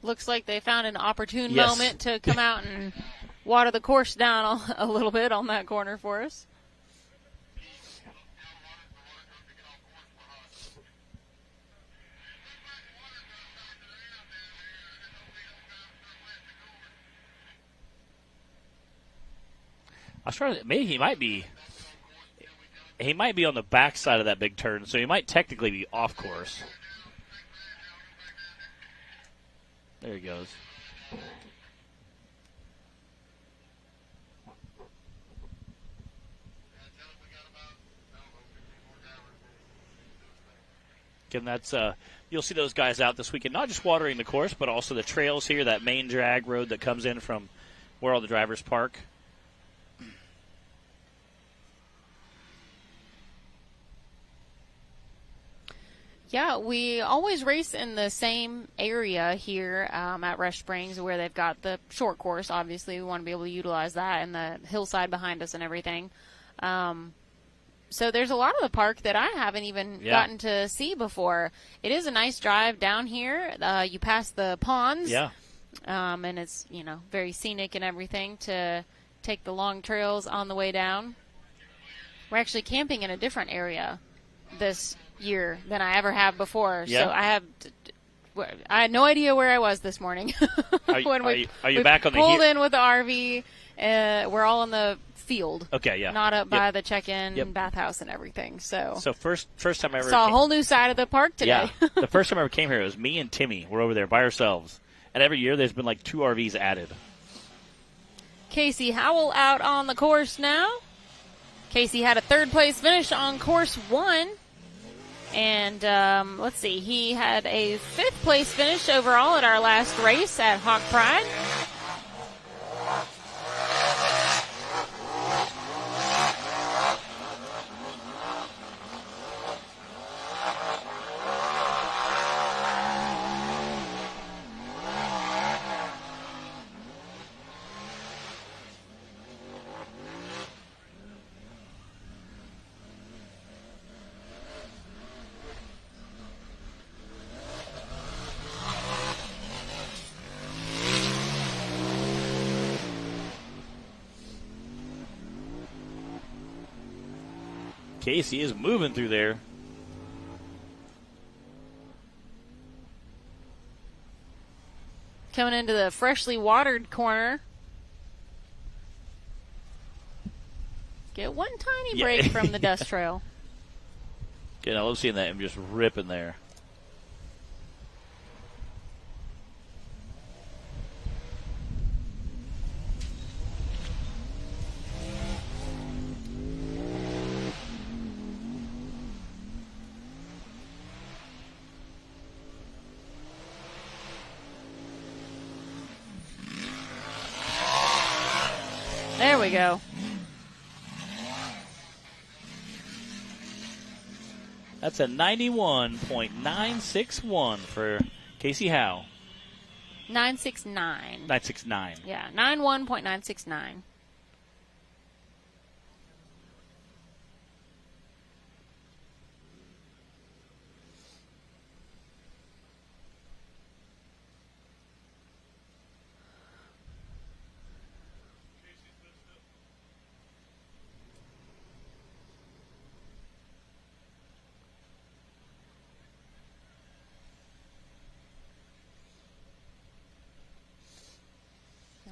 Looks like they found an opportune moment to come out and water the course down a little bit on that corner for us. I was trying to, maybe he might be on the back side of that big turn, so he might technically be off course. There he goes. Again, that's you'll see those guys out this weekend, not just watering the course, but also the trails here, that main drag road that comes in from where all the drivers park. Yeah, we always race in the same area here at Rush Springs where they've got the short course. Obviously, we want to be able to utilize that and the hillside behind us and everything. So there's a lot of the park that I haven't even gotten to see before. It is a nice drive down here. You pass the ponds. Yeah. And it's, very scenic and everything to take the long trails on the way down. We're actually camping in a different area this year than I ever have before. Yeah. So I had no idea where I was this morning. Are you back on the pulled in with the RV? We're all in the field. Okay, yeah. Not up by the check-in bathhouse and everything. So first time I ever saw a whole new side of the park today. Yeah. The first time I ever came here, it was me and Timmy. We're over there by ourselves. And every year there's been like 2 RVs added. Casey Howell out on the course now. Casey had a 3rd place finish on course 1. And let's see, he had a 5th place finish overall at our last race at Hawk Pride. Casey is moving through there. Coming into the freshly watered corner. Get one tiny break from the dust trail. I love seeing that. I'm just ripping there. There we go. That's a 91.961 for Casey Howe. 969. 969. Yeah, 91.969.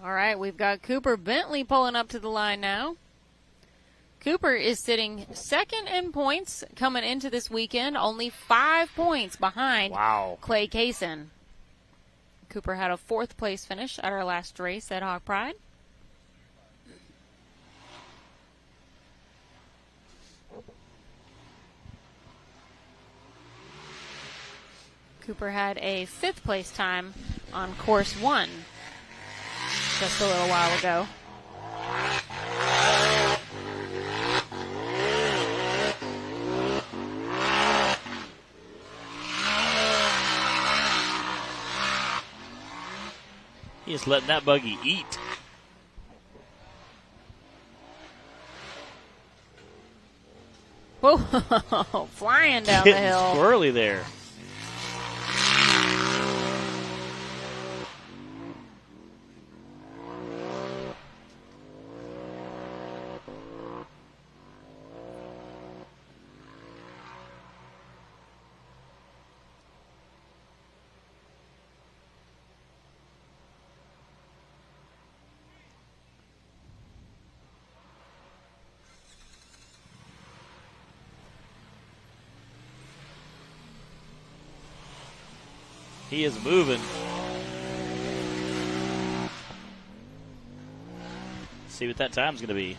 All right, we've got Cooper Bentley pulling up to the line now. Cooper is sitting second in points coming into this weekend, only 5 points behind Clay Kaysen. Cooper had a 4th place finish at our last race at Hog Pride. Cooper had a 5th place time on course 1 just a little while ago. He's letting that buggy eat. Whoa, flying down the hill. Squirrely there. He is moving. See what that time's going to be.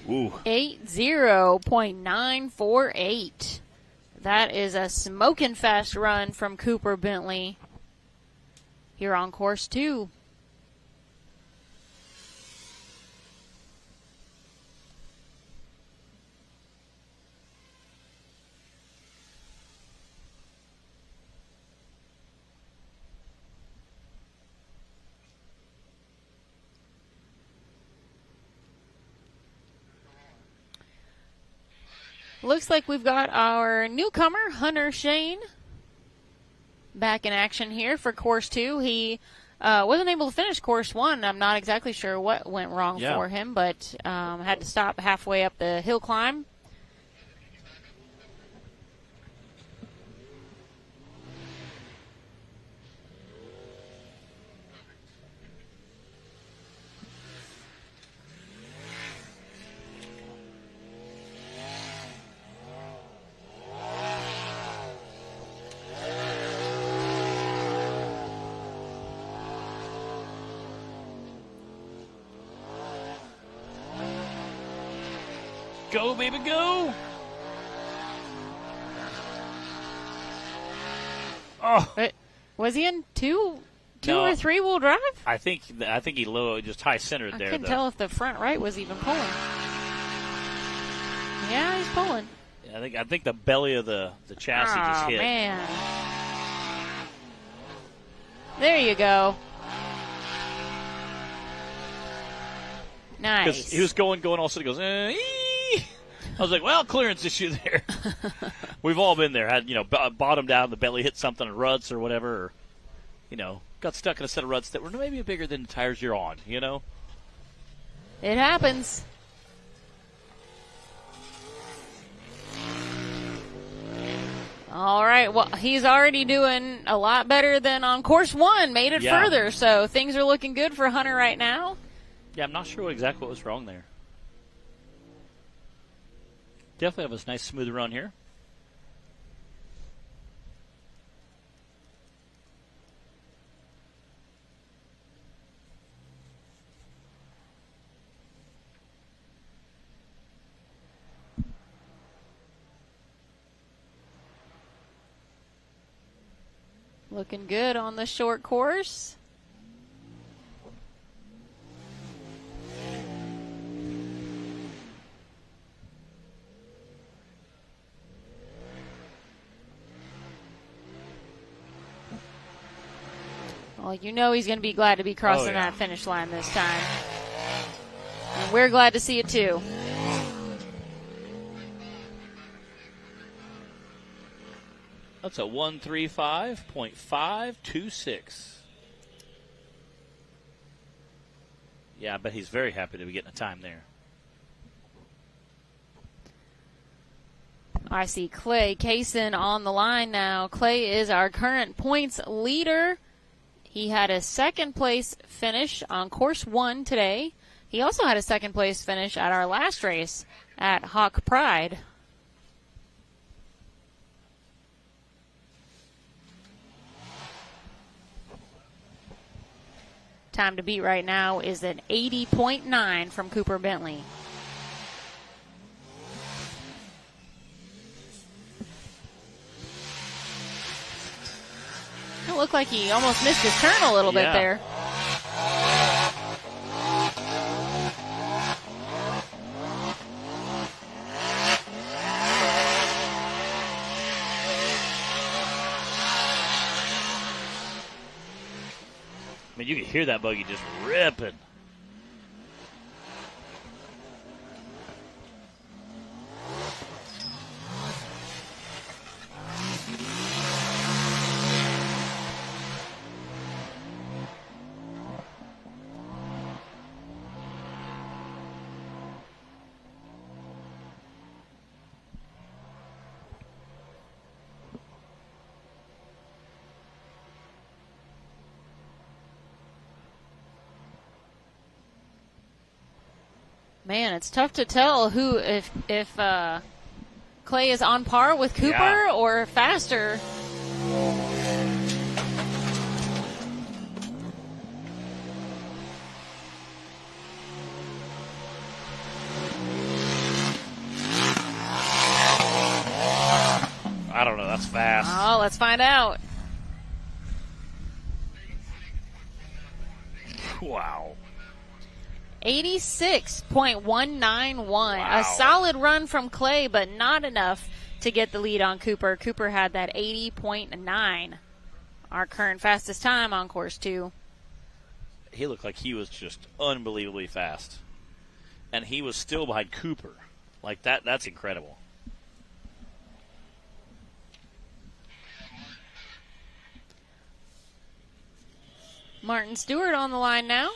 Ooh. 80.948. That is a smoking fast run from Cooper Bentley here on course 2. Looks like we've got our newcomer, Hunter Shane, back in action here for course 2. He wasn't able to finish course 1. I'm not exactly sure what went wrong for him, but had to stop halfway up the hill climb. Go, baby, go! Oh, Wait, was he in two No. or 3-wheel drive? I think he just high centered there. I couldn't tell if the front right was even pulling. Yeah, he's pulling. Yeah, I think the belly of the chassis just hit. Oh, man. There you go. Nice. Because he was going, all of a sudden he goes, ee! I was like, well, clearance issue there. We've all been there. Had, bottomed out, the belly hit something in ruts or whatever, or, got stuck in a set of ruts that were maybe bigger than the tires you're on, It happens. All right. Well, he's already doing a lot better than on course 1. Made it further, so things are looking good for Hunter right now. Yeah, I'm not sure exactly what was wrong there. Definitely have a nice smooth run here. Looking good on the short course. Well, you know he's going to be glad to be crossing that finish line this time. And we're glad to see it too. That's a 135.526. Yeah, I bet he's very happy to be getting a time there. I see Clay Kaysen on the line now. Clay is our current points leader. He had a second place finish on course 1 today. He also had a second place finish at our last race at Hawk Pride. Time to beat right now is an 80.9 from Cooper Bentley. It looked like he almost missed his turn a little bit there. I mean, you can hear that buggy just ripping. Man, it's tough to tell who if Clay is on par with Cooper or faster. I don't know. That's fast. Oh, let's find out. Wow. 86.191. Wow. A solid run from Clay, but not enough to get the lead on Cooper. Cooper had that 80.9. Our current fastest time on course 2. He looked like he was just unbelievably fast. And he was still behind Cooper. Like that's incredible. Martin Stewart on the line now.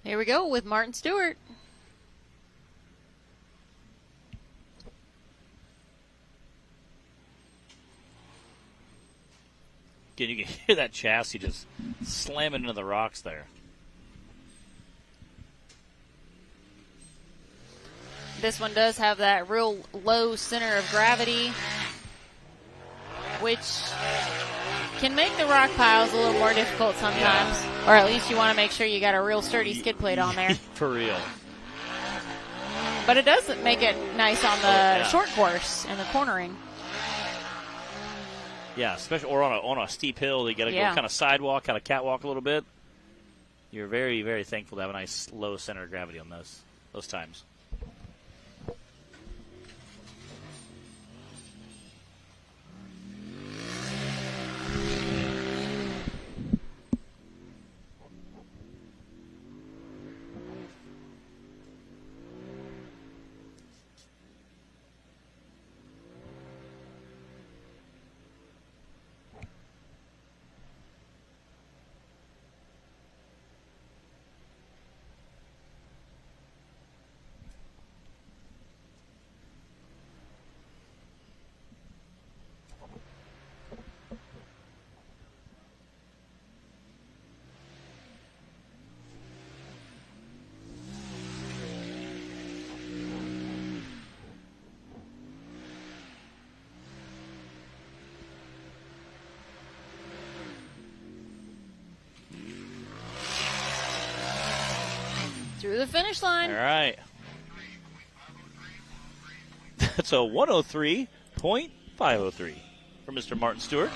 Here we go with Martin Stewart. Again, you can hear that chassis just slamming into the rocks there. This one does have that real low center of gravity, which can make the rock piles a little more difficult sometimes. Or at least you want to make sure you got a real sturdy skid plate on there. For real. But it does make it nice on the short course and the cornering. Yeah, especially or on a steep hill, you got to go kind of sidewalk, kind of catwalk a little bit. You're very, very thankful to have a nice low center of gravity on those times. through the finish line. All right. That's a 103.503 for Mr. Martin Stewart.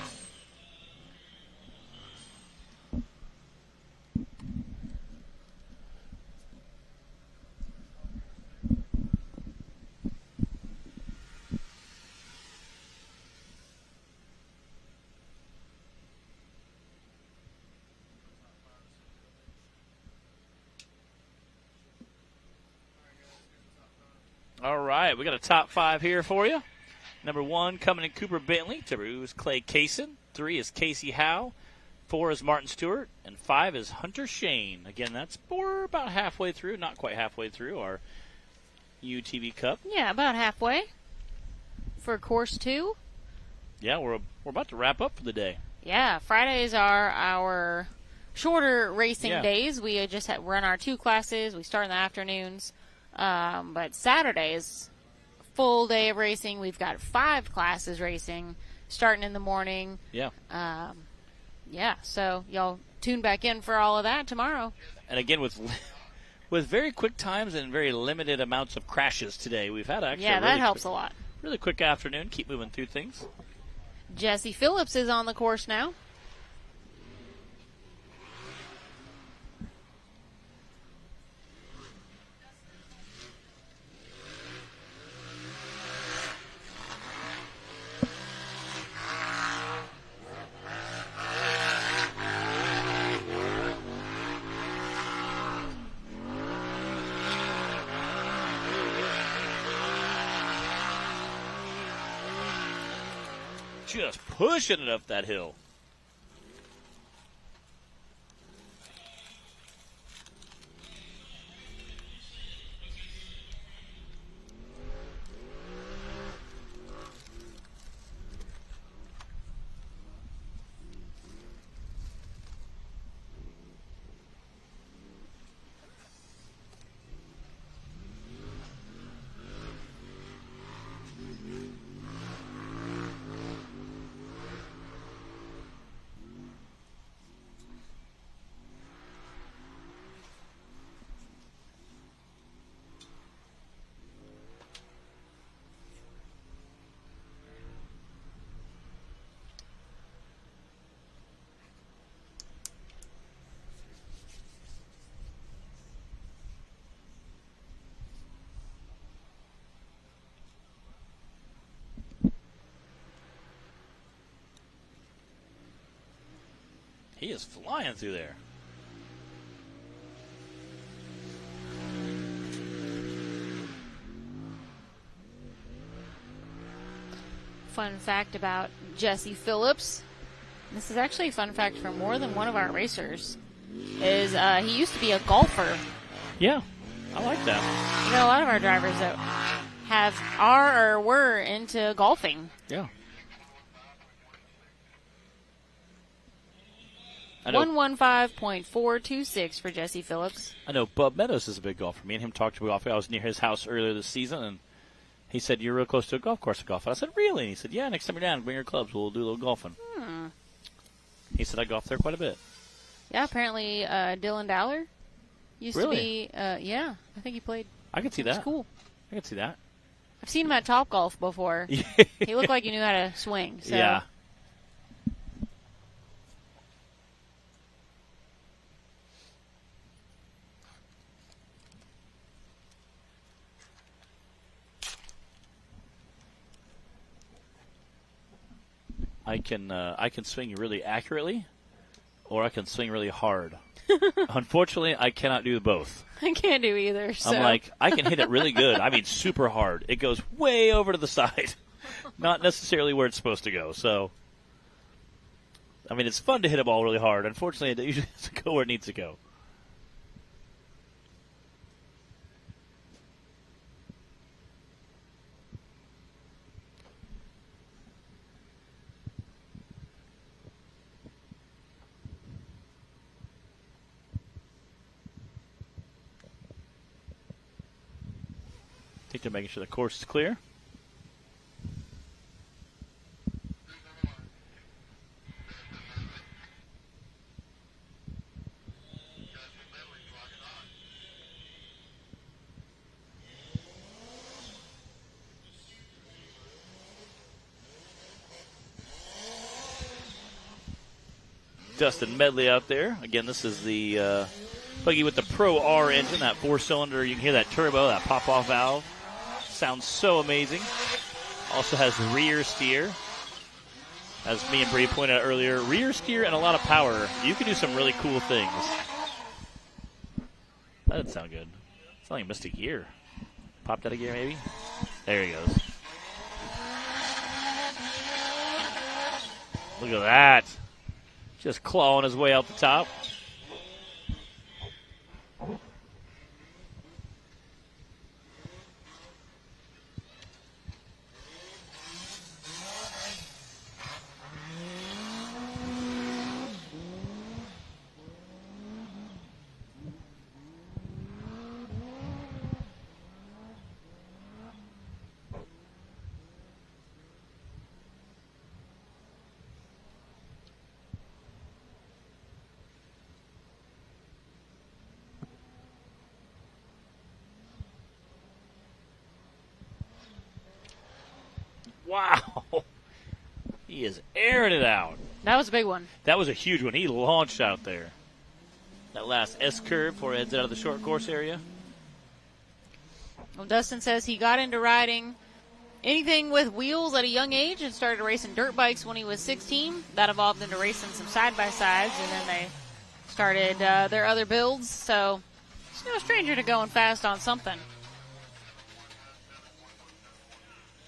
All right, we got a top 5 here for you. Number 1 coming in Cooper Bentley. 2 is Clay Kaysen. 3 is Casey Howe. 4 is Martin Stewart. And 5 is Hunter Shane. Again, that's we're about halfway through, not quite halfway through our UTV Cup. Yeah, about halfway for course 2. Yeah, we're about to wrap up for the day. Yeah, Fridays are our shorter racing days. We just run our 2 classes. We start in the afternoons. But Saturdays, full day of racing. We've got 5 classes racing starting in the morning. Yeah. So y'all tune back in for all of that tomorrow. And again, with very quick times and very limited amounts of crashes today, we've had actually that helps a lot. Really quick afternoon. Keep moving through things. Jesse Phillips is on the course now. Just pushing it up that hill. He is flying through there. Fun fact about Jesse Phillips. This is actually a fun fact for more than one of our racers. Is he used to be a golfer. Yeah, I like that. You know, a lot of our drivers that are or were into golfing. Yeah. 115.426 for Jesse Phillips. I know Bub Meadows is a big golfer. Me and him talked to golf. I was near his house earlier this season, and he said, "You're real close to a golf course to golf." And I said, "Really?" And he said, "Yeah, next time you're down, bring your clubs. We'll do a little golfing." He said, "I golf there quite a bit." Yeah, apparently Dylan Dowler used to be, I think he played. I could see that. That's cool. I could see that. I've seen him at Topgolf before. He looked like he knew how to swing. So. Yeah. I can swing really accurately, or I can swing really hard. Unfortunately, I cannot do both. I can't do either. So. I'm like, I can hit it really good. I mean, super hard. It goes way over to the side, not necessarily where it's supposed to go. So, I mean, it's fun to hit a ball really hard. Unfortunately, it usually has to go where it needs to go. I think they're making sure the course is clear. Dustin Medley out there. Again, this is the buggy with the Pro R engine, that 4-cylinder. You can hear that turbo, that pop-off valve. Sounds so amazing. Also has rear steer. As me and Bree pointed out earlier, rear steer and a lot of power. You can do some really cool things. That didn't sound good. It's like he missed a gear. Popped out a gear, maybe? There he goes. Look at that. Just clawing his way out the top. Wow. He is airing it out. That was a big one. That was a huge one. He launched out there. That last S-curve before he heads out of the short course area. Well, Dustin says he got into riding anything with wheels at a young age and started racing dirt bikes when he was 16. That evolved into racing some side-by-sides, and then they started their other builds. So he's no stranger to going fast on something.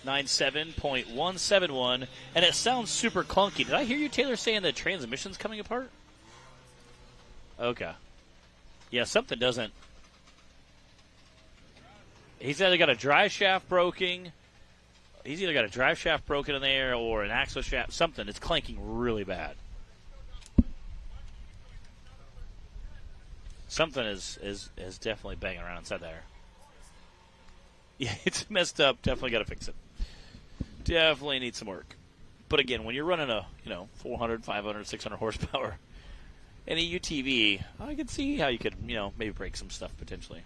97.171, and it sounds super clunky. Did I hear you, Taylor, saying the transmission's coming apart? Okay. Yeah, something doesn't. He's either got a drive shaft broken. He's either got a drive shaft broken in there or an axle shaft. Something. It's clanking really bad. Something is definitely banging around inside there. Yeah, it's messed up. Definitely got to fix it. Definitely needs some work. But again, when you're running a 400, 500, 600 horsepower and a UTV, I could see how you could maybe break some stuff potentially.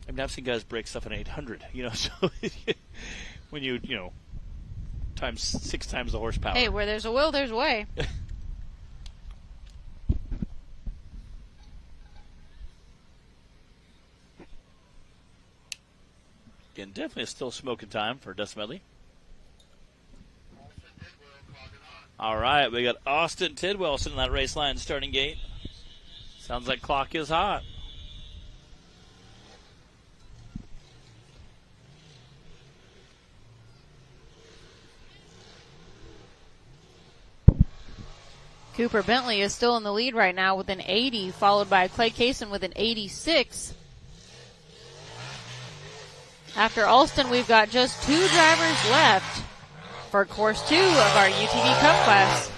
I mean, I've seen guys break stuff in 800. So when you times 6 times the horsepower. Hey, where there's a will, there's a way. Again, definitely still smoking time for Dustin Medley. All right, we got Austin Tidwell sitting on that race line starting gate. Sounds like clock is hot. Cooper Bentley is still in the lead right now with an 80, followed by Clay Kaysen with an 86. After Alston, we've got just 2 drivers left for Course 2 of our UTV Cup class.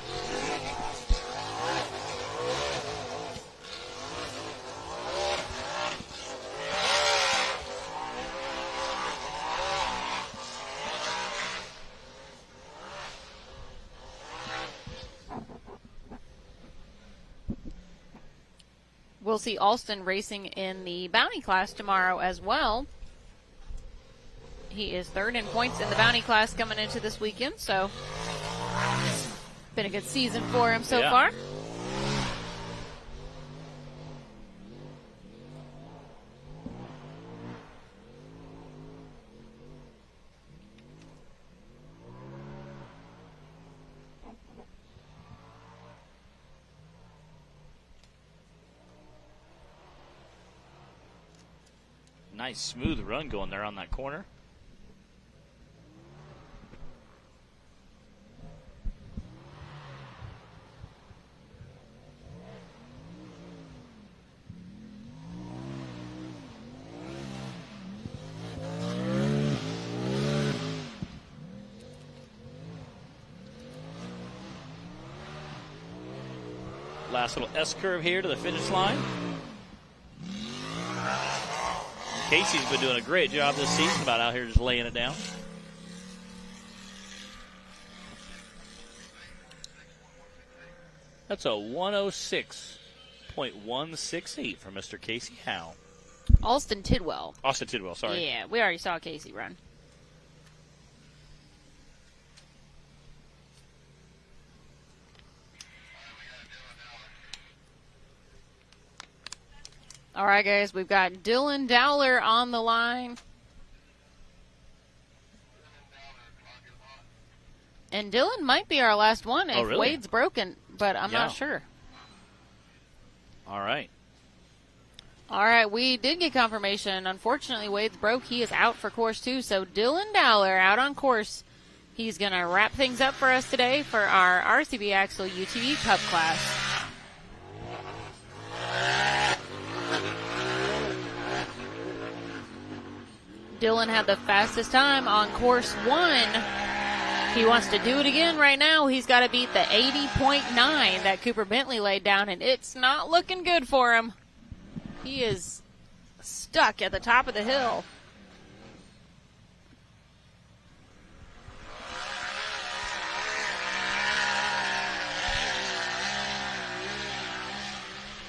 We'll see Alston racing in the bounty class tomorrow as well. He is 3rd in points in the bounty class coming into this weekend, so been a good season for him so far. Nice smooth run going there on that corner. Last little S-curve here to the finish line. Casey's been doing a great job this season about out here just laying it down. That's a 106.168 for Mr. Casey Howe. Austin Tidwell. Austin Tidwell, sorry. Yeah, we already saw Casey run. All right, guys, we've got Dylan Dowler on the line. And Dylan might be our last one if really? Wade's broken, but I'm not sure. All right. All right, we did get confirmation. Unfortunately, Wade's broke. He is out for course 2. So Dylan Dowler out on course. He's going to wrap things up for us today for our RCB Axle UTV Cup class. Dylan had the fastest time on course 1. He wants to do it again right now. He's got to beat the 80.9 that Cooper Bentley laid down, and it's not looking good for him. He is stuck at the top of the hill.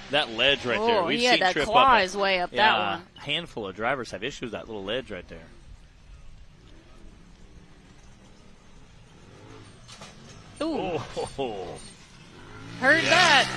That ledge right there. We've he had seen to trip claw up. his way up that one. A handful of drivers have issues with that little ledge right there. Ooh. Oh. Heard that.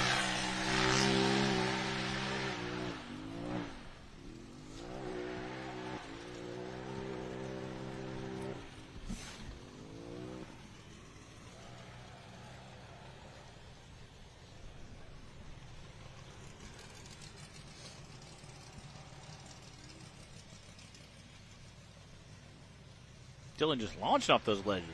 Dylan just launching off those ledges.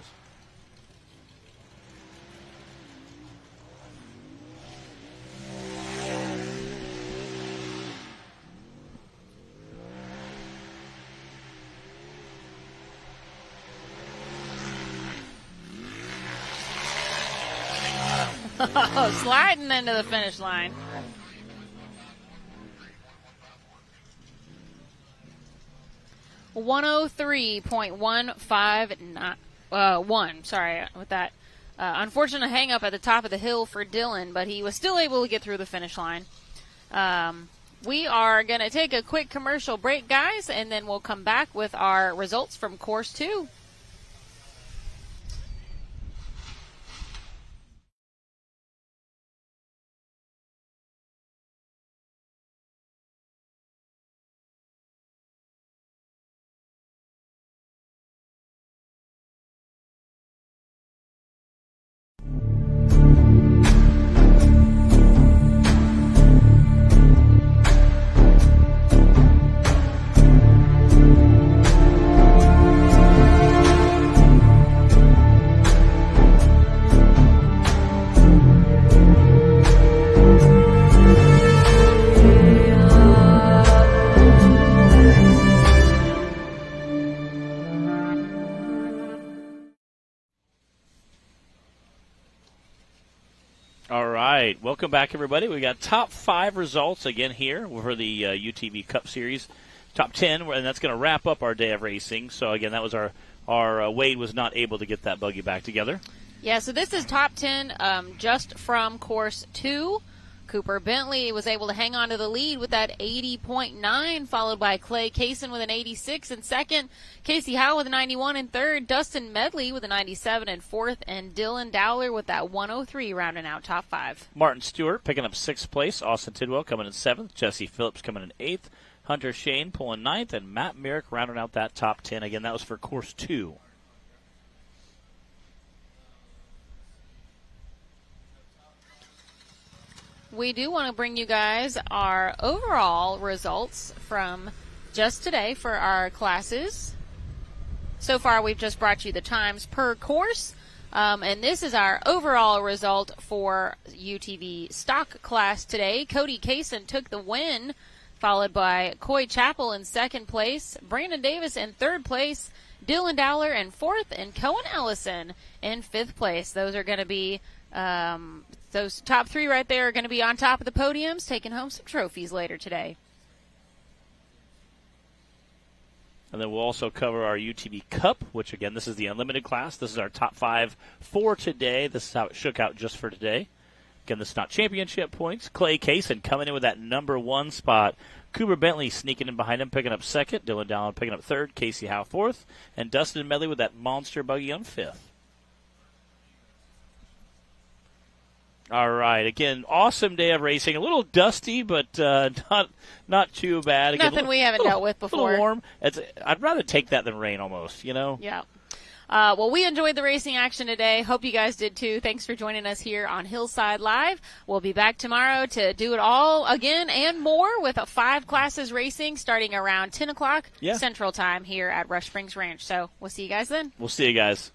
Sliding into the finish line. .103.159. Sorry with that. Unfortunate hang up at the top of the hill for Dylan, but he was still able to get through the finish line. We are going to take a quick commercial break, guys, and then we'll come back with our results from course 2. Welcome back, everybody. We got top 5 results again here for the UTV Cup Series. Top 10, and that's going to wrap up our day of racing. So, again, that was our Wade was not able to get that buggy back together. Yeah, so this is top 10 just from course 2. Cooper Bentley was able to hang on to the lead with that 80.9, followed by Clay Kaysen with an 86 in second, Casey Howe with a 91 in third, Dustin Medley with a 97 in fourth, and Dylan Dowler with that 103 rounding out top 5. Martin Stewart picking up 6th place, Austin Tidwell coming in 7th, Jesse Phillips coming in 8th, Hunter Shane pulling 9th, and Matt Merrick rounding out that top 10. Again, that was for course 2. We do want to bring you guys our overall results from just today for our classes. So far, we've just brought you the times per course, and this is our overall result for UTV stock class today. Cody Kaysen took the win, followed by Coy Chappell in 2nd place, Brandon Davis in 3rd place, Dylan Dowler in 4th, and Cohen Ellison in 5th place. Those are going to be those top 3 right there are going to be on top of the podiums, taking home some trophies later today. And then we'll also cover our UTV Cup, which, again, this is the unlimited class. This is our top 5 for today. This is how it shook out just for today. Again, this is not championship points. Clay Kaysen coming in with that number 1 spot. Cooper Bentley sneaking in behind him, picking up 2nd. Dylan Dowler picking up 3rd. Casey Howe 4th. And Dustin Medley with that monster buggy on 5th. All right. Again, awesome day of racing. A little dusty, but not too bad. Again, Nothing we haven't dealt with before. A little warm. I'd rather take that than rain almost, you know? Yeah. Well, we enjoyed the racing action today. Hope you guys did too. Thanks for joining us here on Hillside Live. We'll be back tomorrow to do it all again and more with 5 classes racing starting around 10 o'clock Central Time here at Rush Springs Ranch. So we'll see you guys then. We'll see you guys.